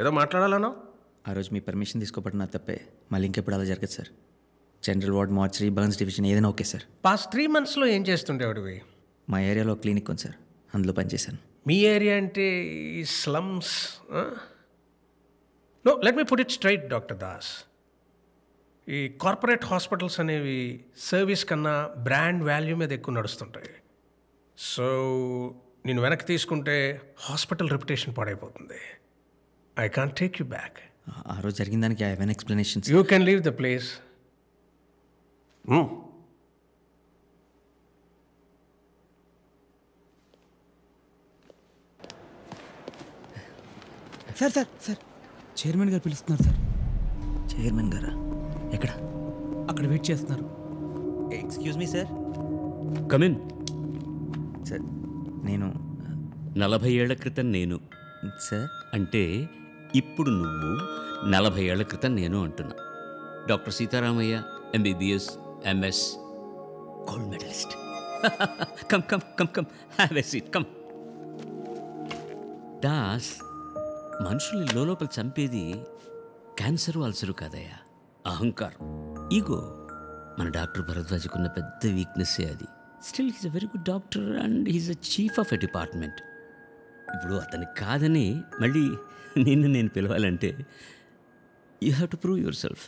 ఏదో మాట్లాడాలన్నా? ఆ రోజు మీ పర్మిషన్ తీసుకోబట్టి నా తప్పే. మళ్ళీ ఇంకెప్పుడు అలా జరగదు sir. General ward, mortuary, burns division ఏదైనా ఓకే సార్. పాస్ట్ 3 monthsలో ఏం చేస్తుండేవాడివి? మా ఏరియాలో క్లినిక్ ఉంది సార్, అందులో పనిచేశాను. మీ ఏరియా అంటే ఈ slums? No, let me put it straight doctor Das. ఈ కార్పొరేట్ హాస్పిటల్స్ అనేవి సర్వీస్ కన్నా బ్రాండ్ వాల్యూ మీద ఎక్కువ నడుస్తుంటాయి. సో నేను వెనక్కి తీసుకుంటే హాస్పిటల్ రెప్యుటేషన్ పాడైపోతుంది. I can't take you back. ఆ రోజు జరిగిన దానికి I have an explanation. You can leave the place. Sir sir sir chairman గారు పిలుస్తున్నారు సార్. చైర్మన్ గారా? ఎక్కడ? అక్కడ వెయిట్ చేస్తున్నారు. Excuse me sir. Come in. Sir నేను 40 ఏళ్ల క్రితం నేను సార్ అంటే ఇప్పుడు నువ్వు 40 ఏళ్ల క్రితం నేను అంటున్నా. Doctor Sitaramayya, MBBS MS gold medalist. Come come come come have a seat. Come. Das, మనుషుల్ని లోపల చంపేది క్యాన్సరు అల్సరు కాదయ్యా, అహంకారం, ఈగో. మన డాక్టర్ భరద్వాజ్కున్న పెద్ద వీక్నెస్సే అది. Still he's a very good doctor and he's a chief of a department. ఇప్పుడు అతనికి కాదని మళ్ళీ నిన్ను నేను పిలవాలంటే you have to prove yourself.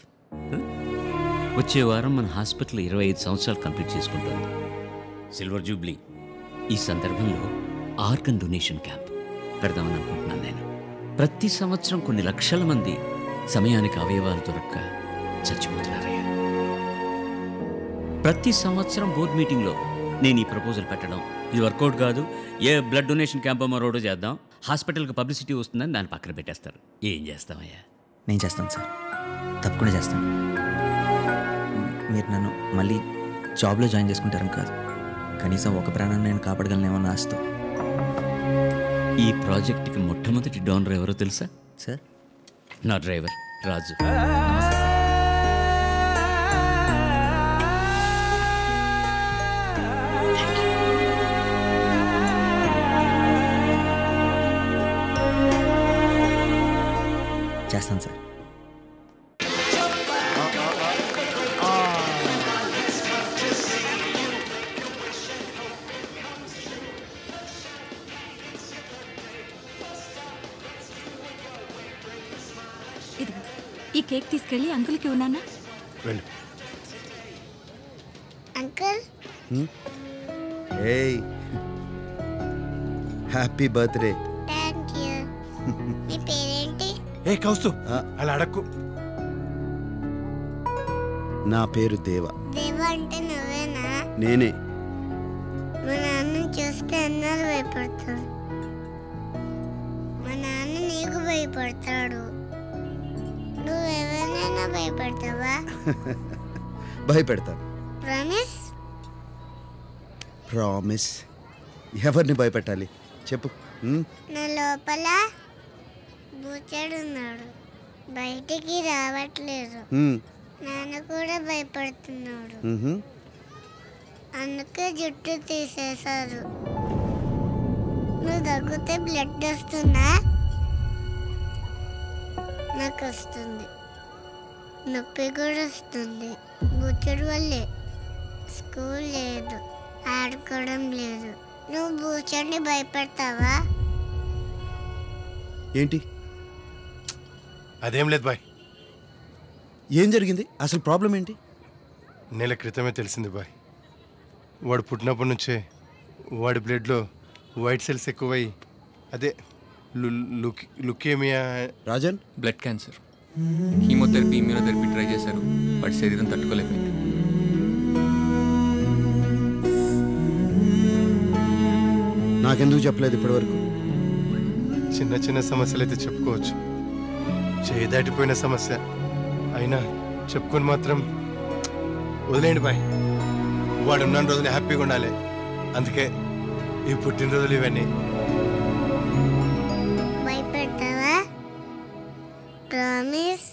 వచ్చే వారం మన హాస్పిటల్ 25 సంవత్సరాలు కంప్లీట్ చేసుకుంటుంది, సిల్వర్ జూబ్లీ. ఈ సందర్భంలో ఆర్గన్ డొనేషన్ క్యాంప్ పెడదామని అనుకుంటున్నాను నేను. ప్రతి సంవత్సరం కొన్ని లక్షల మంది సమయానికి అవయవాలు దొరక్క చచ్చిపోతున్నారయ్యా. ప్రతి సంవత్సరం బోర్డ్ మీటింగ్లో నేను ఈ ప్రపోజల్ పెట్టడం, ఇది వర్కౌట్ కాదు, ఏ బ్లడ్ డొనేషన్ క్యాంప్ మరోడో చేద్దాం, హాస్పిటల్కి పబ్లిసిటీ వస్తుందని దాన్ని పక్కన పెట్టేస్తారు. ఏం చేస్తామయ్యా? నేను చేస్తాను సార్, తప్పకుండా చేస్తాను. మీరు నన్ను మళ్ళీ జాబ్లో జాయిన్ చేసుకుంటారని కాదు, కనీసం ఒక ప్రాణాన్ని నేను కాపాడగలనేమో ఆశతో. ఈ ప్రాజెక్ట్కి మొట్టమొదటి డోనర్ ఎవరో తెలుసా సార్? నా డ్రైవర్ రాజు. చేస్తాను సార్. ఈ కేక్ తీసుకెళ్ళి అంకుల్కి ఉన్నానా? అంకుల్ ఏయ్, హ్యాపీ బర్త్డే. Thank you. మీ పేరేంటి? ఏ కౌస్తు, అలా అడక్కు. నా పేరు దేవ. దేవ అంటే నువ్వేనా? నేనే. మా నాన్న చూస్తే అన్నారు భయపడతాడు. మా నాన్న నీకు భయపడతాడు. నువ్వు ఎవరినైనా భయపడతావా? భయపెడతాను. ప్రామిస్? ప్రామిస్. ఎవరిని భయపెట్టాలి చెప్పు. నా లోపల బూచాడున్నాడు, బయటికి రావట్లేదు. నాన్న కూడా భయపడుతున్నాడు, అందుకే జుట్టు తీసేశారు. నువ్వు దగ్గితే బ్లడ్ వస్తుందా? నాకు వస్తుంది, నొప్పి కూడా వస్తుంది. బూచడు వల్లే స్కూల్ లేదు, ఆడుకోవడం లేదు. నువ్వు బూచడిని భయపడతావా? ఏంటి? అదేం లేదు బాయ్. ఏం జరిగింది అసలు? ప్రాబ్లం ఏంటి? నెల క్రితమే తెలిసింది బాయ్. వాడు పుట్టినప్పటి నుంచే వాడి బ్లడ్లో వైట్ సెల్స్ ఎక్కువై అదే leukaemia. Rajan, blood cancer. Chemotherapy, immunotherapy try చేశారు, వాడి శరీరం తట్టుకోలేకపోయింది. నాకెందుకు చెప్పలేదు ఇప్పటివరకు? చిన్న చిన్న సమస్యలు అయితే చెప్పుకోవచ్చు, చేయి దాటిపోయిన సమస్య అయినా చెప్పుకొని మాత్రం వదిలేండి బాయ్. వాడు ఉన్న రోజులు హ్యాపీగా ఉండాలి, అందుకే ఈ పుట్టినరోజులు ఇవన్నీ. భయపెడతావా? Promise?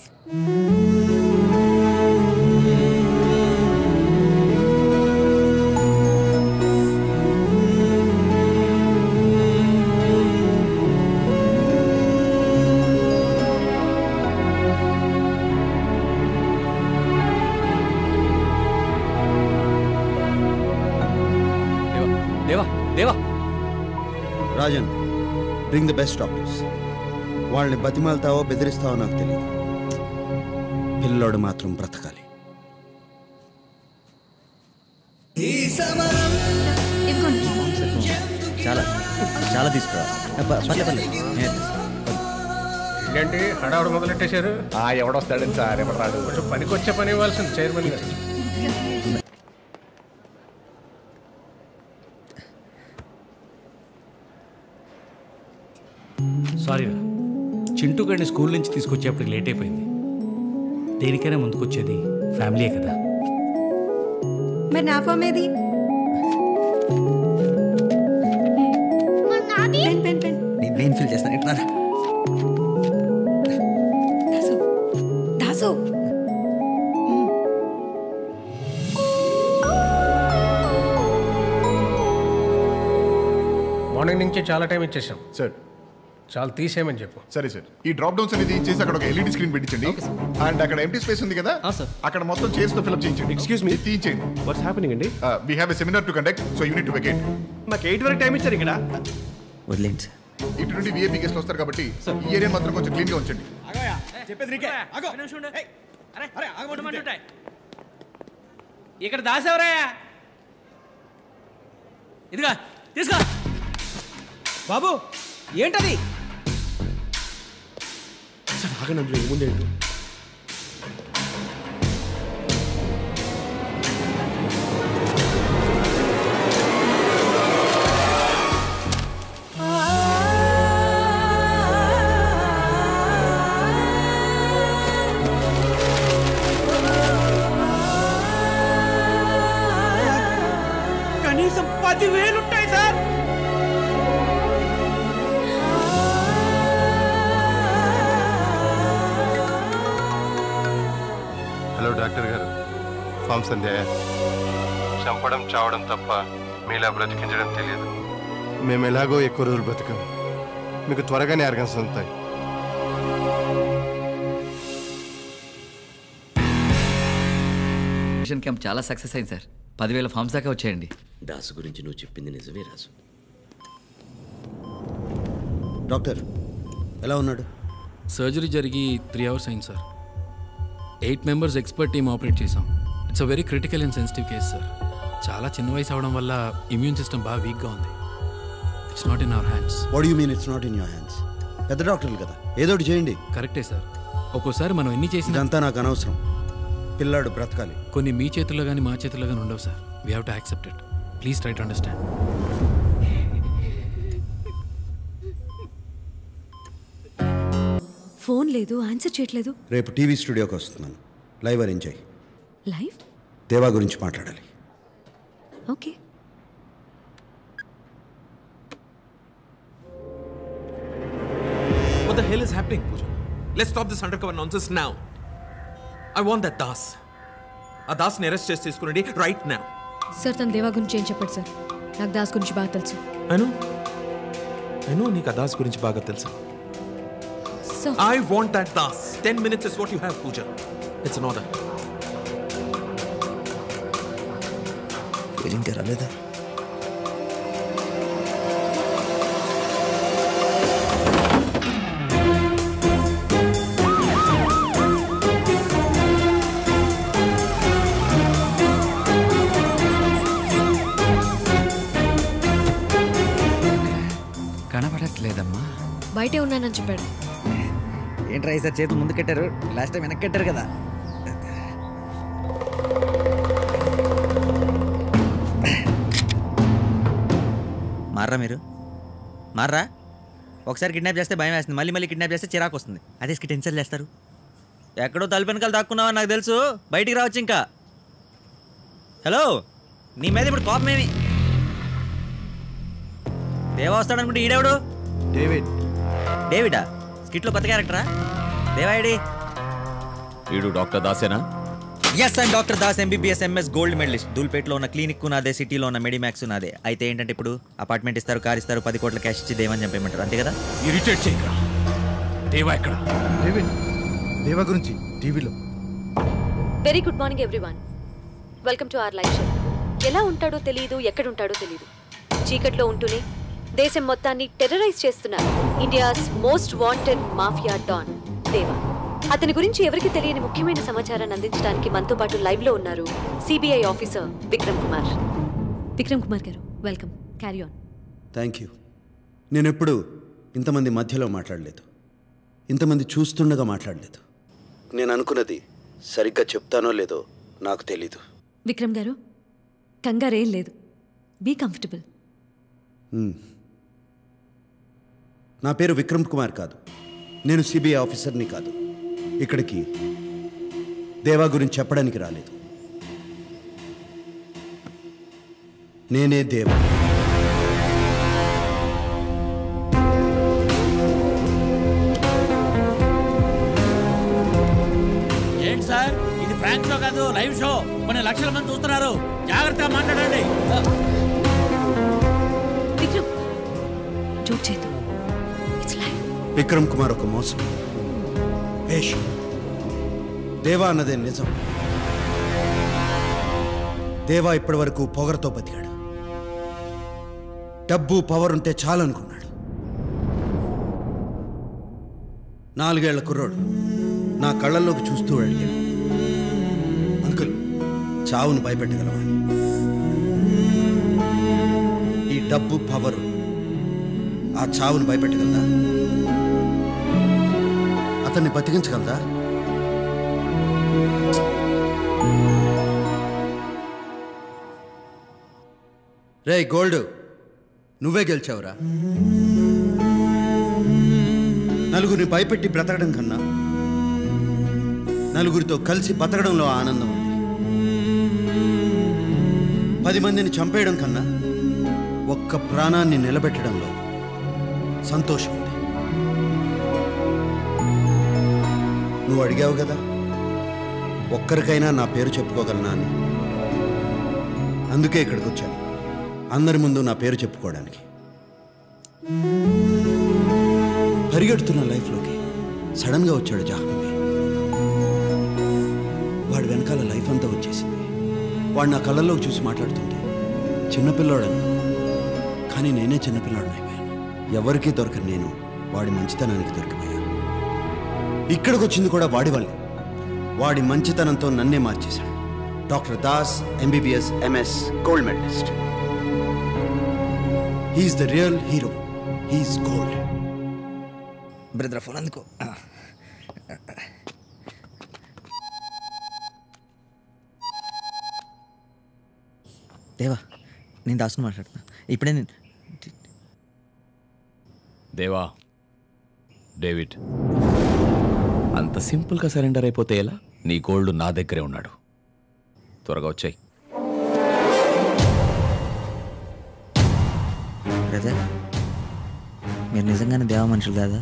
Rajan, bring the best doctors. వాళ్ళని బతిమాలతావో బెదిరిస్తావో నాకు తెలియదు, పిల్లోడు మాత్రం బ్రతకాలి. చాలా చాలా తీసుకురా. ఏంటి హడావుడు మొదలెట్టేశారు? ఎవడొస్తాడని సార్, ఎవరు రాడు. కొంచెం పనికొచ్చే పని ఇవ్వాల్సింది చైర్మన్ గారు. సారీ రా, చింటూ గారిని స్కూల్ నుంచి తీసుకొచ్చేప్పటికి లేట్ అయిపోయింది. దేనికైనా ముందుకొచ్చేది ఫ్యామిలీయే కదా. మరి నా ఫామ్ ఏది? నేను ఫీల్ చేస్తాను. ఎట్లా దాసు మార్నింగ్ నుంచి చాలా టైం ఇచ్చేసాం సార్. చాలా తీసేయమని చెప్పు. సరే సార్. ఈ డ్రాప్ డౌన్స్ అనేది చేసి అక్కడ ఒక ఎల్ఈడి స్క్రీన్ పెట్టించండి. అండ్ అక్కడ ఎంటీ స్పేస్ ఉంది కదా అక్కడ మొత్తం చైర్స్ తో ఫిల్అప్ చేయించండి. ఎక్స్క్యూజ్ మీ, తీయించండి. వాట్స్ హ్యాపెనింగ్ అండి? We have a seminar to conduct, so you need to vacate. మాకు 8 వరకు టైం ఇచ్చారు ఇక్కడ. వదిలేండి సార్. ఇటు నుండి విఐపీ గెస్ట్లు వస్తారు కాబట్టి ఈ ఏరియా మాత్రం కొంచెం క్లీన్ గా ఉంచండి. ఇక్కడ దాసేవరాయా? ఇదిగా తీసుకో. బాబు ఏంటది? సార్ ఆగండి, అందులో ఏముందేంటో. కనీసం 10,000 ఉంటాయి సార్. హలో డాక్టర్ గారు, ఫామ్స్ అందాయా? చంపడం చావడం తప్ప మీలా బ్రతికించడం తెలియదు. మేము ఎలాగో ఎక్కువ రోజులు బ్రతకం, మీకు త్వరగానే ఆర్గన్స్ ఉంటాయి. మిషన్ క్యాంప్ చాలా సక్సెస్ అయింది సార్. 10,000 ఫామ్స్ దాకా వచ్చాయండి. దాసు గురించి నువ్వు చెప్పింది నిజమే రాజు. డాక్టర్ ఎలా ఉన్నాడు? సర్జరీ జరిగి 3 hours అయింది సార్. 8 members ఎక్స్పర్ట్ టీమ్ ఆపరేట్ చేసాం. It's a very critical and sensitive case sir. చాలా చిన్న వయసు అవడం వల్ల ఇమ్యూన్ సిస్టమ్ బాగా వీక్గా ఉంది. It's not in our hands. What you mean it's not in your hands? పెద్ద డాక్టర్లు కదా, ఏదో ఒకటి చేయండి. కరెక్టే సార్. ఒక్కోసారి మనం ఎన్ని చేసినా ఇదంతా నాకు అనవసరం. పిల్లాడు బ్రతకాలి. కొన్ని మీ చేతుల్లో కానీ మా చేతుల్లో కానీ ఉండవు sir. We have to accept it. Please try to understand. Phone లేదు, ఆన్సర్ చేయట్లేదు. రేపు టీవీ స్టూడియోకి వస్తున్నాను. లైవ్ అరేంజ్ అయ్యి. లైవ్? దేవా గురించి మాట్లాడాలి. Okay. What the hell is happening, Pooja? Let's stop this undercover nonsense now. I want that Das. ఆ దాస్ని అరెస్ట్ చేసి తీసుకురండి రైట్ నౌ. సార్ తన దేవా గురించి ఏం చెప్పండి సార్. నాకు దాస్ గురించి బాగా తెలుసు. I know నీకు ఆ దాస్ గురించి బాగా తెలుసు. Sir. I want that Das. 10 minutes is what you have, Pooja. It's an order. ఇంకా రాలేదా? కనబడట్లేదమ్మా. బయటే ఉన్నానని చెప్పాడు. ఏంట్రా ఈసారి చేతులు ముందు కట్టారు, లాస్ట్ టైం వెనక్కి కట్టారు కదా. మారా మీరు మారా. ఒకసారి కిడ్నాప్ చేస్తే భయం వేస్తుంది, మళ్ళీ మళ్ళీ కిడ్నాప్ చేస్తే చిరాకు వస్తుంది. అదే టెన్షన్ చేస్తారు. ఎక్కడో తలుపు వెనకాల దాక్కున్నావని నాకు తెలుసు, బయటికి రావచ్చు ఇంకా. హలో, నీ మీద ఇప్పుడు కోపమేమి? దేవా వస్తాడనుకుంటే ఈడెవడు? డేవిడా? స్కిట్లో కొత్త క్యారెక్టరా? దేవాయిడి వీడు డాక్టర్ దాసేనా? Yes and doctor Das MBBS MS gold medalist. దూల్పేటలో ఉన్న క్లినిక్ నాదే, సిటీలో ఉన్న మెడిమాక్స్ నాదే. అయితే ఏంటంటే ఇప్పుడు అపార్ట్మెంట్ ఇస్తారు, కార్ ఇస్తారు, 10 కోట్ల క్యాష్ ఇచ్చి దేవని చంపేయమంటారు, అంతే కదా? ఇరిటేట్ చేయకరా. దేవా ఎక్కడ? దేవా గురించి టీవీలో. Very good morning everyone. Welcome to our live show. ఎలా ఉంటాడో తెలియదు, ఎక్కడుంటాడో తెలియదు. చీకట్లో ఉంటూనే దేశం మొత్తాన్ని టెర్రరైజ్ చేస్తున్నారు India's most wanted mafia don Deva. అతని గురించి ఎవరికి తెలియని ముఖ్యమైన సమాచారాన్ని అందించడానికి మనతో పాటు లైవ్ లో ఉన్నారు సిబిఐ ఆఫీసర్ విక్రమ్ కుమార్. విక్రమ్ కుమార్ గారు, welcome. Carry on. Thank you. నేను ఎప్పుడు ఇంతమంది మధ్యలో మాట్లాడలేదు, ఇంతమంది చూస్తుండగా మాట్లాడలేదు. నేను అనుకున్నది సరిగ్గా చెప్తానో లేదో నాకు తెలీదు. విక్రమ్ గారు, కంగారేం లేదు, బీ కంఫర్టబుల్. నా పేరు విక్రమ్ కుమార్ కాదు, నేను సిబిఐ ఆఫీసర్ని కాదు. ఇక్కడికి దేవా గురించి చెప్పడానికి రాలేదు. నేనే దేవా. ఏంటి సార్, ఇది ఫ్రాంక్ షో కాదు, లైవ్ షో. కొన్ని లక్షల మంది చూస్తున్నారు, జాగ్రత్తగా మాట్లాడండి. విక్రమ్, జోక్ చేయదు, ఇట్స్ లైవ్. విక్రమ్ కుమార్ ఒక మోసం, వేషం. దేవా అన్నదే నిజం. దేవా ఇప్పటి వరకు పొగరతో బతికాడు. డబ్బు పవర్ ఉంటే చాలనుకున్నాడు. 4 ఏళ్ల కుర్రోడు నా కళ్ళల్లోకి చూస్తూ అడిగాడు, అంకుల్ చావును భయపెట్టగలవా? ఈ డబ్బు పవర్ ఆ చావును భయపెట్టగలదా? అతన్ని బతికించగలదా? రే గోల్డ్, నువ్వే గెలిచావురా. నలుగురిని భయపెట్టి బ్రతకడం కన్నా నలుగురితో కలిసి బతకడంలో ఆనందం ఉంది. 10 మందిని చంపేయడం కన్నా ఒక్క ప్రాణాన్ని నిలబెట్టడంలో సంతోషం ఉంది. నువ్వు అడిగావు కదా ఒక్కరికైనా నా పేరు చెప్పుకోగలనా అని. అందుకే ఇక్కడికి వచ్చాను, అందరి ముందు నా పేరు చెప్పుకోవడానికి. పరిగెడుతున్న లైఫ్లోకి సడన్గా వచ్చాడు జాహ్నవి. వాడి వెనకాల లైఫ్ అంతా వచ్చేసింది. వాడు నా కళ్ళల్లోకి చూసి మాట్లాడుతుంటే చిన్నపిల్లాడు అనుకో, కానీ నేనే చిన్నపిల్లాడిని అయిపోయాను. ఎవరికీ దొరకని నేను వాడి మంచితనానికి దొరికిపోయాను. ఇక్కడికి వచ్చింది కూడా వాడి వల్లే. వాడి మంచితనంతో నన్నే మార్చేశాడు. Doctor Das, MBBS, MS, gold medalist. He's the real hero. He's gold. Brother phone అందుకో. దేవా, నేను దాసుని మాట్లాడుతున్నా. ఇప్పుడే నేను దేవా, డేవిడ్ అంత సింపుల్గా సరెండర్ అయిపోతే ఎలా? నీ గోల్డ్ నా దగ్గరే ఉన్నాడు. త్వరగా వచ్చాయి. బ్రదర్, మీరు నిజంగానే దేవా మనుషులు కాదా?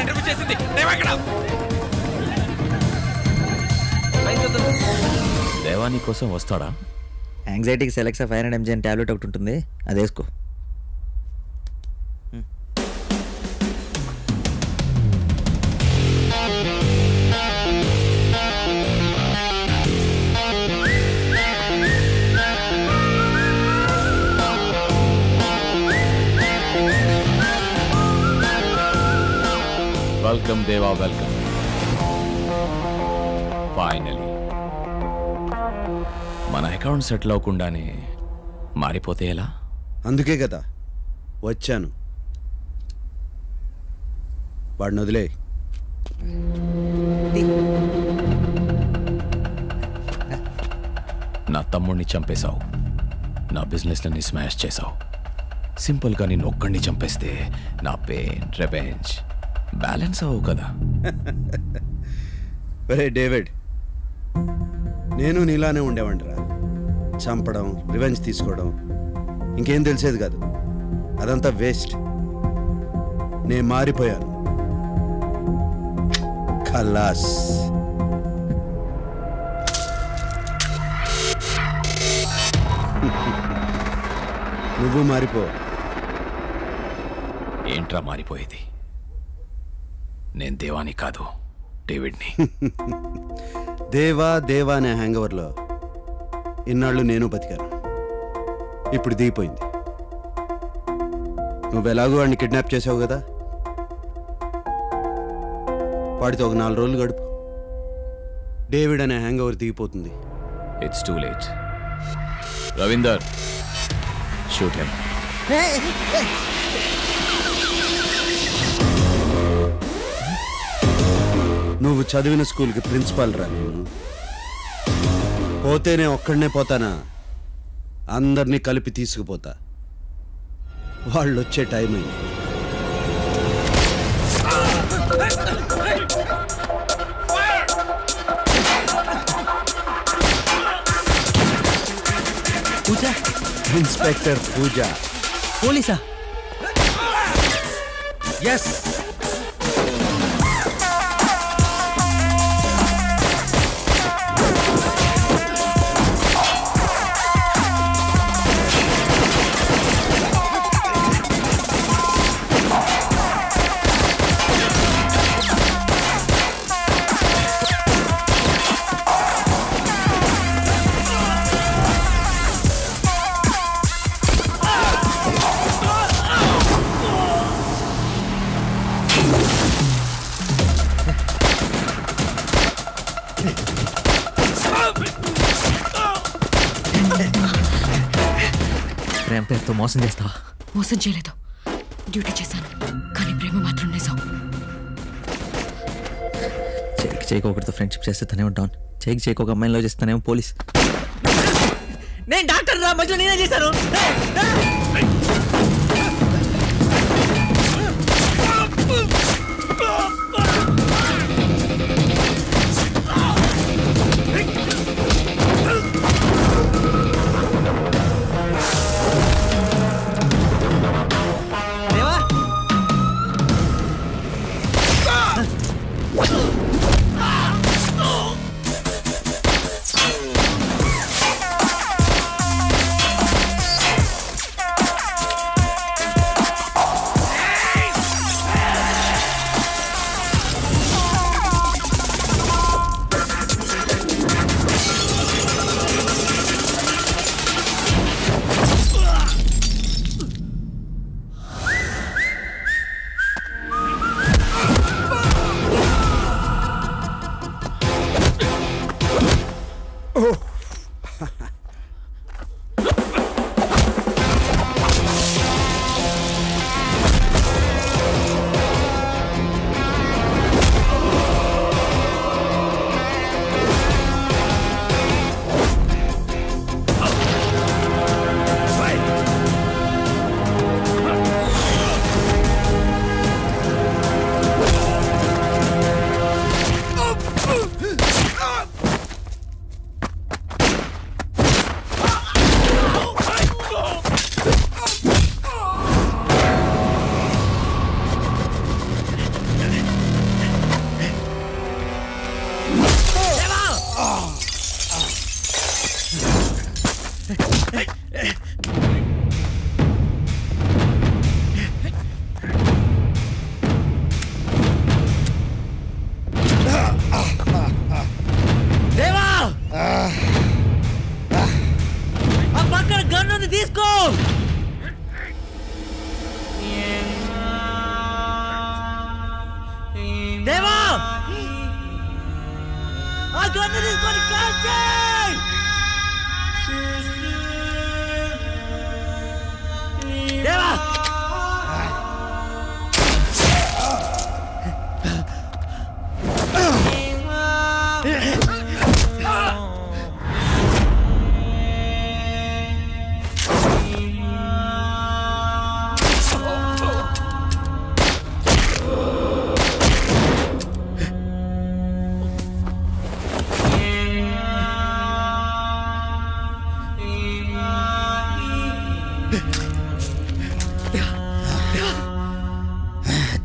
ఇంటర్వ్యూ చేసింది. దేవా నీ కోసం వస్తాడా? యాంగ్జైటీకి సెలెక్సా 500 mg అని టాబ్లెట్ ఒకటి ఉంటుంది, అది వేసుకో. వెల్కమ్ దేవా, వెల్కమ్. ఫైనలీ మన అకౌంట్ సెటిల్ అవ్వకుండానే మారిపోతే ఎలా? అందుకే కదా వచ్చాను. వాడిని వదిలే. నా తమ్ముడిని చంపేశావు, నా బిజినెస్లని స్మాష్ చేశావు. సింపుల్గా నేను ఒక్కడిని చంపేస్తే నా పెయిన్, రివెంజ్ బ్యాలెన్స్ అవ్వవు కదా. ఒరే డేవిడ్, నేను నీలానే ఉండేవాడిరా. చంపడం, రివెంజ్ తీసుకోవడం, ఇంకేం తెలిసేది కాదు. అదంతా వేస్ట్. నేను మారిపోయాను. ఖలాస్. నువ్వు మారిపో. ఏంట్రా మారిపోయేది? నేను దేవాని కాదు, డేవిడ్ని. దేవా దేవా అనే హ్యాంగవర్లో ఇన్నాళ్ళు నేను బతికాను. ఇప్పుడు దిగిపోయింది. నువ్వు ఎలాగో వాడిని కిడ్నాప్ చేసావు కదా, వాడితో ఒక 4 రోజులు గడుపు. డేవిడ్ అనే హ్యాంగోవర్ దిగిపోతుంది. It's too late. Ravinder, shoot him. నువ్వు చదివిన స్కూల్కి ప్రిన్సిపాల్ రా నేను. పోతేనే ఒక్కడనే పోతానా? అందరినీ కలిపి తీసుకుపోతా. వాళ్ళు వచ్చే టైం అయింది. పూజ, ఇన్స్పెక్టర్ పూజ. పోలీసా? ఎస్. ప్రేమ పేరుతో మోసం చేస్తావా? మోసం చేయలేదు, డ్యూటీ చేశాను. కానీ ప్రేమ మాత్రం నిజం. చేయికి ఒకటితో ఫ్రెండ్షిప్ చేస్తే తనేమో డాన్, చేయికి ఒక అమ్మాయిలో చేస్తానేమో పోలీస్. నేను డాక్టర్ రా, మధ్యలో నేనే చేశాను.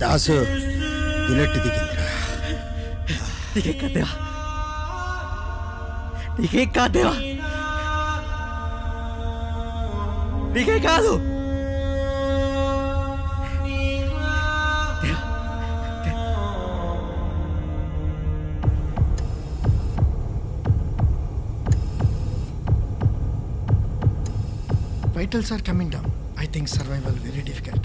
దాసు బుల్లెట్ దిగిందిరా. నీకే కాదేవా, నీకే కాదేవా, నీకే కాదు. Vitals are coming down. I think survival very difficult.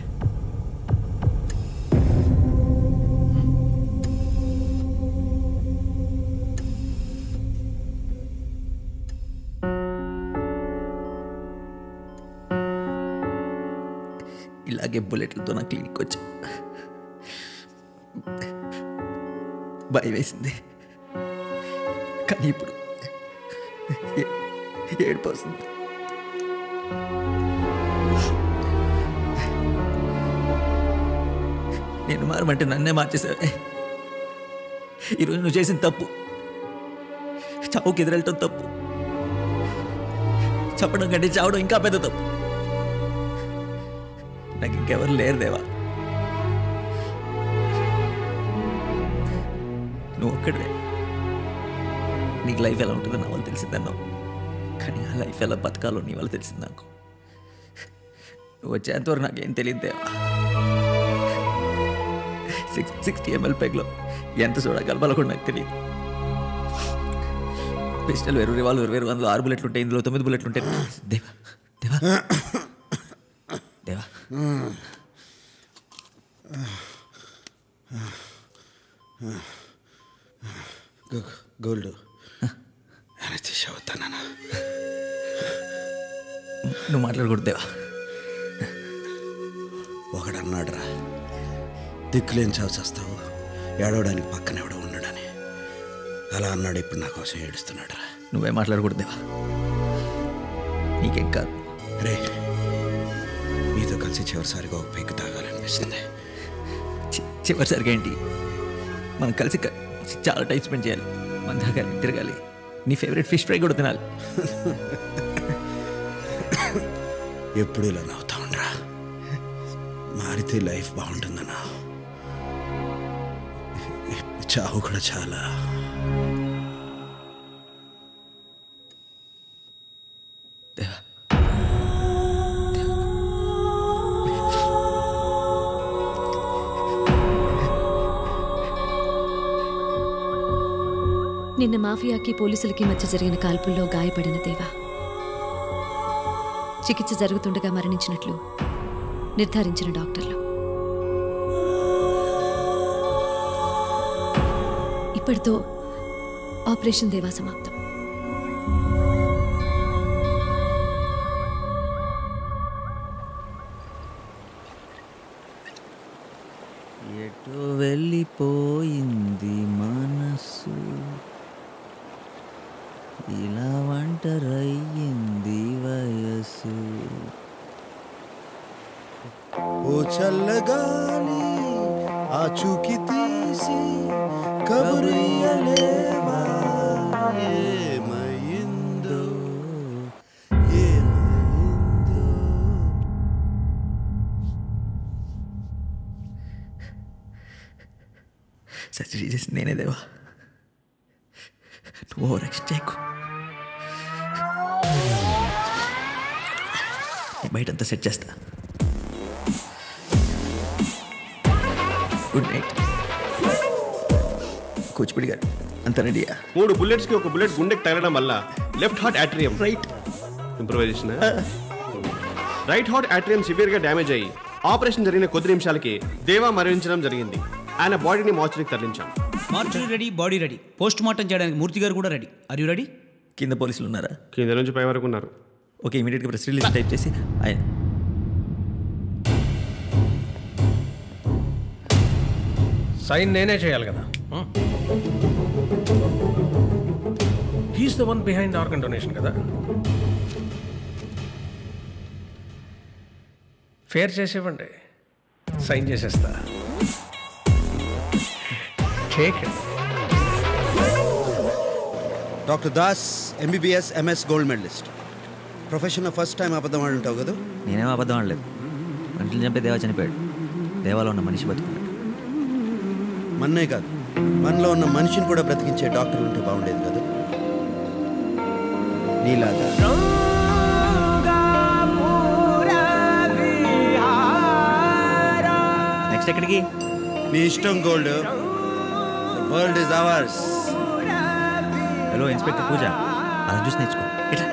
ఇలాగే బుల్లెట్లతో నా క్లినిక్ వచ్చా. భయం వేసింది, కానీ ఇప్పుడు ఏడుపు వస్తుంది. నేను మారమంటే నన్నే మార్చేసావే. ఈరోజు నువ్వు చేసిన తప్పు, చావుకి ఎదురెళ్ళటం తప్పు, చెప్పడం కంటే చావడం ఇంకా పెద్ద తప్పు. నాకు ఇంకెవరు లేరు దేవా, నువ్వు ఒక్కడే. నీకు లైఫ్ ఎలా ఉంటుందో నా వాళ్ళు తెలిసిందన్నావు, కానీ ఆ లైఫ్ ఎలా బతకాలో నీ వాళ్ళు తెలిసింది నాకు. నువ్వు వచ్చేంతవరకు నాకేం తెలియదు దేవా. 60 ml పెగ్లో ఎంత సోడా కలపాలో కూడా నాకు తెలియదు. పిస్టల్ వేరు, రివాల్వర్ వేరు, అందులో 6 బుల్లెట్లు ఉంటాయి, ఇందులో 9 బుల్లెట్లు ఉంటాయి. దేవా దేవా దేవా గోల్డ్ అవుతానా? నువ్వు మాట్లాడకూడదు దేవా. ఒకడన్నాడురా, దిక్కులేని చావు చేస్తావు, ఏడవడానికి పక్కన ఎవడో ఉండడని. అలా అన్నాడు, ఇప్పుడు నా కోసం ఏడుస్తున్నాడు రా. నువ్వే మాట్లాడకూడదు దేవా, నీకేం కాదు. రే, నీతో కలిసి చివరిసారిగా ఒక పెగ్గు తాగాలనిపిస్తుంది. చివరిసరిగా ఏంటి, మనం కలిసి చాలా టైం స్పెండ్ చేయాలి, మన తాగాలి, తిరగాలి, నీ ఫేవరెట్ ఫిష్ ఫ్రై కూడా తినాలి. ఎప్పుడు ఇలా నవ్వుతా ఉండరా, మారితే లైఫ్ బాగుంటుందన్నా. చావు కూడా చాలా. నిన్న మాఫియాకి పోలీసులకి మధ్య జరిగిన కాల్పుల్లో గాయపడిన దేవా చికిత్స జరుగుతుండగా మరణించినట్లు నిర్ధారించిన డాక్టర్లు. ఇప్పటితో ఆపరేషన్ దేవా సమాప్తం. ఎటు వెళ్ళిపోయింది మనసు, ఇలా ఒంటరయ్యింది వయసు. ఓ చల్లగాలి ఆచూకి తీసి కబురియలేవా, ఏమైందో ఏమైందో. సర్జరీ చేసి నేనే దేవా, నువ్వు ఓవర్ యాక్షన్ చేయకు. బయటంతా సెట్ చేస్తా. Good night. కూచిపూడి గారు అంత రెడీయా? 3 బుల్లెట్స్కి ఒక బుల్లెట్ గుండెకి తగలడం వల్ల left heart atrium right improvisation right heart atrium సివియర్గా డ్యామేజ్ అయ్యి ఆపరేషన్ జరిగిన కొద్ది నిమిషాలకి దేవా మరణించడం జరిగింది. ఆయన బాడీని మార్చురీకి తరలించాం. Mortuary ready, body ready, post mortem చేయడానికి మూర్తి గారు కూడా రెడీ. Are you ready? కింద పోలీసులు ఉన్నారా? కింద నుంచి పై వరకు ఉన్నారు. ఓకే, ఇమీడియట్గా ప్రెస్ రిలీజ్ టైప్ చేసి ఆయన సైన్ నేనే చేయాలి కదా. He's the one behind organ donation కదా. ఫేర్ చేసేవ్వండి, సైన్ చేసేస్తా. Doctor Das MBBS MS gold medalist. ప్రొఫెషన్లో ఫస్ట్ టైం అబద్ధం ఆడి ఉంటావు కదా? నేనేం అబద్ధం ఆడలేదు. మనుషులు చంపే దేవా చనిపోయాడు, దేవాలో ఉన్న మనిషి బతుకున్నాడు. మన్నే కాదు, మనలో ఉన్న మనిషిని కూడా బ్రతికించే డాక్టర్లు ఉంటే బాగుండేది కదా నీలాగా. నెక్స్ట్ ఎక్కడికి? నీ ఇష్టం gold. World is ours. Hello inspector Pooja, అలా చూసి నేర్చుకో. ఇట్లా